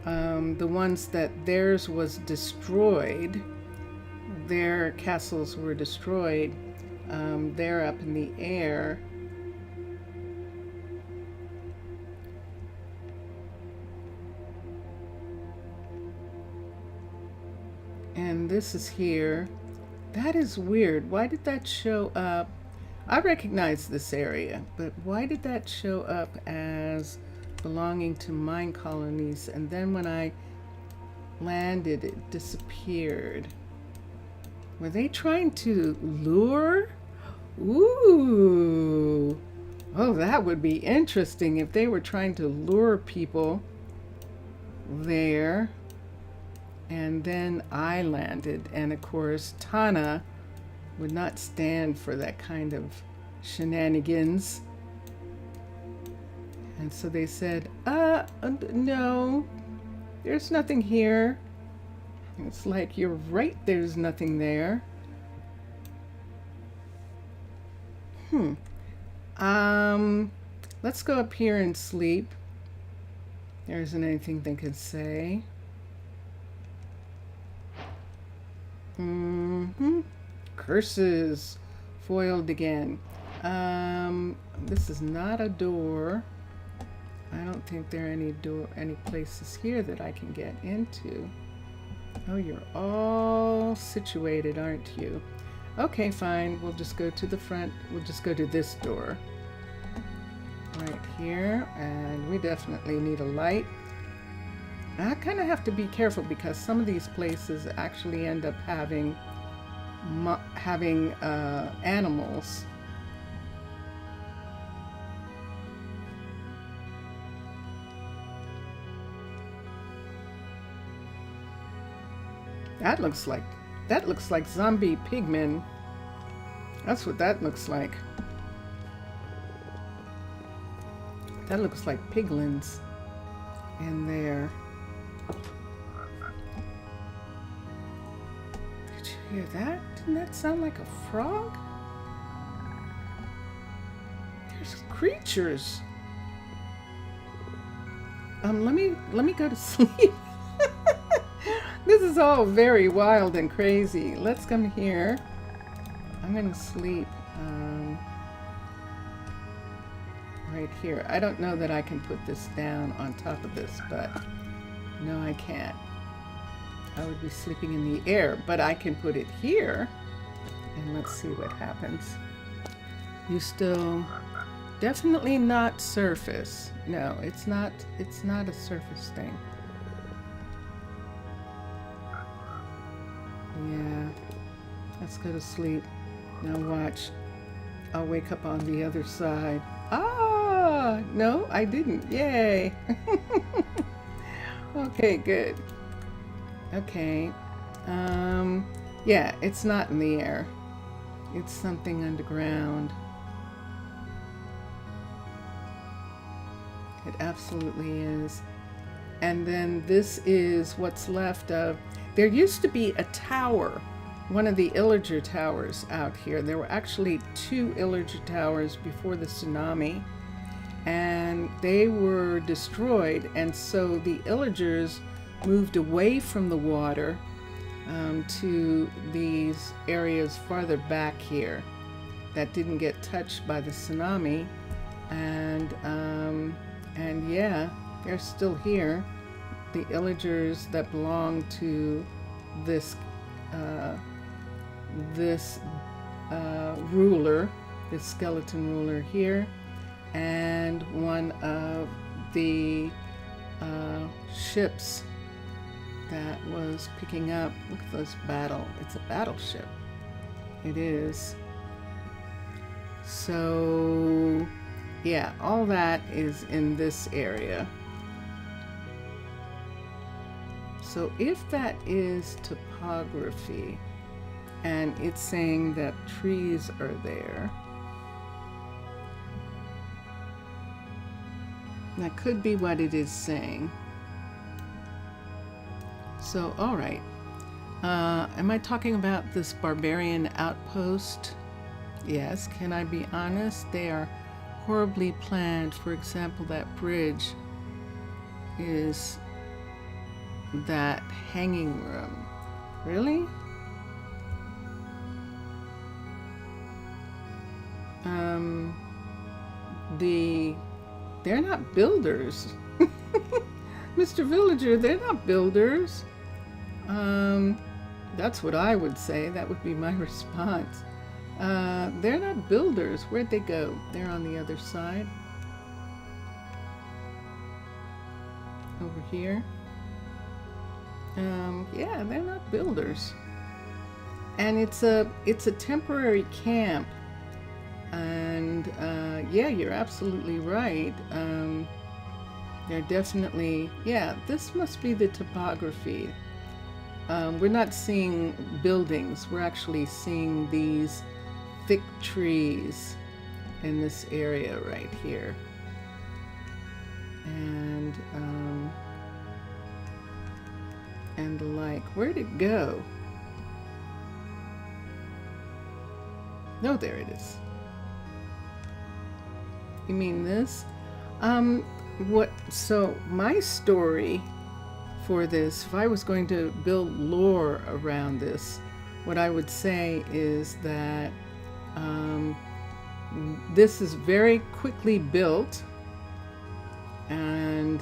the ones that theirs was destroyed, their castles were destroyed, they're up in the air. And this is here. That is weird. Why did that show up? I recognize this area, but why did that show up as belonging to Minecolonies? And then when I landed, it disappeared. Were they trying to lure? Ooh. Oh, that would be interesting if they were trying to lure people there. And then I landed, and of course Tana would not stand for that kind of shenanigans. And so they said, no, there's nothing here. It's like, you're right, there's nothing there. Let's go up here and sleep. There isn't anything they could say. Curses foiled again. This is not a door. I don't think there are any places here that I can get into. Oh, you're all situated, aren't you? Okay, fine. We'll just go to the front. We'll just go to this door. right here, and we definitely need a light. I kind of have to be careful because some of these places actually end up having animals. That looks like zombie pigmen. That's what that looks like. That looks like piglins in there. Did you hear that? Didn't that sound like a frog? There's creatures. Let me go to sleep. This is all very wild and crazy. Let's come here. I'm gonna sleep right here. I don't know that I can put this down on top of this, but no, I can't. I would be sleeping in the air, but I can put it here, and let's see what happens. You still definitely not surface. No, it's not a surface thing. Yeah, let's go to sleep. Now watch. I'll wake up on the other side. Ah, no, I didn't. Yay. Okay, good. Okay. Yeah, it's not in the air. It's something underground. It absolutely is. And then this is what's left of... There used to be a tower, one of the Illager towers out here. There were actually 2 Illager towers before the tsunami, and they were destroyed. And so the Illagers moved away from the water to these areas farther back here that didn't get touched by the tsunami. And yeah, they're still here. The Illagers that belong to this ruler, this skeleton ruler here, and one of the ships that was picking up. Look at this battle. It's a battleship. It is. So yeah, all that is in this area. So if that is topography, and it's saying that trees are there, that could be what it is saying. So, all right. Am I talking about this barbarian outpost? Yes. Can I be honest? They are horribly planned. For example, that bridge is that hanging room. Really? They're not builders. Mr. Villager, they're not builders. That's what I would say. That would be my response. They're not builders. Where'd they go? They're on the other side. Over here. Yeah, they're not builders. And it's a temporary camp. And yeah, you're absolutely right. They're definitely, yeah, this must be the topography. We're not seeing buildings. We're actually seeing these thick trees in this area right here. And the like. Where'd it go? No, there it is. You mean this? So my story for this, if I was going to build lore around this, what I would say is that this is very quickly built, and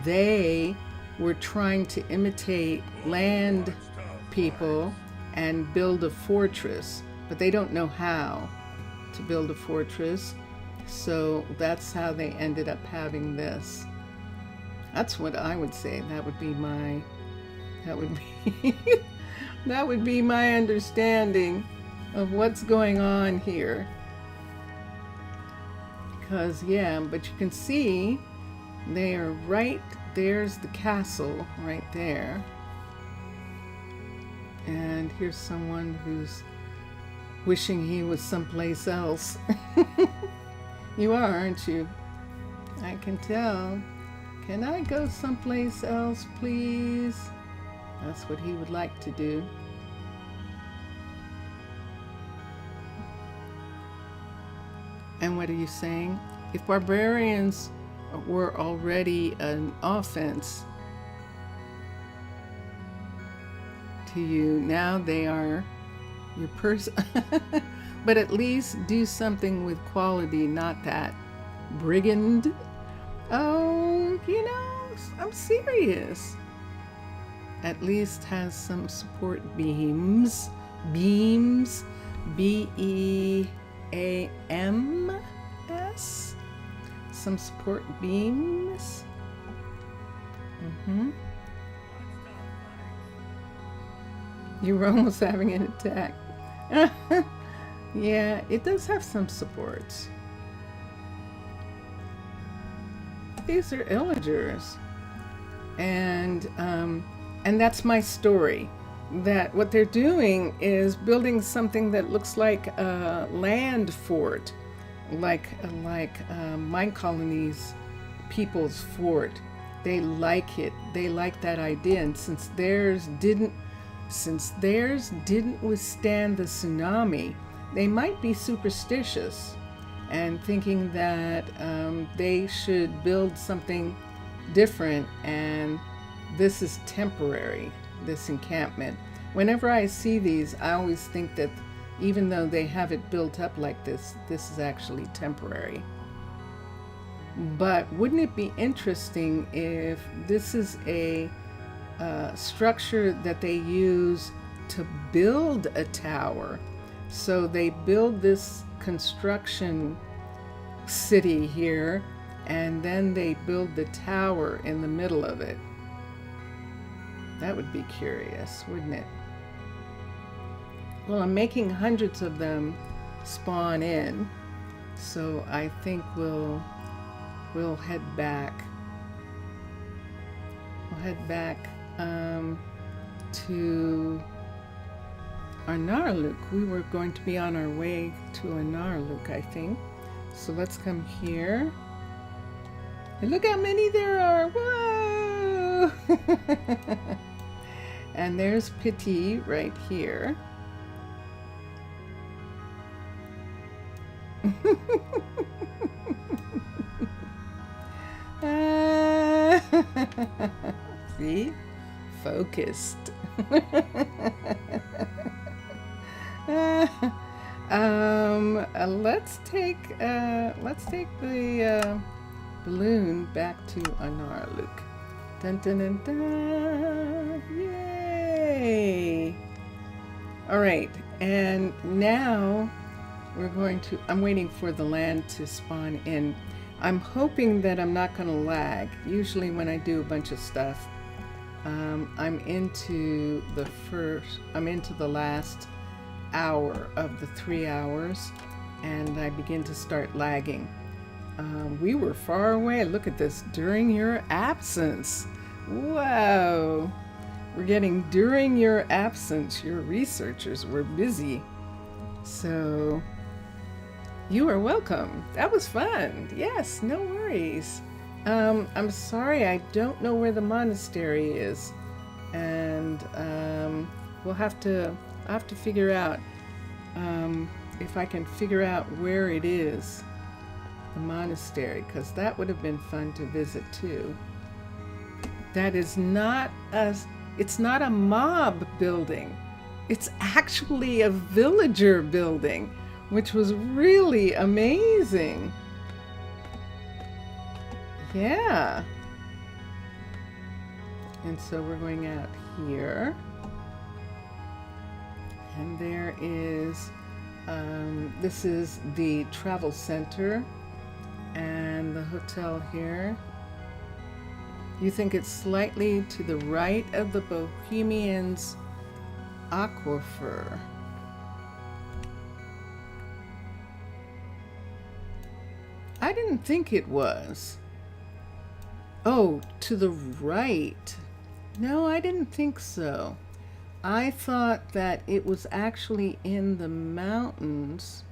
they were trying to imitate land people and build a fortress, but they don't know how. to build a fortress. So that's how they ended up having this. That's what I would say. That would be that would be my understanding of what's going on here. Because, yeah, but you can see they are right, there's the castle right there. And here's someone who's wishing he was someplace else. You are, aren't you? I can tell. Can I go someplace else, please? That's what he would like to do. And what are you saying? If barbarians were already an offense to you, now they are your person. But at least do something with quality, not that brigand. Oh, you know, I'm serious. At least has some support beams. Beams. B-E-A-M-S. Some support beams. You were almost having an attack. Yeah, it does have some supports. These are illagers. And that's my story. That what they're doing is building something that looks like a land fort, like Minecolonies people's fort. They like it. They like that idea. And since theirs didn't withstand the tsunami, they might be superstitious and thinking that they should build something different, and this is temporary, this encampment. Whenever I see these, I always think that even though they have it built up like this, this is actually temporary. But wouldn't it be interesting if this is a structure that they use to build a tower? So they build this construction city here, and then they build the tower in the middle of it. That would be curious, wouldn't it? Well, I'm making hundreds of them spawn in, so I think we'll head back. We'll head back to Arnaaluk. We were going to be on our way to Arnaaluk, I think. So let's come here. And look how many there are. Whoa! And there's Pitti right here. See? Focused. Let's take the balloon back to Arnaaluk. Dun dun dun dun! Yay! All right, and now we're going to. I'm waiting for the land to spawn in. I'm hoping that I'm not going to lag. Usually, when I do a bunch of stuff, I'm into the last hour of the 3 hours, and I begin to start lagging. We were far away. Look at this. During your absence. Wow. We're getting during your absence. Your researchers were busy. So you are welcome. That was fun. Yes, no worries. I'm sorry, I don't know where the monastery is, and I'll have to figure out if I can figure out where it is, the monastery, because that would have been fun to visit too. That is it's not a mob building. It's actually a villager building, which was really amazing. Yeah. And so we're going out here. And there is This is the travel center and the hotel here. You think it's slightly to the right of the Bohemians aquifer. I didn't think it was. Oh, to the right. No, I didn't think so. I thought that it was actually in the mountains.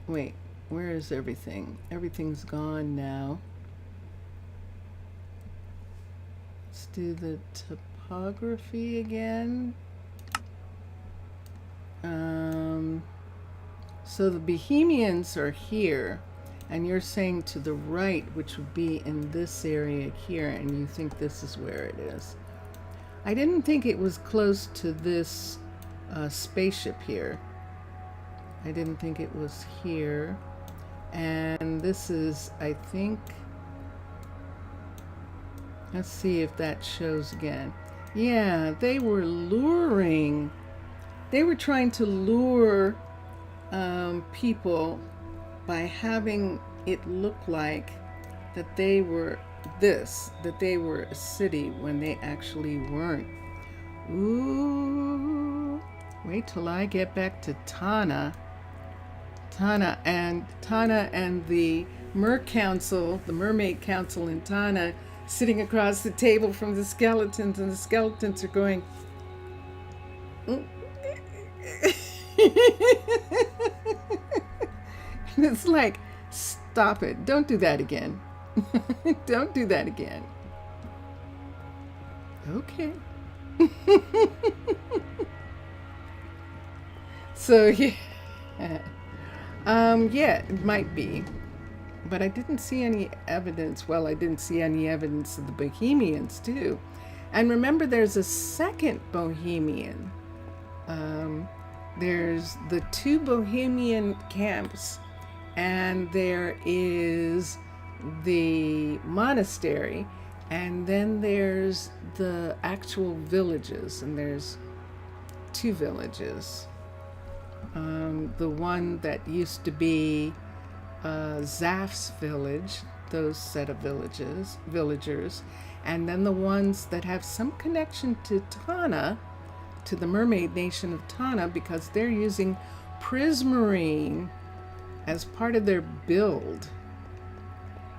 Wait, where is everything? Everything's gone now. Let's do the topography again. So the Bohemians are here, and you're saying to the right, which would be in this area here, and you think this is where it is. I didn't think it was close to this spaceship here. I didn't think it was here. And this is, I think, let's see if that shows again. Yeah, they were luring. They were trying to lure people by having it look like that they were that they were a city when they actually weren't. Ooh, wait till I get back to Tana. Tana and the Mermaid Council in Tana, sitting across the table from the skeletons, and the skeletons are going, and it's like, stop it, don't do that again. Don't do that again. Okay. So yeah. Yeah, it might be. But I didn't see any evidence. Well, I didn't see any evidence of the Bohemians too. And remember, there's a second Bohemian. There's the two Bohemian camps, and there is the monastery, and then there's the actual villages, and there's two villages. The one that used to be Zaf's village, those set of villagers, and then the ones that have some connection to Tana, to the mermaid nation of Tana, because they're using prismarine as part of their build,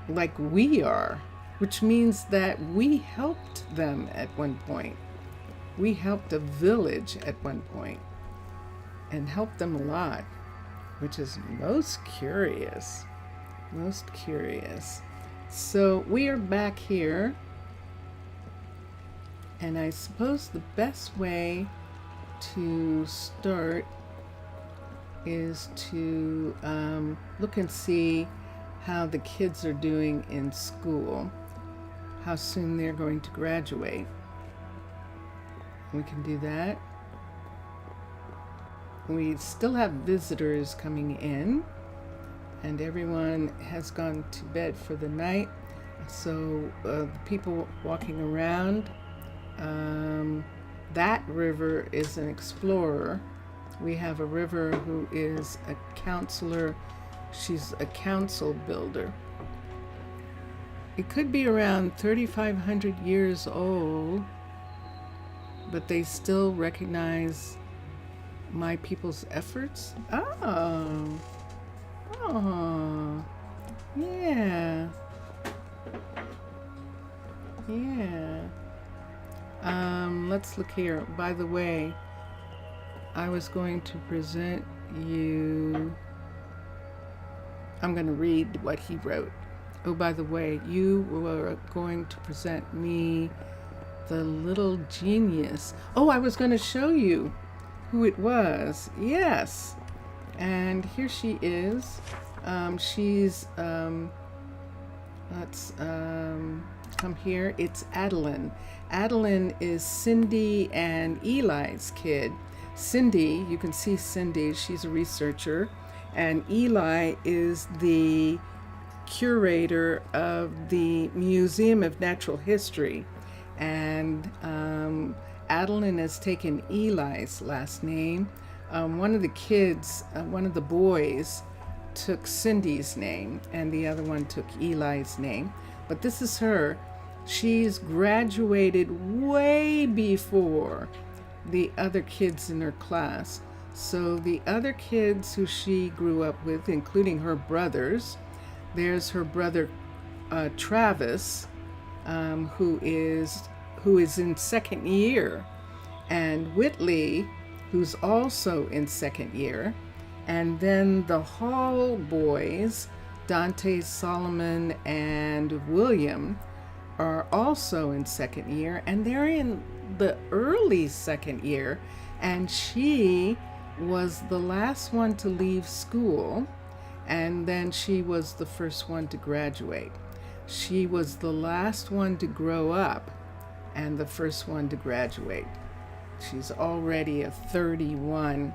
like we are, which means that we helped them at one point. We helped a village at one point and helped them a lot, which is most curious. Most curious. So we are back here, and I suppose the best way to start is to look and see how the kids are doing in school, how soon they're going to graduate. We can do that. We still have visitors coming in, and everyone has gone to bed for the night. So the people walking around, that river is an explorer. We have a river who is a counselor. She's a council builder. It could be around 3,500 years old, but they still recognize my people's efforts. Oh, yeah, yeah. Let's look here. By the way, I was going to present you. I'm going to read what he wrote. Oh, by the way, you were going to present me the little genius. Oh, I was going to show you who it was. Yes. And here she is. She's, let's come here. It's Adeline. Adeline is Cindy and Eli's kid. Cindy, you can see Cindy, she's a researcher. And Eli is the curator of the Museum of Natural History. And Adeline has taken Eli's last name. one of the kids, one of the boys, took Cindy's name, and the other one took Eli's name. But this is her. She's graduated way before the other kids in her class. So the other kids who she grew up with, including her brothers, there's her brother Travis, who is in second year, and Whitley, who's also in second year, and then the Hall boys, Dante, Solomon, and William, are also in second year, and they're in the early second year, and she was the last one to leave school, and then she was the first one to graduate. She was the last one to grow up and the first one to graduate. She's already a 31,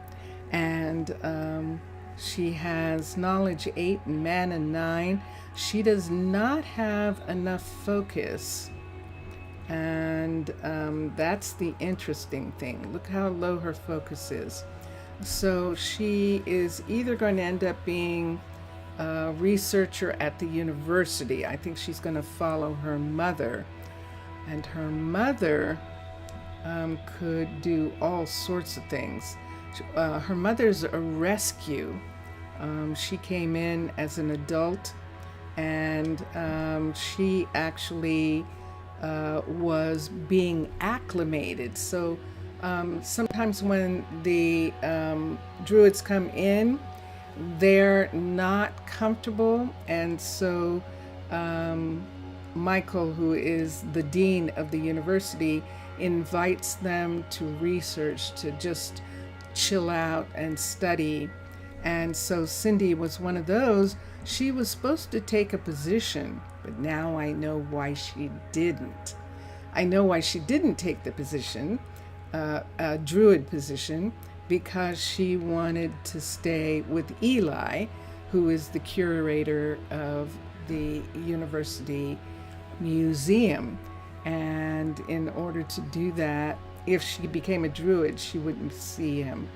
and she has knowledge 8 and mana 9. She does not have enough focus, and that's the interesting thing. Look how low her focus is. So she is either going to end up being a researcher at the university. I think she's going to follow her mother, and her mother could do all sorts of things. Her mother's a rescue. She came in as an adult, and she actually was being acclimated. So sometimes when the druids come in, they're not comfortable, and so Michael, who is the dean of the university, invites them to research, to just chill out and study. And so Cindy was one of those. She was supposed to take a position, but now I know why she didn't. I know why she didn't take the position, a druid position, because she wanted to stay with Eli, who is the curator of the university museum. And in order to do that, if she became a druid, she wouldn't see him.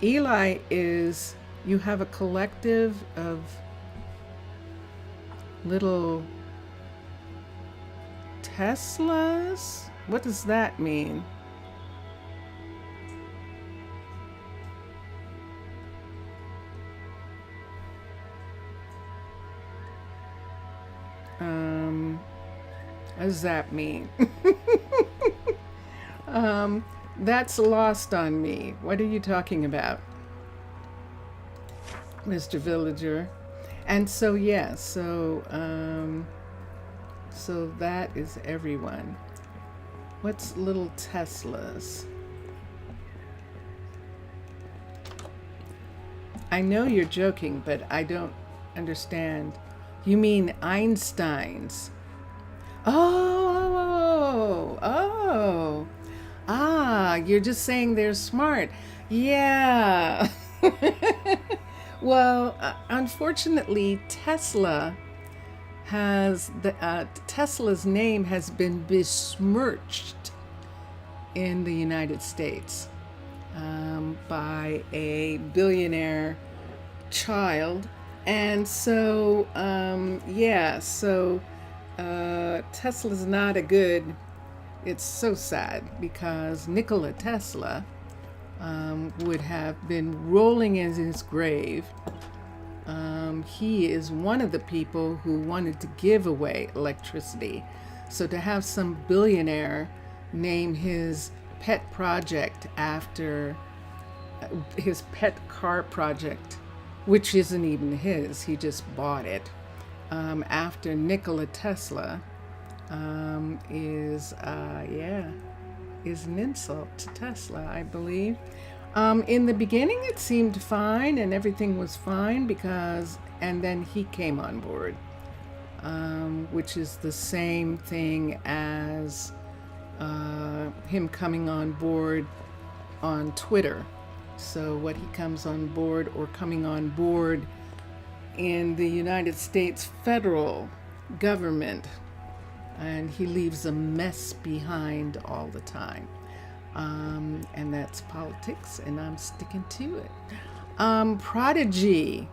Eli is, you have a collective of little Teslas? What does that mean? What does that mean? That's lost on me. What are you talking about, Mr. Villager? And so, yeah, so that is everyone. What's little Teslas? I know you're joking, but I don't understand. You mean Einsteins? Oh. You're just saying they're smart. Yeah. Well, unfortunately, Tesla's name has been besmirched in the United States by a billionaire child. And so, Tesla's not a good, it's so sad, because Nikola Tesla would have been rolling in his grave. He is one of the people who wanted to give away electricity. So to have some billionaire name his pet project after his pet car project, which isn't even his, he just bought it, after Nikola Tesla, is an insult to Tesla, I believe. In the beginning, it seemed fine and everything was fine and then he came on board, which is the same thing as him coming on board on Twitter. So what he comes on board, or coming on board in the United States federal government, and he leaves a mess behind all the time. And that's politics, and I'm sticking to it. Prodigy.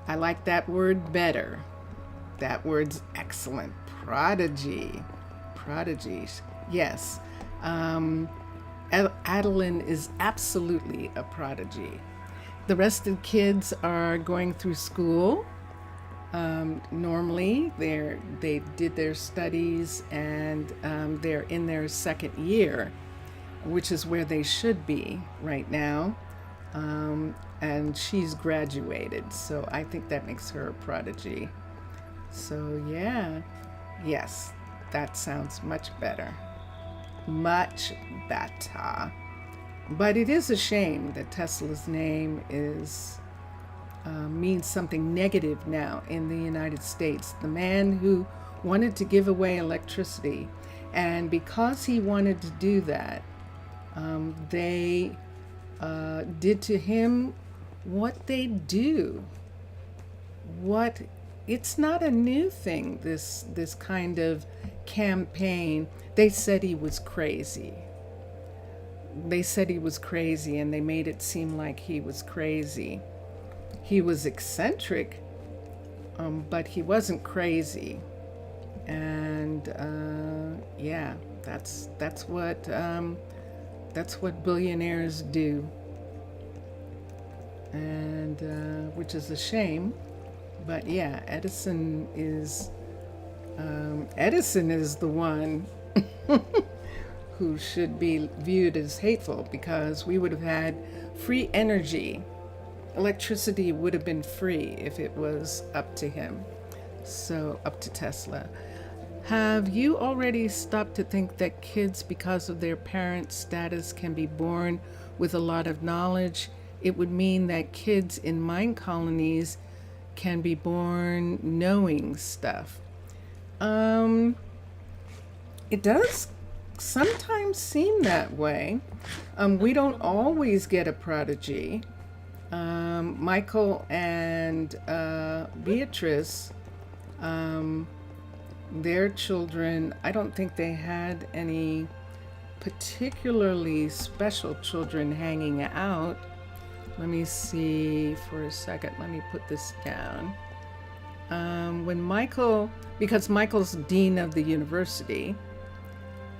I like that word better. That word's excellent. Prodigy. Prodigies. Yes. Adeline is absolutely a prodigy. The rest of the kids are going through school. Normally, they did their studies, and they're in their second year, which is where they should be right now. And she's graduated, so I think that makes her a prodigy. So yeah, yes, that sounds much better. Much better. But it is a shame that Tesla's name is means something negative now in the United States. The man who wanted to give away electricity, and because he wanted to do that, they did to him what they do. It's not a new thing, this kind of campaign. They said he was crazy. They said he was crazy, and they made it seem like he was crazy. He was eccentric, but he wasn't crazy. And yeah, that's what billionaires do. And which is a shame. But yeah, Edison is the one who should be viewed as hateful, because we would have had free energy. Electricity would have been free if it was up to him. So up to Tesla. Have you already stopped to think that kids, because of their parents' status, can be born with a lot of knowledge? It would mean that kids in Minecolonies can be born knowing stuff. It does sometimes seem that way. We don't always get a prodigy. Michael and Beatrice, their children, I don't think they had any particularly special children hanging out. Let me see for a second. Let me put this down. When Michael, because Michael's dean of the university,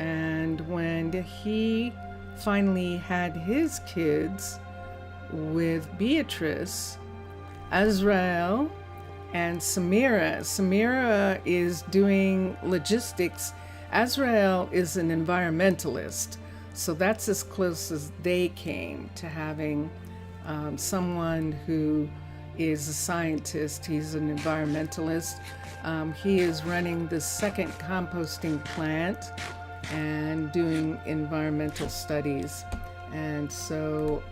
and when he finally had his kids with Beatrice, Azrael, and Samira. Samira is doing logistics. Azrael is an environmentalist. So that's as close as they came to having someone who is a scientist. He's an environmentalist. He is running the second composting plant and doing environmental studies. And so,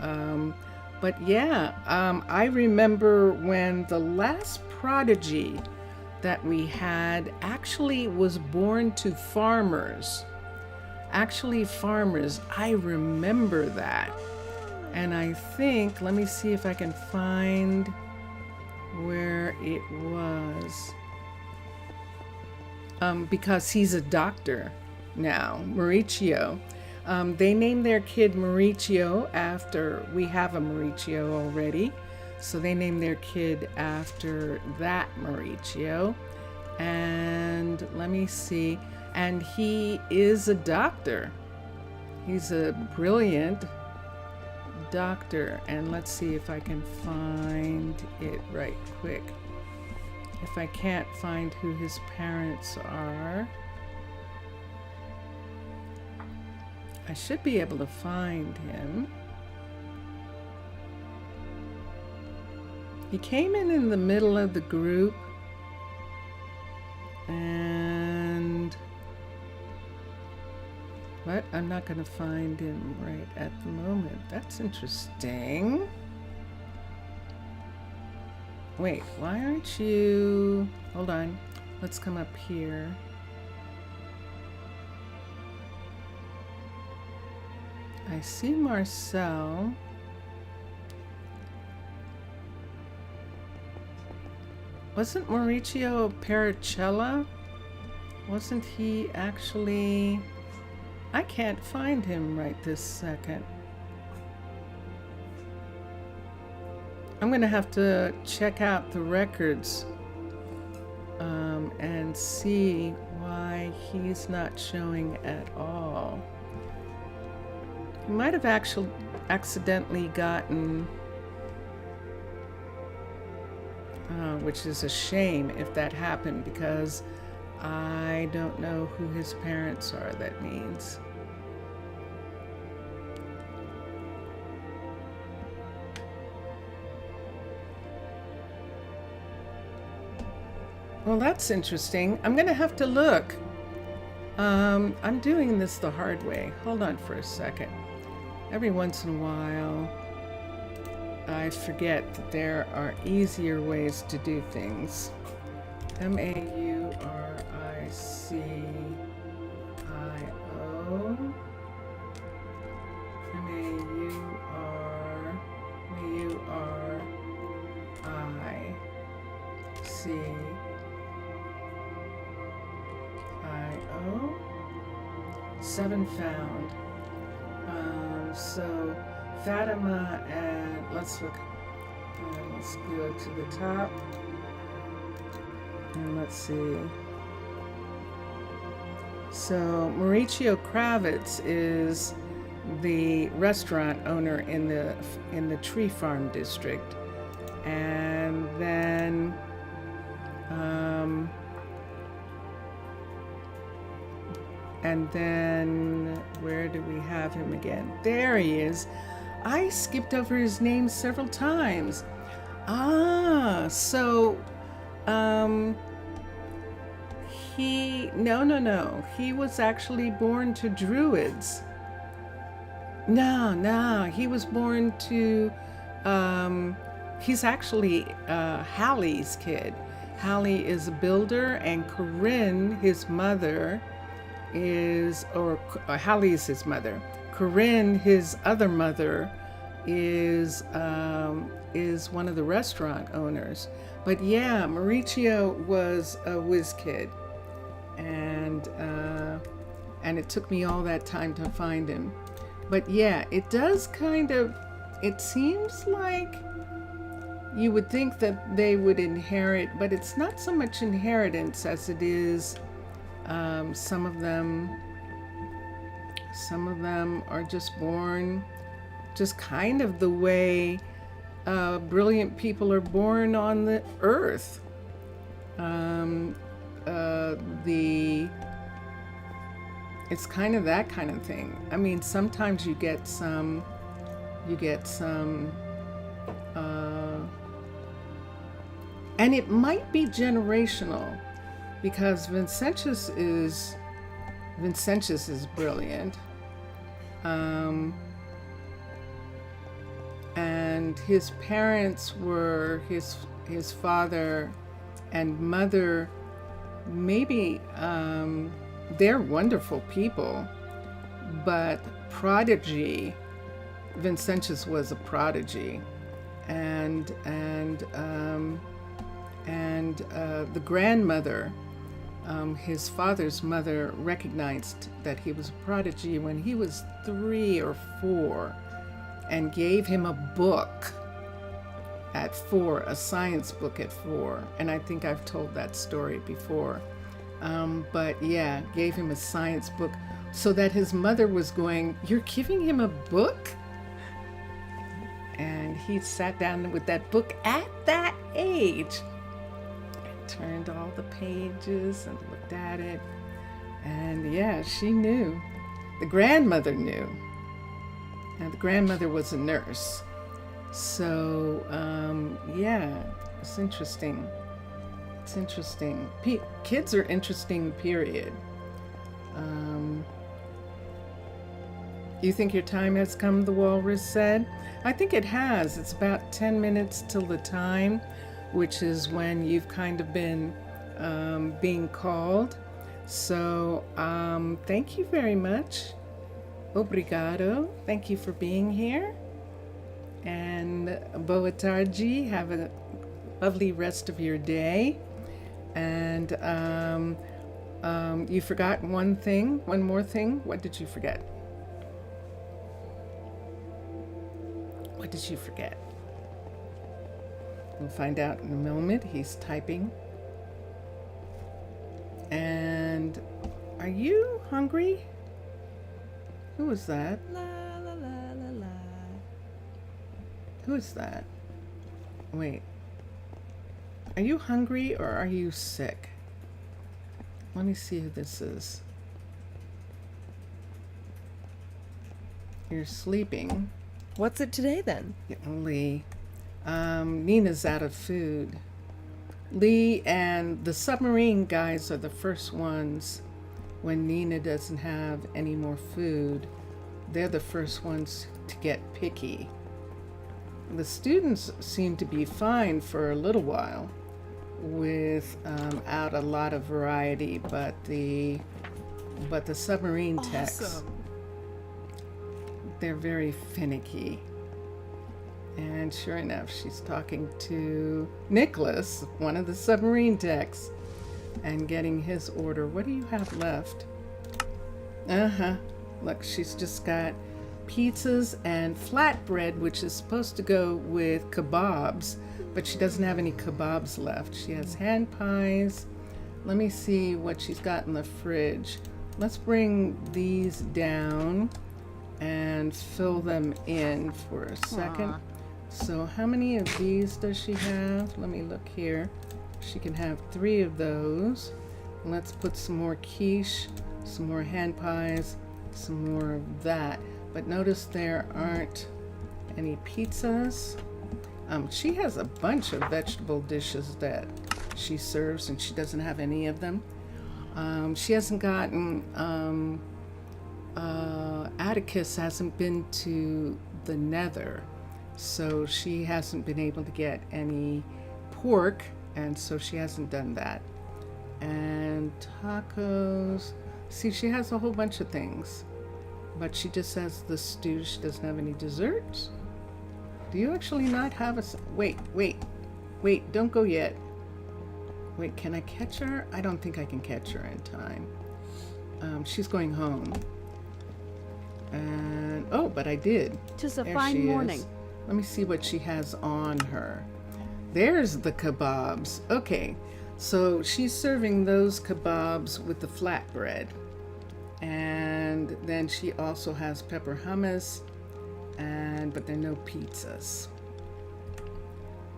but yeah, I remember when the last prodigy that we had actually was born to farmers. Actually, farmers. I remember that. And I think, let me see if I can find where it was. Because he's a doctor now, Mauricio. They named their kid Mauricio after, we have a Mauricio already. So they named their kid after that Mauricio. And let me see. And he is a doctor. He's a brilliant doctor. And let's see if I can find it right quick. If I can't find who his parents are, I should be able to find him. He came in the middle of the group, and what? I'm not going to find him right at the moment. That's interesting. Wait, why aren't you... Hold on. Let's come up here. I see Marcel. Wasn't Mauricio Paracella? Wasn't he actually... I can't find him right this second. I'm gonna have to check out the records and see why he's not showing at all. He might have actually accidentally gotten, which is a shame if that happened, because I don't know who his parents are, that means. Well, that's interesting. I'm gonna have to look. I'm doing this the hard way. Hold on for a second. Every once in a while, I forget that there are easier ways to do things. Mauricio. Mauricio. 7 found. So Fatima, and let's look. Let's go to the top. And let's see. So Mauricio Kravitz is the restaurant owner in the Tree Farm district, and then where do we have him again? There he is. I skipped over his name several times. So he was actually born to Druids. No, he was born to, he's actually Hallie's kid. Hallie is a builder, and Corinne, his mother, Hallie is his mother. Corinne, his other mother, is one of the restaurant owners. But yeah, Mauricio was a whiz kid, and it took me all that time to find him. But yeah, it does it seems like you would think that they would inherit, but it's not so much inheritance as it is some of them are just born just kind of the way brilliant people are born on the earth. It's kind of that kind of thing. I mean, sometimes you get some, and it might be generational, because Vincentius is brilliant, and his parents were his father and mother. Maybe they're wonderful people, but prodigy. Vincentius was a prodigy, and the grandmother, his father's mother, recognized that he was a prodigy when he was 3 or 4, and gave him a book at 4, a science book at 4. And I think I've told that story before. But yeah, gave him a science book, so that his mother was going, "You're giving him a book?" And he sat down with that book at that age, and turned all the pages and looked at it. And yeah, she knew. The grandmother knew. And the grandmother was a nurse. So, yeah, it's interesting. It's interesting. Kids are interesting, period. You think your time has come, the walrus said. I think it has. It's about 10 minutes till the time, which is when you've kind of been being called. So, thank you very much. Obrigado. Thank you for being here. And boa tarde. Have a lovely rest of your day. And You forgot one thing, one more thing. What did you forget? What did you forget? We'll find out in a moment. He's typing. And are you hungry? Who is that? La la la la la. Who is that? Wait. Are you hungry or are you sick? Let me see who this is. You're sleeping. What's it today then? Lee. Nina's out of food. Lee and the submarine guys are the first ones when Nina doesn't have any more food. They're the first ones to get picky. The students seem to be fine for a little while without a lot of variety, but the submarine techs, Awesome. they're very finicky. And sure enough, she's talking to Nicholas, one of the submarine techs, and getting his order. What do you have left? Look, she's just got pizzas and flatbread, which is supposed to go with kebabs, but she doesn't have any kebabs left. She has hand pies. Let me see what she's got in the fridge. Let's bring these down and fill them in for a second. Aw. So how many of these does she have? Let me look here. She can have 3 of those. Let's put some more quiche, some more hand pies, some more of that. But notice there aren't any pizzas. She has a bunch of vegetable dishes that she serves and she doesn't have any of them. She hasn't gotten, Atticus hasn't been to the Nether, so she hasn't been able to get any pork, and so she hasn't done that. And tacos, see, she has a whole bunch of things, but she just has the stew. She doesn't have any desserts. Do you actually not have a, wait, don't go yet. Wait, can I catch her? I don't think I can catch her in time. She's going home. And, oh, but I did. Tis a There fine she morning. is. Let me see what she has on her. There's the kebabs. Okay, so she's serving those kebabs with the flatbread. And then she also has pepper hummus, but there are no pizzas.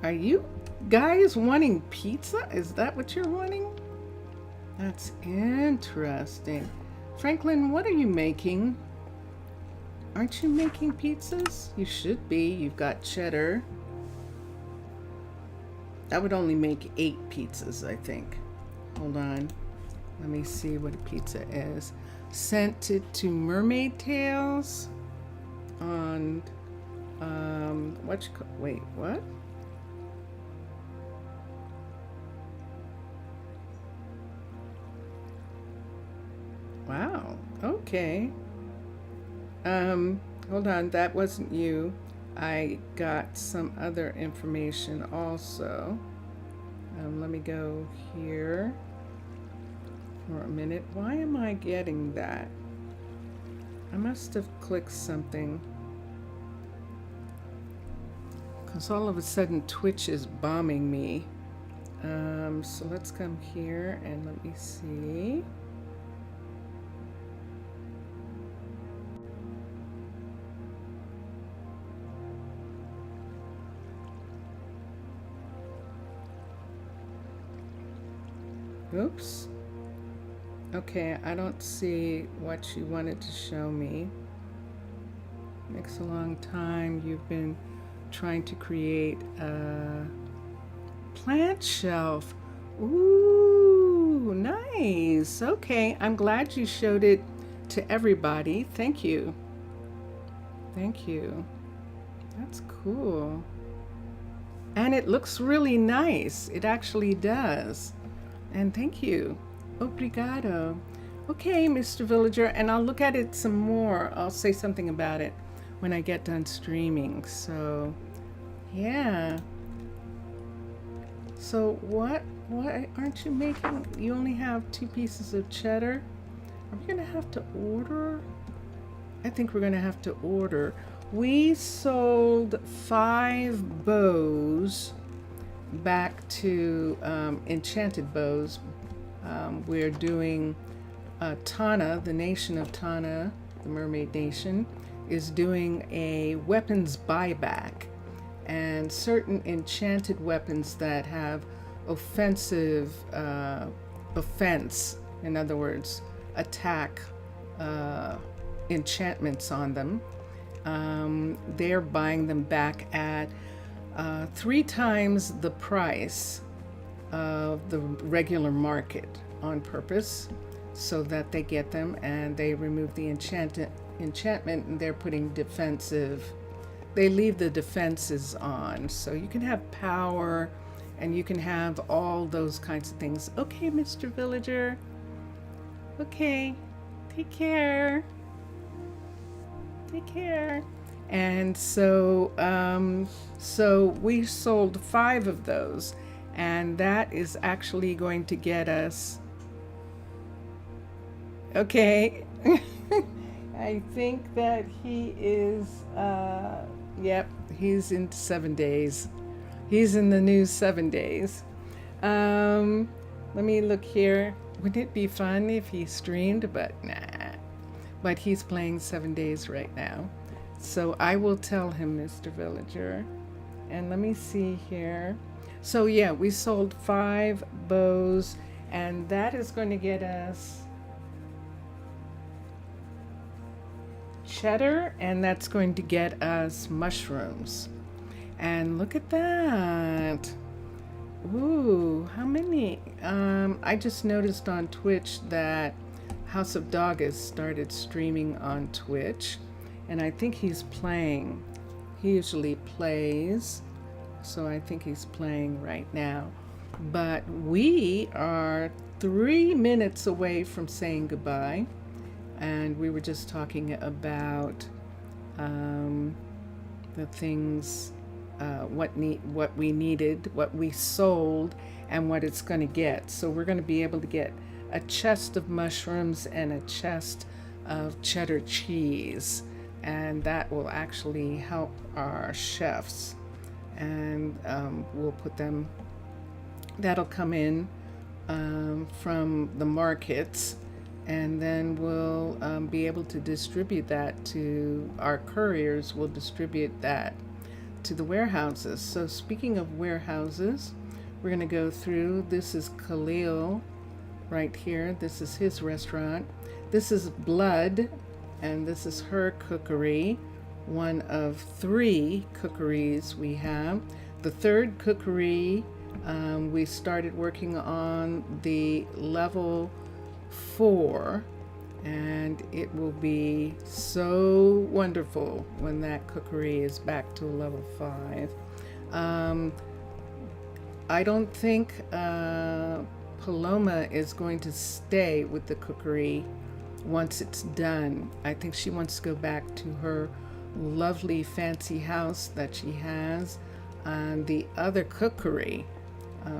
Are you guys wanting pizza? Is that what you're wanting? That's interesting. Franklin, what are you making? Aren't you making pizzas? You should be. You've got cheddar. That would only make 8 pizzas, I think. Hold on. Let me see what a pizza is. Sent it to Mermaid Tales on, wait, what? Wow, okay. Hold on, that wasn't you. I got some other information also. Let me go here for a minute. Why am I getting that? I must have clicked something. Because all of a sudden Twitch is bombing me. So let's come here and let me see. Oops. Okay, I don't see what you wanted to show me. Makes a long time you've been trying to create a plant shelf. Ooh, nice. Okay, I'm glad you showed it to everybody. Thank you. Thank you. That's cool. And it looks really nice. It actually does. And thank you. Obrigado. Okay, Mr. Villager, and I'll look at it some more. I'll say something about it when I get done streaming. So, yeah. So what aren't you making? You only have 2 pieces of cheddar. Are we gonna have to order? I think we're gonna have to order. We sold 5 bows back to Enchanted Bows. We're doing Tana, the nation of Tana, the mermaid nation, is doing a weapons buyback, and certain enchanted weapons that have offensive offense, in other words, attack enchantments on them, they're buying them back at 3 times the price of the regular market on purpose, so that they get them and they remove the enchantment, and they're putting they leave the defenses on, so you can have power and you can have all those kinds of things. Okay, Mr. Villager. Okay, take care. Take care. And so we sold 5 of those, and that is actually going to get us, okay. I think that he is, yep, he's in 7 days. He's in the new 7 days. Let me look here. Would it be fun if he streamed? But nah. But he's playing 7 days right now. So I will tell him, Mr. Villager. And let me see here. So yeah, we sold 5 bows, and that is going to get us cheddar, and that's going to get us mushrooms. And look at that. Ooh, how many? I just noticed on Twitch that House of Dog has started streaming on Twitch, and I think he's playing. He usually plays, so I think he's playing right now. But we are 3 minutes away from saying goodbye, and we were just talking about the things, what we needed, what we sold, and what it's going to get. So we're going to be able to get a chest of mushrooms and a chest of cheddar cheese, and that will actually help our chefs. And we'll put them, that'll come in from the markets, and then we'll be able to distribute that to our couriers. Will distribute that to the warehouses. So speaking of warehouses, we're going to go through. This is Khalil right here. This is his restaurant. This is Blood, and this is her cookery. One of 3 cookeries we have. The 3rd cookery, we started working on the level 4, and it will be so wonderful when that cookery is back to level 5. I don't think Paloma is going to stay with the cookery once it's done. I think she wants to go back to her lovely fancy house that she has. And the other cookery,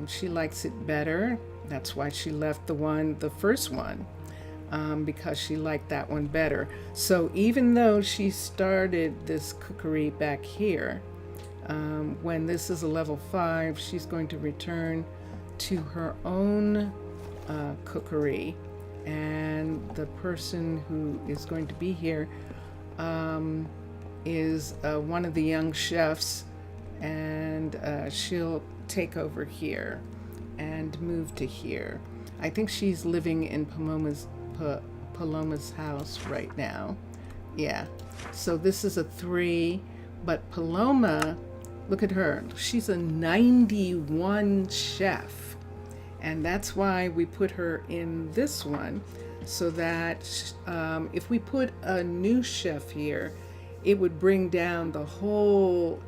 she likes it better. That's why she left the first one, because she liked that one better. So even though she started this cookery back here, when this is a level 5, she's going to return to her own cookery. And the person who is going to be here is one of the young chefs, and she'll take over here and move to here. I think she's living in Paloma's house right now. Yeah, so this is a 3, but Paloma, look at her, she's a 91 chef, and that's why we put her in this one, so that if we put a new chef here, it would bring down the whole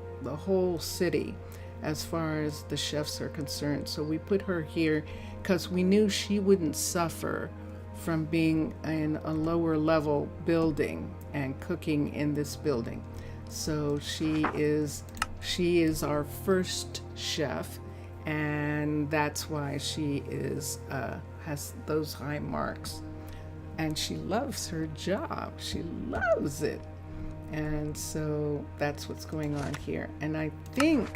city as far as the chefs are concerned. So we put her here because we knew she wouldn't suffer from being in a lower level building and cooking in this building. So she is our first chef, and that's why she is has those high marks. And she loves her job. She loves it. And so that's what's going on here. And I think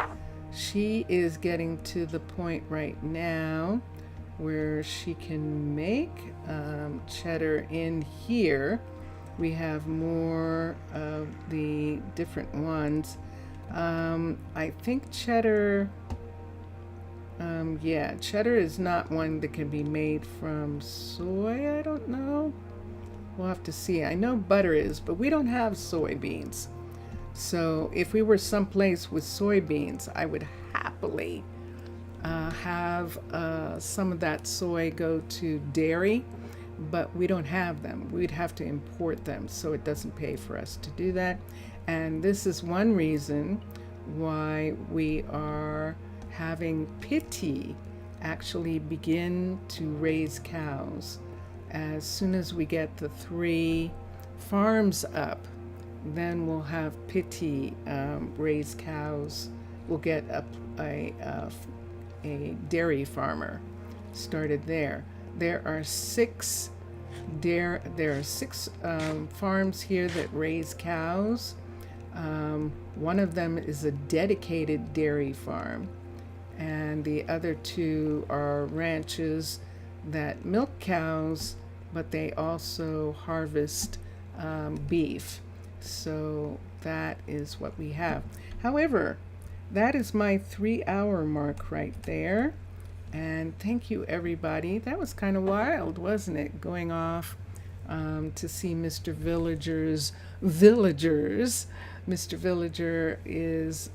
she is getting to the point right now where she can make cheddar in here. We have more of the different ones. I think cheddar, yeah, cheddar is not one that can be made from soy. I don't know. We'll have to see. I know butter is, but we don't have soybeans. So if we were someplace with soybeans, I would happily have some of that soy go to dairy, but we don't have them. We'd have to import them, so it doesn't pay for us to do that. And this is one reason why we are having Pitti actually begin to raise cows. As soon as we get the 3 farms up, then we'll have Pitti raise cows. We'll get a dairy farmer started there. There are 6 farms here that raise cows. One of them is a dedicated dairy farm, and the other 2 are ranches that milk cows, but they also harvest beef. So that is what we have. However, that is my 3-hour mark right there. And thank you, everybody. That was kind of wild, wasn't it? Going off to see Mr. Villager's Villagers. Mr. Villager is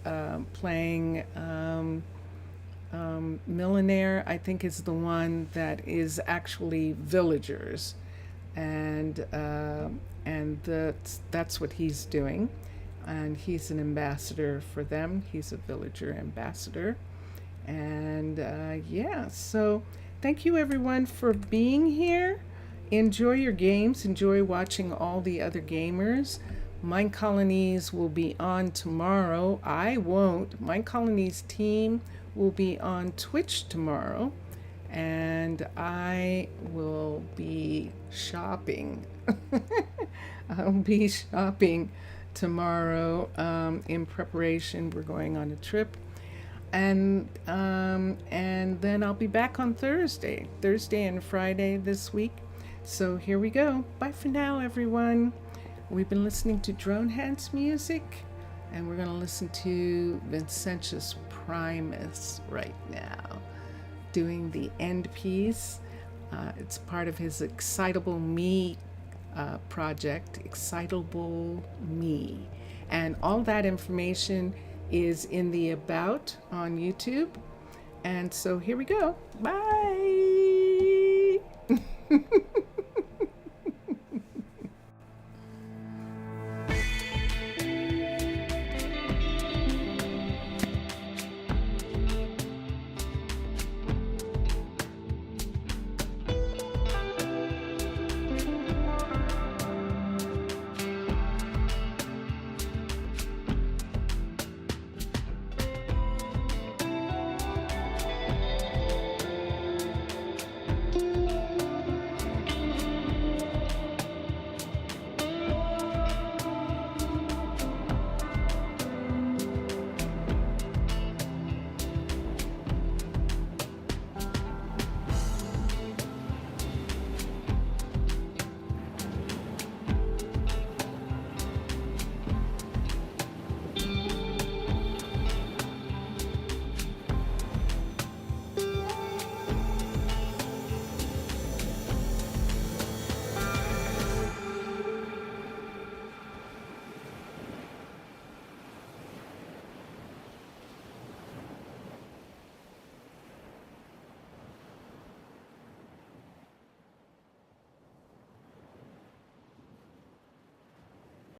playing Millionaire, I think, is the one that is actually Villagers, and that's what he's doing, and he's an ambassador for them. He's a Villager ambassador, and yeah. So thank you, everyone, for being here. Enjoy your games. Enjoy watching all the other gamers. Minecolonies will be on tomorrow. I won't. Minecolonies team will be on Twitch tomorrow, and I will be shopping. I'll be shopping tomorrow in preparation. We're going on a trip, and then I'll be back on Thursday and Friday this week. So here we go. Bye for now, everyone. We've been listening to Drone Hands music, and we're going to listen to Vincentius Primus right now, doing the end piece. It's part of his Excitable Me project, Excitable Me. And all that information is in the About on YouTube. And so here we go. Bye!